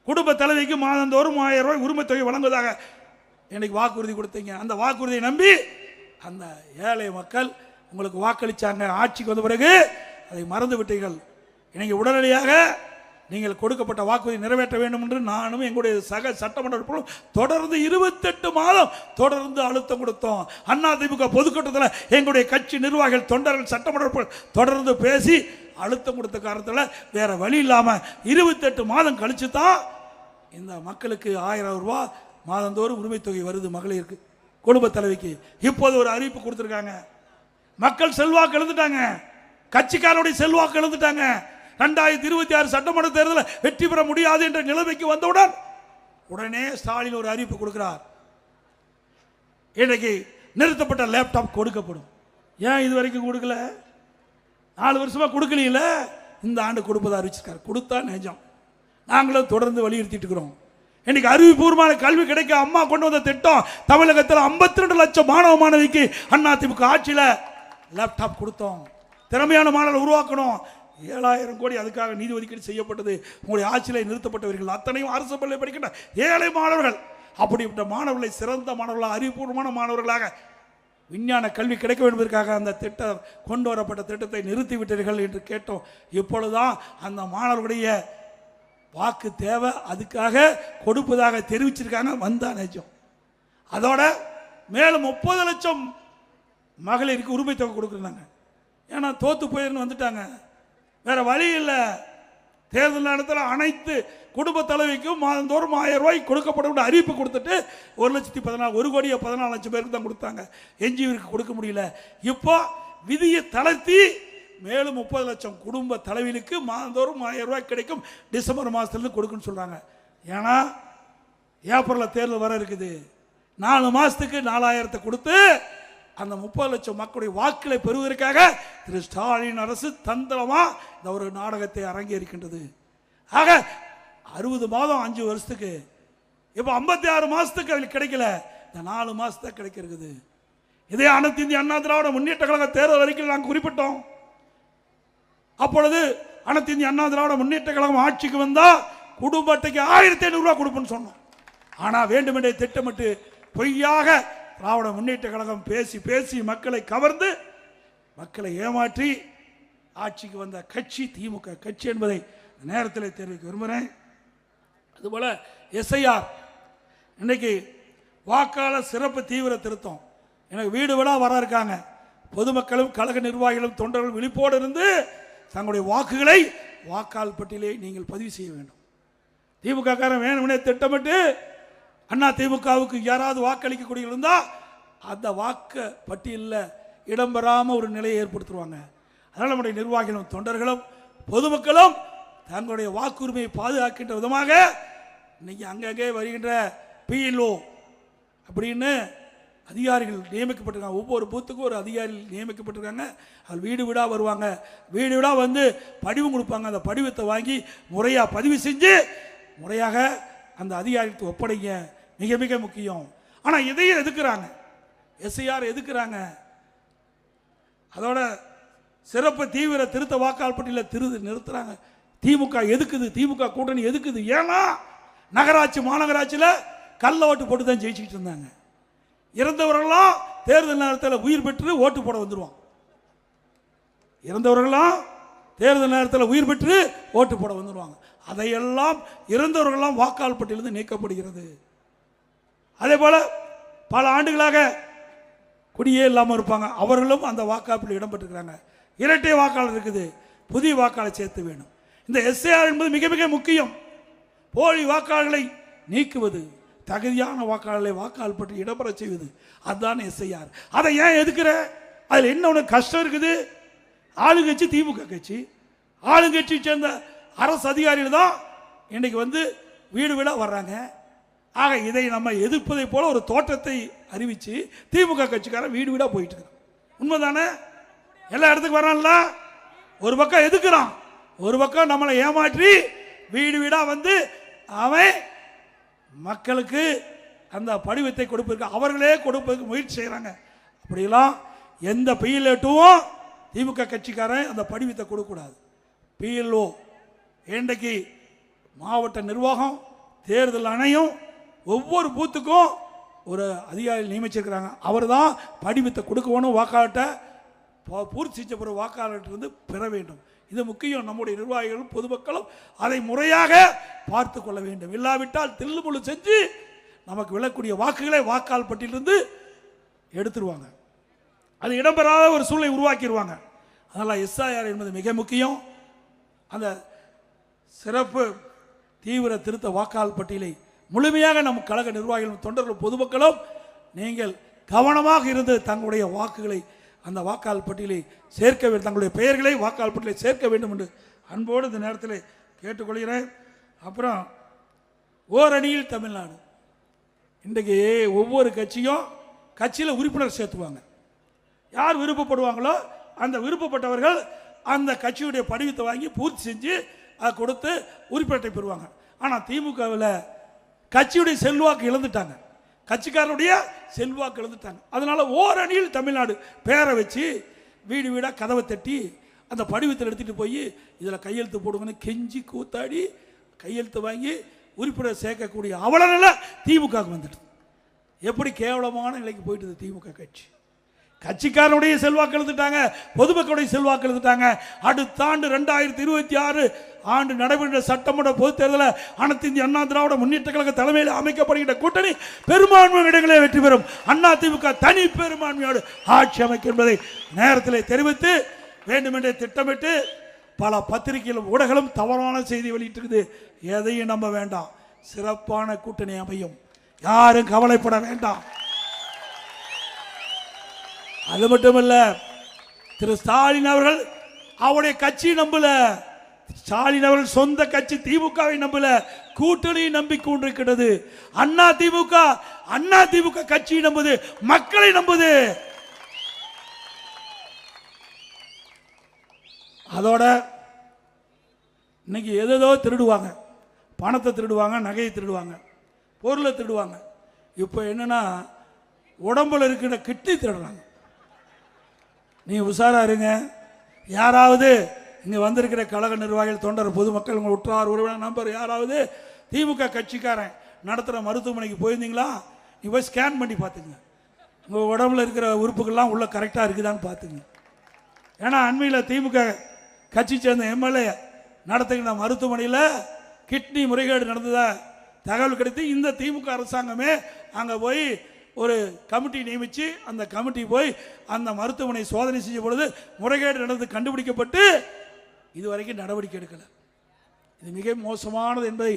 குடும்ப தலைவிக்கு மாதந்தோறும் 1000 ரூபாய் உரிமை தொகை வழங்குவதாக எனக்கு வாக்குறுதி கொடுத்தீங்க. அந்த வாக்குறுதியை நம்பி அந்த ஏழை மக்கள் உங்களுக்கு வாக்களிச்சாங்க. ஆட்சிக்கு வந்த பிறகு அதை மறந்து விட்டீர்கள். இன்னைக்கு உடனடியாக நீங்கள் கொடுக்கப்பட்ட வாக்குறுதி நிறைவேற்ற வேண்டும் என்று நானும் எங்களுடைய சக சட்டமன்ற தொடர்ந்து 28 மாதம் தொடர்ந்து அழுத்தம் கொடுத்தோம். அண்ணா திமுக பொதுக்கூட்டத்தில் எங்களுடைய கட்சி நிர்வாகிகள் தொண்டர்கள் சட்டமன்ற தொடர்ந்து பேசி அழுத்தம் கொடுத்த காரணத்தில் வேற வழி இல்லாமல் 28 மாதம் கழிச்சு தான் இந்த மக்களுக்கு 1000 ரூபாய் மாதந்தோறும் உரிமை தொகை வருது. மகளிருக்கு, குடும்ப தலைவிக்கு இப்போது ஒரு அறிவிப்பு கொடுத்துருக்காங்க. மக்கள் செல்வாக்கு எழுந்துட்டாங்க, கட்சிக்காரனுடைய செல்வாக்கு எழுந்துட்டாங்க. 2026 சட்டமன்ற தேர்தலில் வெற்றி பெற முடியாது என்ற நிலைமைக்கு வந்தவுடன் உடனே ஸ்டாலின் ஒரு அறிவிப்பு கொடுக்கிறார். இன்றைக்கு நிறுத்தப்பட்ட லேப்டாப் கொடுக்கப்படும். ஏன் இது வரைக்கும் கொடுக்கல? 4 வருஷமா கொடுக்கல. இந்த ஆண்டு கொடுப்பதை அறிவிச்சிருக்காரு. கொடுத்தா நிஜம். நாங்களும் தொடர்ந்து வலியுறுத்திட்டு இருக்கிறோம். இன்னைக்கு அறிவுபூர்வமான கல்வி கிடைக்க அம்மா கொண்டு வந்த திட்டம் தமிழகத்தில் 52 லட்சம் மாணவ மாணவிக்கு அண்ணா திமுக ஆட்சியில் லேப்டாப் கொடுத்தோம். திறமையான மாணவர்கள் உருவாக்கணும். 7000 கோடி அதுக்காக நிதி ஒதுக்கீடு செய்யப்பட்டது. உங்களுடைய ஆட்சியில் நிறுத்தப்பட்டவர்கள் அத்தனையும் அரசு பள்ளி படிக்கின்ற ஏழை மாணவர்கள். அப்படிப்பட்ட மாணவர்களை சிறந்த மாணவர்களாக, அறிவுபூர்வமான மாணவர்களாக விஞ்ஞான கல்வி கிடைக்க வேண்டுவதற்காக அந்த திட்டம் கொண்டு வரப்பட்ட திட்டத்தை நிறுத்திவிட்டீர்கள் என்று கேட்டோம். இப்பொழுதுதான் அந்த மாணவர்களுடைய வாக்கு தேவை, அதுக்காக கொடுப்பதாக தெரிவிச்சிருக்காங்க. வந்தா நிஜம். அதோட மேலும் 30 லட்சம் மகளிருக்கு உரிமை தொகை கொடுக்குறாங்க. ஏன்னா தோத்து போயிருந்து வந்துட்டாங்க, வேற வழி இல்லை. தேர்தல் நேரத்தில் அனைத்து குடும்ப தலைவிக்கும் மாதந்தோறும் 1000 ரூபாய் கொடுக்கப்படும் அறிவிப்பு கொடுத்துட்டு 1,14 லட்சம் பேருக்கு தான் கொடுத்தாங்க. எஞ்சியவருக்கு கொடுக்க முடியல. இப்போ விதியை தளர்த்தி மேலும் 30 லட்சம் குடும்ப தலைவிகளுக்கு மாதந்தோறும் 1000 ரூபாய் கிடைக்கும். டிசம்பர் மாதத்துலேருந்து கொடுக்குன்னு சொல்கிறாங்க. ஏன்னா ஏப்ரலில் தேர்தல் வர இருக்குது. 4 மாதத்துக்கு 4000 கொடுத்து அந்த 30 லட்சம் மக்களுடைய வாக்களை பெறுவதற்காக திரு ஸ்டாலின் அரசு தந்திரமா இந்த ஒரு நாடகத்தை அரங்கேறிக்கின்றது. ஆக 60 மாதம் 5 வருஷத்துக்கு, இப்போ 56 மாதத்துக்கு அவங்களுக்கு கிடைக்கல. இந்த 4 மாதத்துக்கு கிடைக்கிறது. இதே அனைத்து இந்திய அண்ணா திராவிட முன்னேற்ற கழக தேர்தல் அறிக்கையில் நாங்கள் குறிப்பிட்டோம். அப்பொழுது அனைத்து இந்திய அண்ணா திராவிட முன்னேற்ற கழகம் ஆட்சிக்கு வந்தா குடும்ப அட்டைக்கு 1500 ரூபாய் கொடுப்போம்னு சொன்னோம். ஆனால் வேண்டுமென்றே திட்டமிட்டு பொய்யாக திராவிட முன்னேற்ற கழகம் பேசி பேசி மக்களை கவர்ந்து மக்களை ஏமாற்றி ஆட்சிக்கு வந்த கட்சி திமுக கட்சி என்பதை நேரத்தில் தெரிவிக்க விரும்புகிறேன். அதுபோல எஸ்ஐஆர் இன்னைக்கு வாக்காளர் சிறப்பு தீவிர திருத்தம் எனக்கு வீடு வீடா வர இருக்காங்க. பொதுமக்களும் கழக நிர்வாகிகளும் தொண்டர்களும் விழிப்போடு இருந்து தங்களுடைய வாக்குகளை வாக்காளர் பட்டியலை நீங்கள் பதிவு செய்ய வேண்டும். திமுக காரன் வேணும்னே திட்டமிட்டு அண்ணா திமுகவுக்கு யாராவது வாக்களிக்கக்கூடிய இருந்தால் அந்த வாக்கு பட்டியலில் இடம்பெறாமல் ஒரு நிலையை ஏற்படுத்துவாங்க. அதனால் நம்முடைய நிர்வாகிகளும் தொண்டர்களும் பொதுமக்களும் தங்களுடைய வாக்குரிமையை பாதுகாக்கின்ற விதமாக இன்னைக்கு அங்கங்கே வருகின்ற பிஎல்ஓ அப்படின்னு அதிகாரிகள் நியமிக்கப்பட்டிருக்காங்க. ஒவ்வொரு பூத்துக்கும் ஒரு அதிகாரிகள் நியமிக்கப்பட்டிருக்காங்க. அது வீடு வீடாக வருவாங்க. வீடு வீடாக வந்து படிவம் கொடுப்பாங்க. அந்த படிவத்தை வாங்கி முறையாக பதிவு செஞ்சு முறையாக அந்த அதிகாரிக்கு ஒப்படைங்க. மிக மிக முக்கியம். ஆனால் இதையும் எதுக்குறாங்க, எஸ்ஐஆர் எதுக்குறாங்க. அதோட சிறப்பு தீவிர திருத்த வாக்காளர் பட்டியலில் நிறுத்துறாங்க. திமுக எதுக்குது, திமுக கூட்டணி எதுக்குது? ஏன்னா நகராட்சி மாநகராட்சியில் கள்ள ஓட்டு போட்டு தான் ஜெயிச்சுக்கிட்டு இருந்தாங்க. இறந்தவர்களாம் தேர்தல் நேரத்தில் உயிர் பெற்று ஓட்டு போட வந்துடுவான். இறந்தவர்களாம் தேர்தல் நேரத்தில் உயிர் பெற்று ஓட்டு போட வந்துடுவாங்க. அதையெல்லாம் இறந்தவர்களாம் வாக்காளர் பட்டியலிருந்து நீக்கப்படுகிறது. அதே போல பல ஆண்டுகளாக குடியே இல்லாமல் இருப்பாங்க, அவர்களும் அந்த வாக்காளர் இடம்பெற்றிருக்கிறாங்க. இரட்டை வாக்காளர் இருக்குது, புதிய வாக்காளர் சேர்த்து வேணும். இந்த எஸ்ஐஆர் என்பது மிக மிக முக்கியம். போலி வாக்காளர்களை நீக்குவது, தகுதியான வாக்காளர்களை வாக்காளர் பட்டியலில் இடம்பெற செய்வது, அதுதான் எஸ்ஐஆர். அதை ஏன் எதுக்குற? அதில் என்ன ஒன்று கஷ்டம் இருக்குது? ஆளுங்கட்சி திமுக கட்சி, ஆளுங்கட்சி சேர்ந்த அரசு அதிகாரிகள் தான் இன்னைக்கு வந்து வீடு வீடாக வர்றாங்க. ஆக இதை நம்ம எதிர்ப்பதை போல ஒரு தோற்றத்தை அறிவிச்சு திமுக கட்சிக்காரன் வீடு வீடாக போயிட்டு இருக்கான். உண்மைதானே? எல்லா இடத்துக்கு வரான்ல. ஒரு பக்கம் எதுக்குறான், ஒரு பக்கம் நம்மளை ஏமாற்றி வீடு வீடாக வந்து அவன் மக்களுக்கு அந்த படிவத்தை கொடுப்பதற்கு அவர்களே கொடுப்பதற்கு முயற்சி செய்கிறாங்க. அப்படிலாம் எந்த பிஎல்ஓவும் திமுக கட்சிக்காரன் அந்த படிவத்தை கொடுக்கக்கூடாது. பிஎல்ஓ இன்றைக்கு மாவட்ட நிர்வாகம் தேர்தல் ஆணையம் ஒவ்வொரு பூத்துக்கும் ஒரு அதிகாரி நியமிச்சிருக்கிறாங்க. அவர் தான் படிவத்தை கொடுக்கணும். வாக்காளர்கிட்ட பூர்த்தி செஞ்ச பிறகு வாக்காளர்கிட்ட பெற வேண்டும். இது முக்கியம். நம்முடைய நிர்வாகிகளும் பொதுமக்களும் அதை முறையாக பார்த்து கொள்ள வேண்டும். இல்லாவிட்டால் தில்லுமுள்ளு செஞ்சு நமக்கு விழக்கூடிய வாக்குகளை வாக்காளர் பட்டியலிருந்து எடுத்துருவாங்க. அது இடம்பெறாத ஒரு சூழ்நிலை உருவாக்கிடுவாங்க. அதனால் எஸ்ஐஆர் என்பது மிக முக்கியம். அந்த சிறப்பு தீவிர திருத்த வாக்காளர் பட்டியலை முழுமையாக நம் கழக நிர்வாகிகளும் தொண்டர்களும் பொதுமக்களும் நீங்கள் கவனமாக இருந்து தங்களுடைய வாக்குகளை அந்த வாக்காளர் பட்டியலை சேர்க்க வேண்டும், தங்களுடைய பெயர்களை வாக்காளர் பட்டியலை சேர்க்க வேண்டும் என்று அன்போடு இந்த நேரத்தில் கேட்டுக்கொள்கிறேன். அப்புறம் ஓரணியில் தமிழ்நாடு. இன்றைக்கு ஒவ்வொரு கட்சியும் கட்சியில் உறுப்பினர் சேர்த்துவாங்க. யார் விருப்பப்படுவாங்களோ அந்த விருப்பப்பட்டவர்கள் அந்த கட்சியுடைய படிவத்தை வாங்கி பூர்த்தி செஞ்சு அதை கொடுத்து உறுப்பினரை பெறுவாங்க. ஆனால் திமுகவில் கட்சியுடைய செல்வாக்கு இழந்துட்டாங்க, கட்சிக்காரனுடைய செல்வாக்கு இழந்துட்டாங்க. அதனால ஓரணியில் தமிழ்நாடு பேரை வச்சு வீடு வீடாக கதவை தட்டி அந்த படிவத்தில் எடுத்துகிட்டு போய் இதில் கையெழுத்து போடுங்கன்னு கெஞ்சி கூத்தாடி கையெழுத்து வாங்கி உறுப்பினர் சேர்க்கக்கூடிய அவலநிலை திமுகவுக்கு வந்துட்டு. எப்படி கேவலமான நிலைக்கு போயிட்டு திமுக கட்சி. கட்சிக்காரனுடைய செல்வாக்கு எழுந்துட்டாங்க, பொதுமக்களுடைய செல்வாக்கு எழுந்துட்டாங்க. அடுத்த ஆண்டு 2026 ஆண்டு நடைபெற்ற சட்டமன்ற பொதுத் தேர்தலில் அனைத்து இந்திய அண்ணா திராவிட முன்னேற்ற கழக தலைமையில் அமைக்கப்படுகின்ற கூட்டணி பெரும்பான்மை இடங்களே வெற்றி பெறும். அண்ணா திமுக தனி பெரும்பான்மையோடு ஆட்சி அமைக்கும் என்பதை நேரத்தில் தெரிவித்து வேண்டுமென்றே திட்டமிட்டு பல பத்திரிகைகளும் ஊடகங்களும் தவறான செய்தி வெளியிட்டிருக்குது. எதையும் நம்ப வேண்டாம். சிறப்பான கூட்டணி அமையும், யாரும் கவலைப்பட வேண்டாம். அது மட்டுமல்ல, திரு ஸ்டாலின் அவர்கள் அவருடைய கட்சி நம்பல, ஸ்டாலின் அவர்கள் சொந்த கட்சி திமுகவை நம்பல, கூட்டணி நம்பிக்கொண்டிருக்கிறது. அண்ணா திமுக கட்சி நம்புது, மக்களை நம்புது. அதோட இன்னைக்கு ஏதோ திருடுவாங்க, பணத்தை திருடுவாங்க, நகையை திருடுவாங்க, பொருளை திருடுவாங்க. இப்போ என்னன்னா உடம்புல இருக்கிற கிட்னி திருடுறாங்க. நீ உஷாரா இருங்க. யாராவது இங்கே வந்திருக்கிற கழக நிர்வாகிகள் தொண்டர் பொதுமக்கள் உங்கள் உற்றார் உறவினர் நம்பர் யாராவது திமுக கட்சிக்காரன் நடத்துகிற மருத்துவமனைக்கு போயிருந்தீங்களா? நீ போய் ஸ்கேன் பண்ணி பார்த்துங்க. உங்கள் உடம்புல இருக்கிற உறுப்புகள்லாம் உள்ள கரெக்டாக இருக்குதான்னு பார்த்துங்க. ஏன்னா அண்மையில் திமுக கட்சி சேர்ந்த எம்எல்ஏ நடத்துகின்ற மருத்துவமனையில் கிட்னி முறைகேடு நடந்ததா தகவல் கிடைத்து இந்த திமுக அரசாங்கமே அங்கே போய் ஒரு கமிட்டி நியமித்து அந்த கமிட்டி போய் அந்த மருத்துவமனை சோதனை செய்ய பொழுது முறைகேடு நடந்து கண்டுபிடிக்கப்பட்டு இதுவரைக்கும் நடவடிக்கை எடுக்கலை. இது மிக மோசமானது என்பதை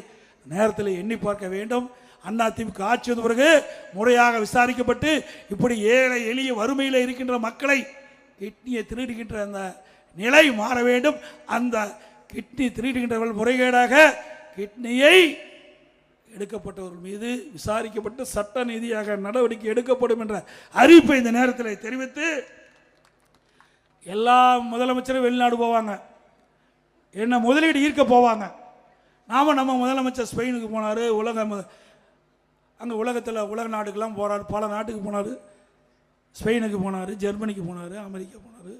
நேரத்தில் எண்ணி பார்க்க வேண்டும். அதிமுக ஆட்சி வந்த பிறகு முறையாக விசாரிக்கப்பட்டு இப்படி ஏழை எளிய வறுமையில் இருக்கின்ற மக்களை கிட்னியை திருடுகின்ற அந்த நிலை மாற வேண்டும். அந்த கிட்னி திருடுகின்றவர்கள் முறைகேடாக கிட்னியை எடுக்கப்பட்டவர்கள் மீது விசாரிக்கப்பட்டு சட்ட நீதியாக நடவடிக்கை எடுக்கப்படும் என்ற அறிவிப்பை இந்த நேரத்தில் தெரிவித்து, எல்லா முதலமைச்சரும் வெளிநாடு போவாங்க, என்ன முதலீடு ஈர்க்க போவாங்க. நம்ம முதலமைச்சர் ஸ்பெயினுக்கு போனார், அங்கே உலகத்தில் உலக நாட்டுக்கெல்லாம் போகிறார், பல நாட்டுக்கு போனார், ஸ்பெயினுக்கு போனார், ஜெர்மனிக்கு போனார், அமெரிக்கா போனார்,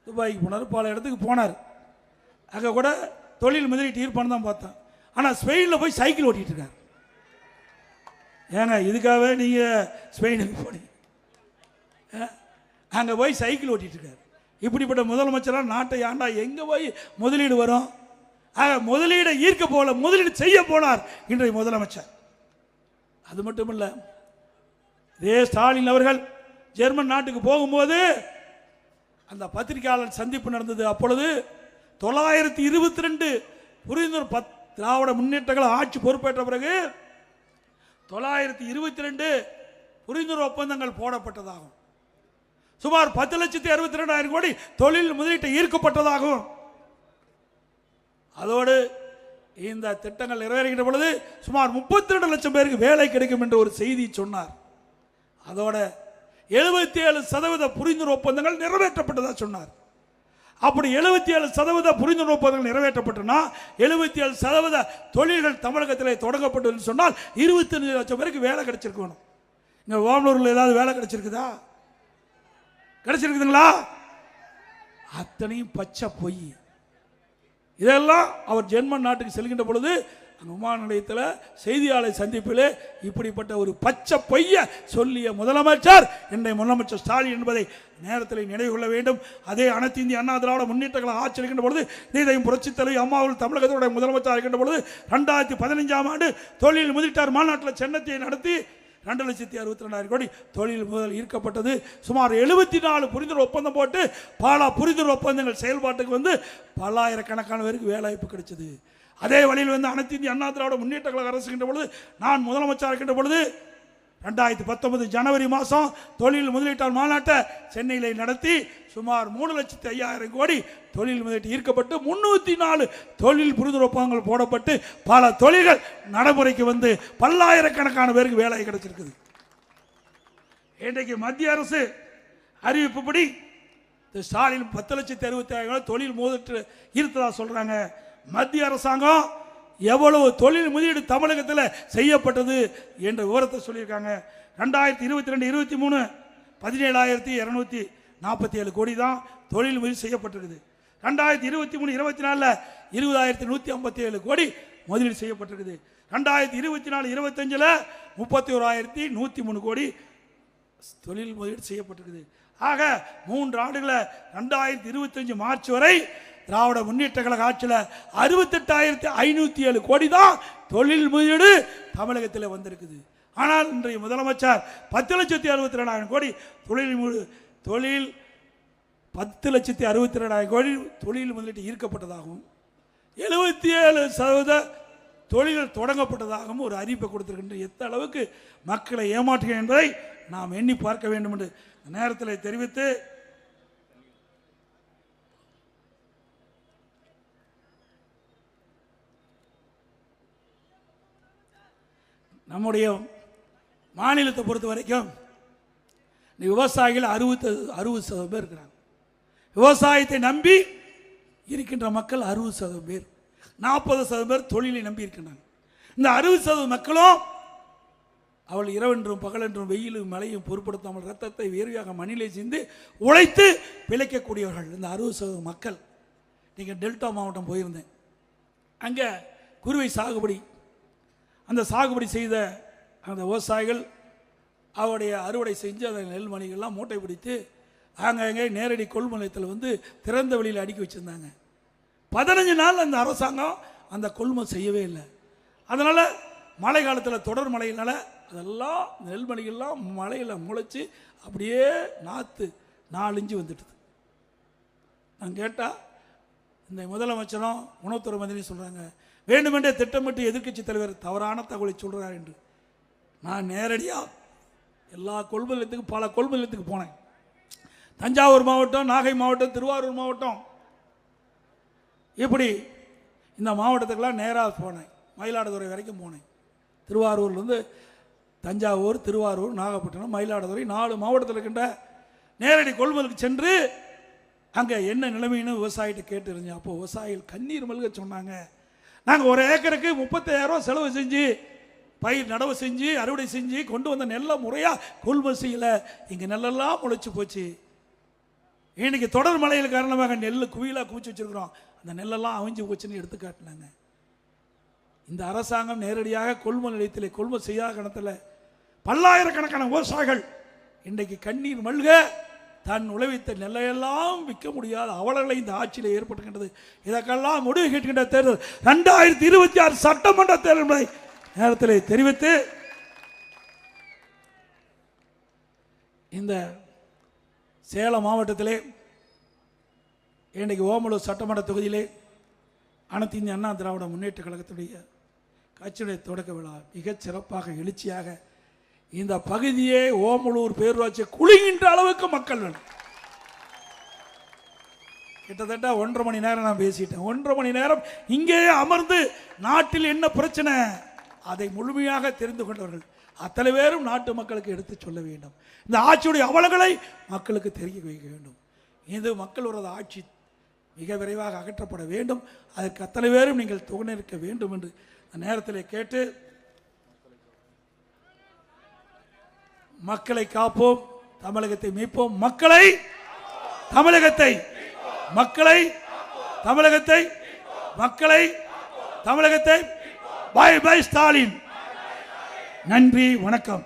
துபாய்க்கு போனார், பல இடத்துக்கு போனார். அங்கே கூட தொழில் முதலீட்டு ஈர்ப்பான்னு தான் பார்த்தேன். ஆனால் ஸ்பெயினில் போய் சைக்கிள் ஓட்டிகிட்டு இருக்கார். ஏங்க இதுக்காகவே நீங்கள் ஸ்பெயினுக்கு போனீங்க, அங்கே போய் சைக்கிள் ஓட்டிகிட்டு இருக்கார். இப்படிப்பட்ட முதலமைச்சராக நாட்டை ஆண்டா எங்கே போய் முதலீடு வரும்? முதலீடை ஈர்க்க போல முதலீடு செய்ய போனார் இன்றைய முதலமைச்சர். அது மட்டும் இல்லை, இதே ஸ்டாலின் அவர்கள் ஜெர்மன் நாட்டுக்கு போகும்போது அந்த பத்திரிகையாளர் சந்திப்பு நடந்தது. அப்பொழுது 922 புரிந்துணர்வு திராவிட முன்னேற்றங்கள் ஆட்சி பொறுப்பேற்ற பிறகு 922 புரிந்துணர்வு ஒப்பந்தங்கள் போடப்பட்டதாகும். சுமார் 10,62,000 கோடி தொழில் முதலீட்டை ஈர்க்கப்பட்டதாகும். அதோடு இந்த திட்டங்கள் நிறைவேறுகின்ற பொழுது சுமார் 32 லட்சம் பேருக்கு வேலை கிடைக்கும் என்ற ஒரு செய்தி சொன்னார். அதோட 77% புரிந்துணர்வு ஒப்பந்தங்கள் நிறைவேற்றப்பட்டதா சொன்னார். அப்படி 77% புரிந்துணர்வு ஒப்பந்தங்கள் நிறைவேற்றப்பட்டனா 77% தொழில்கள் தமிழகத்தில் தொடங்கப்பட்டதுன்னு சொன்னால் 25 லட்சம் பேருக்கு வேலை கிடைச்சிருக்கணும். இங்கே ஓமலூரில் ஏதாவது வேலை கிடைச்சிருக்குதா? கிடைச்சிருக்குதுங்களா? அத்தனையும் பச்சை பொய். இதெல்லாம் அவர் ஜெர்மன் நாட்டுக்கு செல்கின்ற பொழுது அந்த விமான நிலையத்தில் செய்தியாளர் சந்திப்பில் இப்படிப்பட்ட ஒரு பச்சை பொய்ய சொல்லிய முதலமைச்சர் இன்றைய முதலமைச்சர் ஸ்டாலின் என்பதை நேரத்தில் நினைவு கொள்ள வேண்டும். அதே அனைத்து இந்திய அண்ணா திராவிட முன்னேற்றங்களை ஆட்சி இருக்கின்ற பொழுது நீதையும் புரட்சித் தலைவி அம்மாவில் தமிழகத்தினுடைய முதலமைச்சர் இருக்கின்ற பொழுது 2015ஆம் ஆண்டு தொழில் முதலீட்டார் மாநாட்டில் சென்னத்தை நடத்தி 2,62,000 கோடி தொழில் முதல் ஈர்க்கப்பட்டது. சுமார் 74 புரிந்துணர்வு ஒப்பந்தம் போட்டு பல புரிந்துணர்வு ஒப்பந்தங்கள் செயல்பாட்டுக்கு வந்து பல்லாயிரக்கணக்கான பேருக்கு வேலை வாய்ப்பு கிடைச்சது. அதே வழியில் வந்து அனைத்து இந்திய அண்ணா திராவிட முன்னேற்ற கழக அரசுகின்ற பொழுது நான் முதலமைச்சர் இருக்கின்ற பொழுது 2019 ஜனவரி மாதம் தொழில் முதலீட்டார் மாநாட்டை சென்னையில் நடத்தி சுமார் 3,05,000 கோடி தொழில் முதலீட்டு ஈர்க்கப்பட்டு 304 தொழில் புரிந்துணர்வு ஒப்பந்தங்கள் போடப்பட்டு பல தொழில்கள் நடைமுறைக்கு வந்து பல்லாயிரக்கணக்கான பேருக்கு வேலை கிடைச்சிருக்குது. இன்றைக்கு மத்திய அரசு அறிவிப்புப்படி ஸ்டாலின் 10,60,000 தொழில் முதலீட்டு ஈர்த்ததா சொல்றாங்க. மத்திய அரசாங்கம் எவ்வளவு தொழில் முதலீடு தமிழகத்தில் செய்யப்பட்டது என்ற விவரத்தை சொல்லியிருக்காங்க. 2022-23 17,247 கோடி தான் தொழில் முதலீடு செய்யப்பட்டிருக்குது. 2023-24 20,157 கோடி முதலீடு செய்யப்பட்டிருக்குது. 2024-25 31,103 கோடி தொழில் முதலீடு செய்யப்பட்டிருக்குது. ஆக 3 ஆண்டுகளில் 2025 மார்ச் வரை திராவிட முன்னேற்ற கழக ஆட்சியில் 68,507 கோடி தான் தொழில் முதலீடு தமிழகத்தில் வந்திருக்குது. ஆனால் இன்றைய முதலமைச்சர் 10,62,000 கோடி தொழில் 10,62,000 கோடி தொழில் முதலீட்டு ஈர்க்கப்பட்டதாகவும் 77% தொழில்கள் தொடங்கப்பட்டதாகவும் ஒரு அறிவிப்பை கொடுத்திருக்கின்ற எந்த அளவுக்கு மக்களை ஏமாற்றுகிறேன் என்பதை நாம் எண்ணி பார்க்க வேண்டும் என்று நேரத்தில் தெரிவித்து, நம்முடைய மாநிலத்தை பொறுத்த வரைக்கும் விவசாயிகள் 60% பேர் இருக்கிறாங்க. விவசாயத்தை நம்பி இருக்கின்ற மக்கள் 60% பேர், 40% பேர் தொழிலை நம்பி இருக்கின்றாங்க. இந்த 60% மக்களும் அவள் இரவென்றும் பகலென்றும் வெயிலும் மழையும் பொருட்படுத்தாமல் ரத்தத்தை வேர்வையாக மண்ணிலே சிந்து உழைத்து பிழைக்கக்கூடியவர்கள் இந்த 60% மக்கள். நீங்கள் டெல்டா மாவட்டம் போயிருந்தேன், அங்கே குருவை சாகுபடி, அந்த சாகுபடி செய்த அந்த விவசாயிகள் அவருடைய அறுவடை செஞ்சு அந்த நெல்மணிகள்லாம் மூட்டை பிடித்து அங்கங்கே நேரடி கொள்முதலத்தில் வந்து திறந்த வெளியில் அடுக்கி வச்சுருந்தாங்க. 15 நாள் அந்த அரசாங்கம் அந்த கொள்முதல் செய்யவே இல்லை. அதனால் மழை காலத்தில் தொடர் மழையினால அதெல்லாம் நெல்மணிகள்லாம் மழையில் முளைச்சி அப்படியே நாற்று 4 இன்ச்சு வந்துட்டுது. நான் கேட்டால் இந்த முதலமைச்சரும் உணவுத்துறை மந்திரியும் சொல்கிறாங்க, வேண்டுமென்றே திட்டமிட்டு எதிர்க்கட்சி தலைவர் தவறான தகவலை சொல்கிறார் என்று. நான் நேரடியாக எல்லா கொள்முதலத்துக்கும் பல கொள்முதலத்துக்கு போனேன். தஞ்சாவூர் மாவட்டம், நாகை மாவட்டம், திருவாரூர் மாவட்டம், இப்படி இந்த மாவட்டத்துக்கெல்லாம் நேராக போனேன். மயிலாடுதுறை வரைக்கும் போனேன். திருவாரூர்லேருந்து தஞ்சாவூர், திருவாரூர், நாகப்பட்டினம், மயிலாடுதுறை 4 மாவட்டத்தில் இருக்கின்ற நேரடி கொள்முதலுக்கு சென்று அங்கே என்ன நிலைமைன்னு விவசாயிகிட்ட கேட்டு இருந்தேன். அப்போ விவசாயிகள் கண்ணீர் மல்க சொன்னாங்க, நாங்கள் ஒரு ஏக்கருக்கு 35,000 ரூபா செலவு செஞ்சு பயிர் நடவு செஞ்சு அறுவடை செஞ்சு கொண்டு வந்த நெல்லை முறையாக கொள்முதல் செய்யலை. இங்கே நெல்லெல்லாம் முளைச்சி போச்சு. இன்னைக்கு தொடர் மழையில் காரணமாக நெல் குவியலாக குவிச்சு வச்சிருக்கிறோம். அந்த நெல்லெல்லாம் அவிஞ்சு போச்சுன்னு எடுத்து காட்டினாங்க. இந்த அரசாங்கம் நேரடியாக கொள்முதல் நிலையத்தில் கொள்முதல் செய்யாத கணத்தில் பல்லாயிரக்கணக்கான விவசாயிகள் இன்றைக்கு கண்ணீர் மல்க தன் உழைத்த நெல்லையெல்லாம் விற்க முடியாத அவலங்களை இந்த ஆட்சியில் ஏற்பட்டுகின்றது. இதற்கெல்லாம் முடிவு கேட்கின்ற தேர்தல் 2026 சட்டமன்ற தேர்தல் நேரத்தில் தெரிவித்து இந்த சேலம் மாவட்டத்திலே இன்றைக்கு ஓமலூர் சட்டமன்ற தொகுதியிலே அனைத்து இந்திய அண்ணா திராவிட முன்னேற்ற கழகத்துடைய கட்சியுடைய தொடக்க விழா மிகச் சிறப்பாக எழுச்சியாக இந்த பகுதியே ஓமலூர் பேரூராட்சி குளிக்கின்ற அளவுக்கு மக்கள் வேணும். கிட்டத்தட்ட 1.5 மணி நேரம் நான் பேசிட்டேன். 1.5 மணி நேரம் இங்கேயே அமர்ந்து நாட்டில் என்ன பிரச்சனை அதை முழுமையாக தெரிந்து கொண்டவர்கள் அத்தனை பேரும் நாட்டு மக்களுக்கு எடுத்து சொல்ல வேண்டும். இந்த ஆட்சியுடைய அவலங்களை மக்களுக்கு தெரிய வைக்க வேண்டும். இது மக்களோட ஆட்சி மிக விரைவாக அகற்றப்பட வேண்டும். அதற்கு அத்தனை பேரும் நீங்கள் துணைநிற்க வேண்டும் என்று நேரத்தில் கேட்டு, மக்களை காப்போம், தமிழகத்தை மீட்போம், மக்களை தமிழகத்தை மக்களை தமிழகத்தை மக்களை தமிழகத்தை பை பை ஸ்டாலின். நன்றி, வணக்கம்.